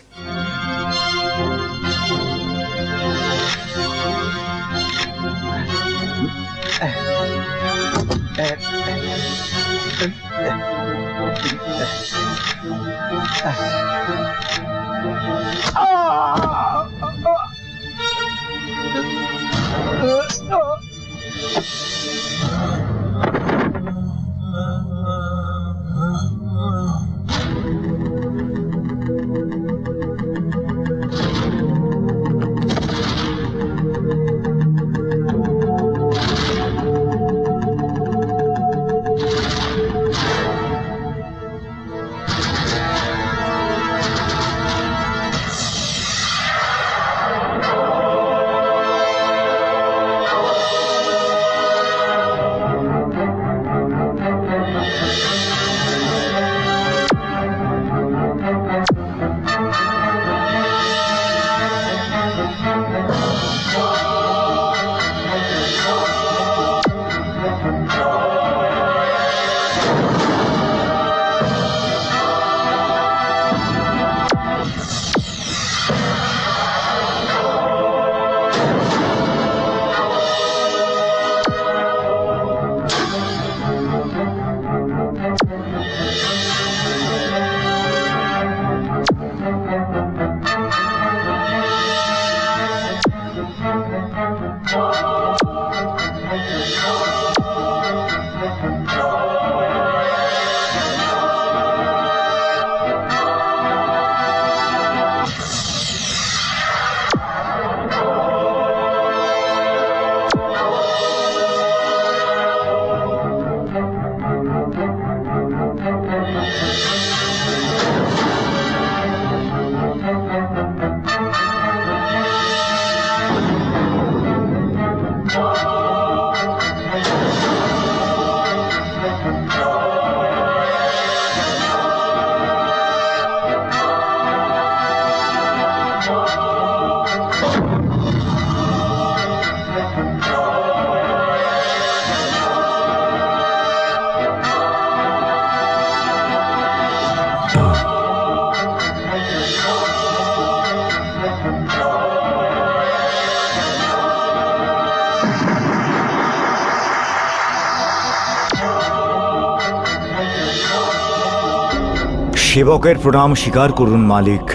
সেবকের প্রণাম স্বীকার করুন মালিক।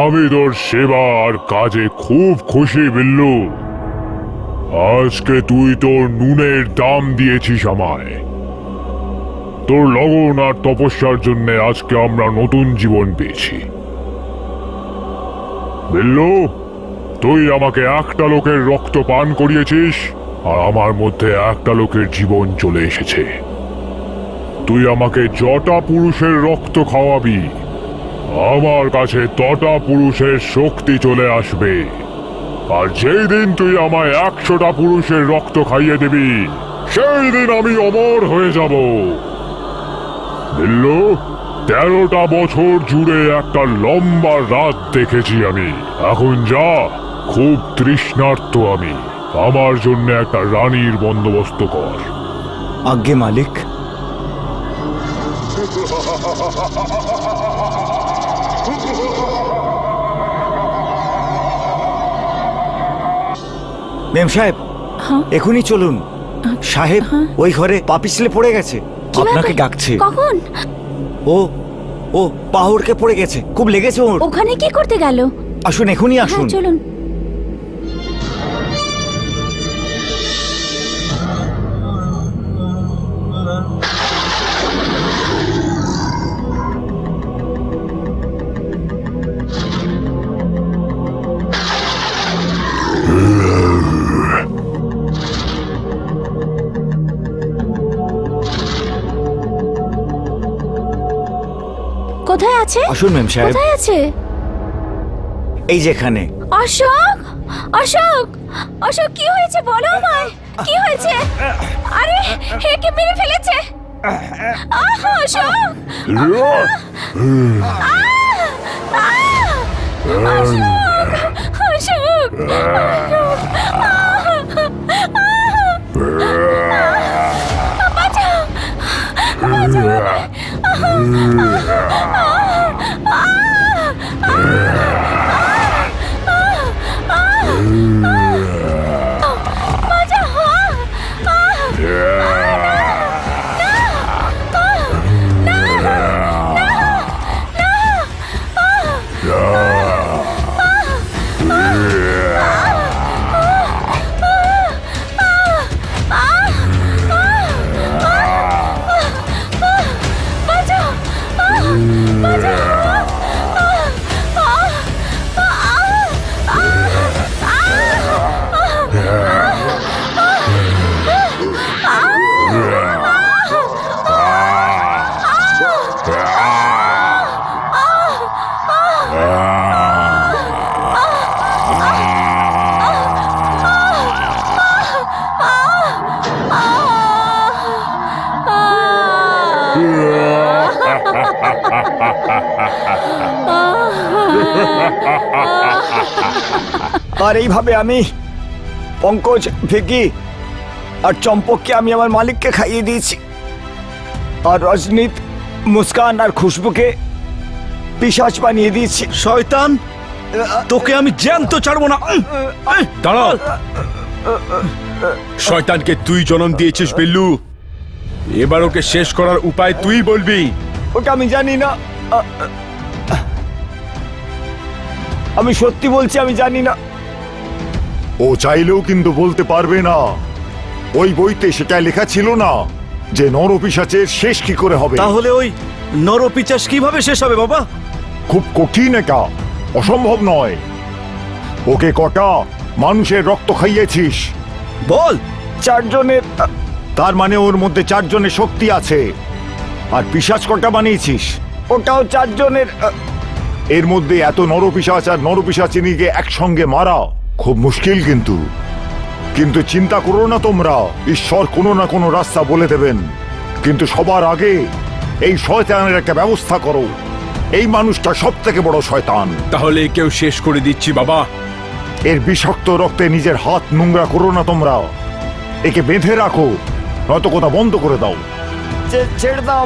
আমি তোর সেবা আর কাজে খুব খুশি বিল্লু। আজকে তুই তোর নুনের দাম দিয়েছিস আমায়। তোর লগন আর তপস্যার জন্য আজকে আমরা নতুন জীবন পেয়েছি। বিল্লু, তুই আমাকে একটা লোকের রক্ত পান করিয়েছিস আর আমার মধ্যে একটা লোকের জীবন চলে এসেছে। তুই আমাকে যটা পুরুষের রক্ত খাওয়াবি আমার কাছে তটা পুরুষের শক্তি চলে আসবে। আর যেই দিন তুই আমায় 100টা পুরুষের রক্ত খাইয়ে দিবি সেই দিন আমি অমর হয়ে যাব। বিল্লু, 13টা বছর জুড়ে একটা লম্বা রাত দেখেছি আমি। এখন যা, খুব তৃষ্ণার্ত আমি। আমার জন্য একটা রানীর বন্দোবস্ত কর। আজ্ঞে মালিক। মেম সাহেব, এখনই চলুন। সাহেব ওই ঘরে পা পিছলে পড়ে গেছে, আপনাকে ডাকছে। কখন? ও পাহড়কে পড়ে গেছে, খুব লেগেছে ওর। ওখানে কি করতে গেল? আসুন, এখনই আসুন। চলুন। কোথায় আছে? আসুন মেম সাহেব। কোথায় আছে? এই যেখানে। অশোক, অশোক, অশোক, কি হয়েছে বলো আমায়? কি হয়েছে? আরে একে মেরে ফেলেছে। অশোক, অশোক, বাঁচাও, আর এইভাবে আমি পঙ্কজ, ভিকি আর চম্পককে আমি আমার মালিককে খাইয়ে দিয়েছি। আর রজনীত, মুস্কান আর খুশবুকে পিশাচ বানিয়ে দিয়েছি। শয়তান, তোকে আমি জ্যান্ত ছাড়বো না। দাঁড়াও। শয়তানকে তুই জন্ম দিয়েছিস বিল্লু, এবার ওকে শেষ করার উপায় তুই বলবি। ওটা আমি জানি না। আমি সত্যি বলছি, আমি জানি না। ও চাইলেও কিন্তু বলতে পারবে না। ওই বইতে সেটা লেখা ছিল না যে নরপিশাচের শেষ কি করে হবে। তাহলে ওই নরপিচাস কিভাবে শেষ হবে বাবা? খুব কঠিন, এটা অসম্ভব নয়। ওকে কটা মানুষের রক্ত খাইয়েছিস? বল। 4 জনের। তার মানে ওর মধ্যে 4 জনের শক্তি আছে। আর পিশাচ কটা বানিয়েছিস? ওটাও 4 জনের। এর মধ্যে এত নরপিশাচ আর নরপিশাচিনীকে একসঙ্গে মারা খুব মুশকিল। কিন্তু চিন্তা করো না তোমরা, ঈশ্বর কোনো না কোনো রাস্তা বলে দেবেন। কিন্তু সবার আগে এই শয়তানের একটা ব্যবস্থা করো। এই মানুষটা সব থেকে বড় শয়তান। তাহলে কেউ শেষ করে দিচ্ছি বাবা। এর বিষাক্ত রক্তে নিজের হাত নোংরা করো না তোমরা। একে বেঁধে রাখো, নয়তো কথা বন্ধ করে দাও। ছেড়ে দাও,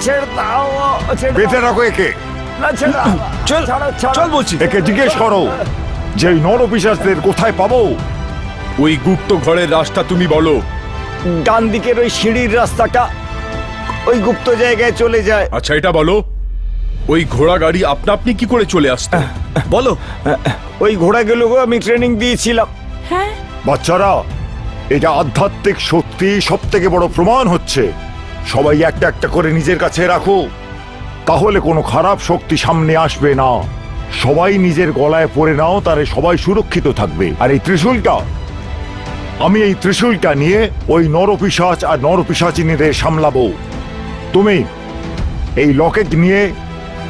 ছেড়ে দাও। বেঁধে রাখো একে। না, ছেড়ে দাও। চল চল বলছি। একে জিজ্ঞেস করো যে এই নরপিশাচদের কোথায় পাবো। ওই গুপ্ত ঘরের রাস্তা তুমি বলো। ডান দিকের ওই সিঁড়ির রাস্তাটা ওই গুপ্ত জায়গায় চলে যায়। আচ্ছা এটা বলো, ওই ঘোড়া গাড়ি আপনা আপনি কি করে চলে আসতো? বলো। ওই ঘোড়াগুলোকে আমি ট্রেনিং দিয়েছিলাম। হ্যাঁ, বাচ্চারা, এটা আধ্যাত্মিক শক্তি সব থেকে বড় প্রমাণ হচ্ছে। সবাই একটা একটা করে নিজের কাছে রাখো, তাহলে কোনো খারাপ শক্তি সামনে আসবে না। সবাই নিজের গলায় পরে নাও, তারে সবাই সুরক্ষিত থাকবে। আর এই ত্রিশূলটা, আমি এই ত্রিশূলটা নিয়ে ওই নরপিশাচ আর নরপিশাচিনীদের সামলাবো। তুমি এই লকেট নিয়ে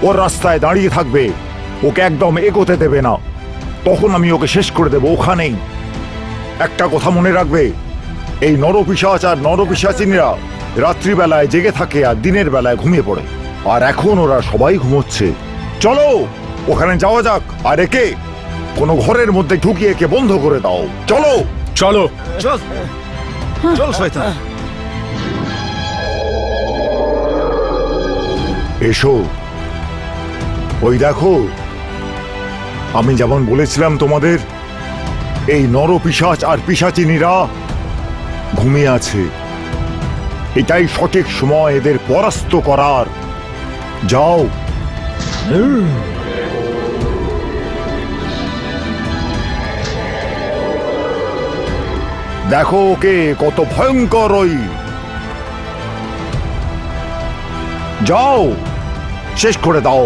ওর রাস্তায় দাঁড়িয়ে থাকবে, ওকে একদম এগোতে দেবে না। তখন আমি ওকে শেষ করে দেবো ওখানেই। একটা কথা মনে রাখবে, এই নরপিশাচ আর নরপিশাচিনীরা রাত্রিবেলায় জেগে থাকে আর দিনের বেলায় ঘুমিয়ে পড়ে। আর এখন ওরা সবাই ঘুমোচ্ছে। চলো ওখানে যাওয়া যাক, আর একে কোনো ঘরের মধ্যে ঢুকিয়ে একে বন্ধ করে দাও। চলো চলো। চল চল শয়তান। এসো। ওই দেখো, আমি যেমন বলেছিলাম তোমাদের, এই নরপিশাচ আর পিশাচিনীরা ঘুমিয়ে আছে। এটাই সঠিক সময় এদের পরাস্ত করার। যাও। দেখো ওকে কত ভয়ঙ্কর ওই। যাও, শেষ করে দাও।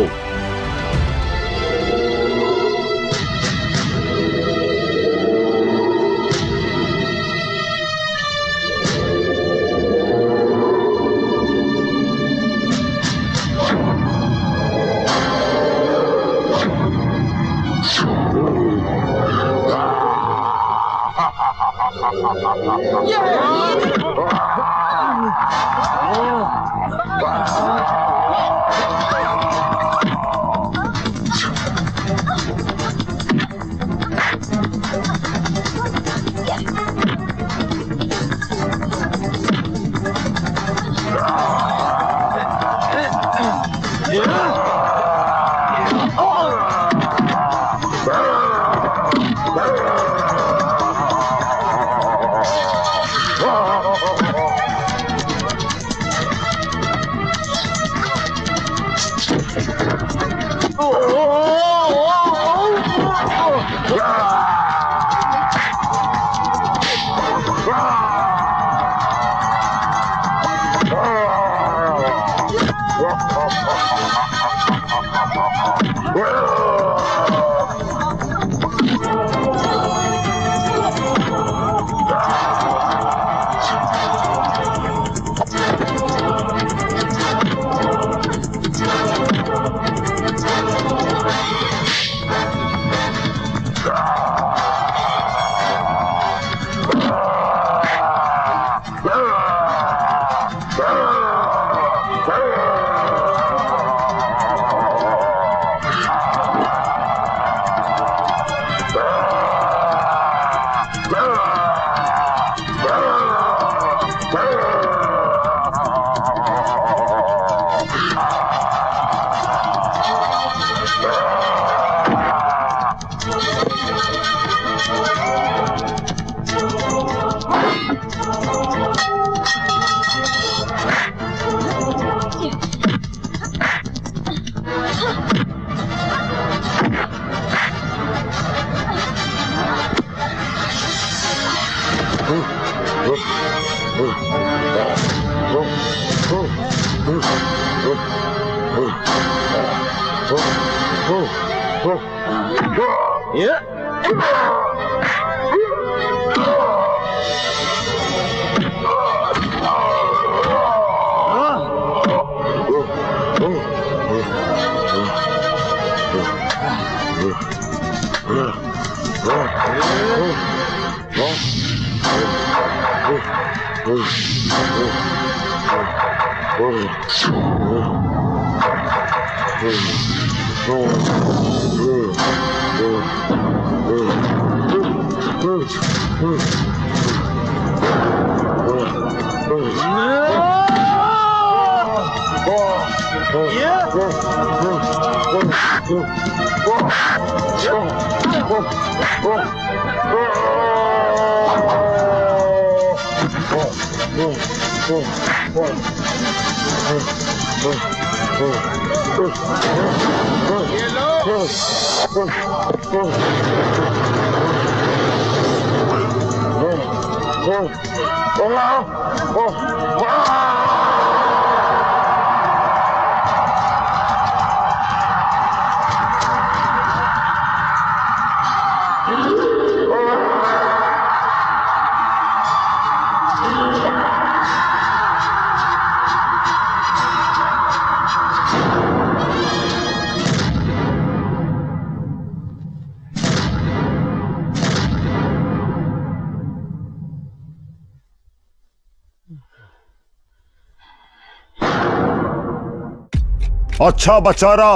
আচ্ছা বাচ্চারা,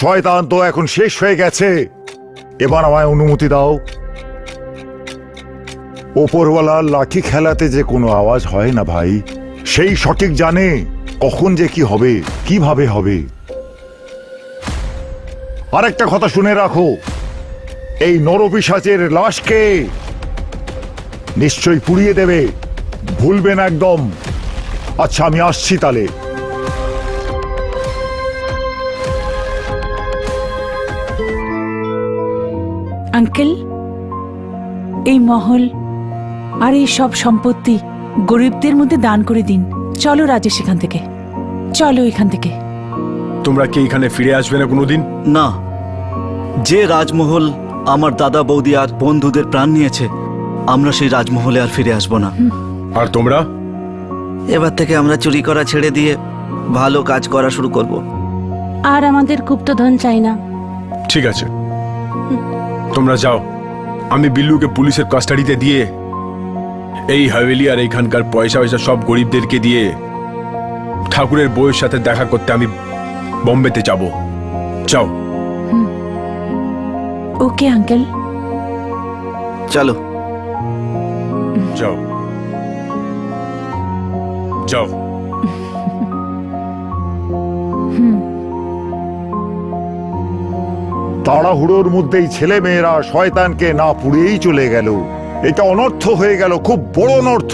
শয়তান তো এখন শেষ হয়ে গেছে। এবার আমায় অনুমতি দাও। ওপরওয়ালার লাঠি খেলাতে যে কোনো আওয়াজ হয় না ভাই, সেই সঠিক জানে কখন যে কি হবে, কিভাবে হবে। আরেকটা কথা শুনে রাখো, এই নরপিশাচের লাশকে নিশ্চয়ই পুড়িয়ে দেবে, ভুলবে না একদম। আচ্ছা, আমি আসছি তাহলে। আঙ্কেল, এই মহল আর এই সব সম্পত্তি গরিবদের মধ্যে দান করে দিন। চলো রাজেশ, এখান থেকে চলো, এখান থেকে। তোমরা কি এখানে ফিরে আসবে না কোনোদিন? না, যে রাজমহল আমার দাদা বৌদি আর বন্ধুদের প্রাণ নিয়েছে, আমরা সেই রাজমহলে আর ফিরে আসবো না। আর তোমরা? এবার থেকে আমরা চুরি করা ছেড়ে দিয়ে ভালো কাজ করা শুরু করব। আর আমাদের গুপ্তধন চাই না। ঠিক আছে, তোমরা যাও। আমি বিল্লুকে পুলিশের কাস্টাডিতে দিয়ে এই হাভেলি আর এইখানকার পয়সা সব গরিবদেরকে দিয়ে ঠাকুরের বউয়ের সাথে দেখা করতে আমি বোম্বেতে যাব। যাও। ওকে আঙ্কেল, চলো। যাও যাও। তাড়াহুড়োর মধ্যেই ছেলে মেয়েরা শয়তানকে না পুড়িয়েই চলে গেল। এটা অনর্থ হয়ে গেল, খুব বড় অনর্থ।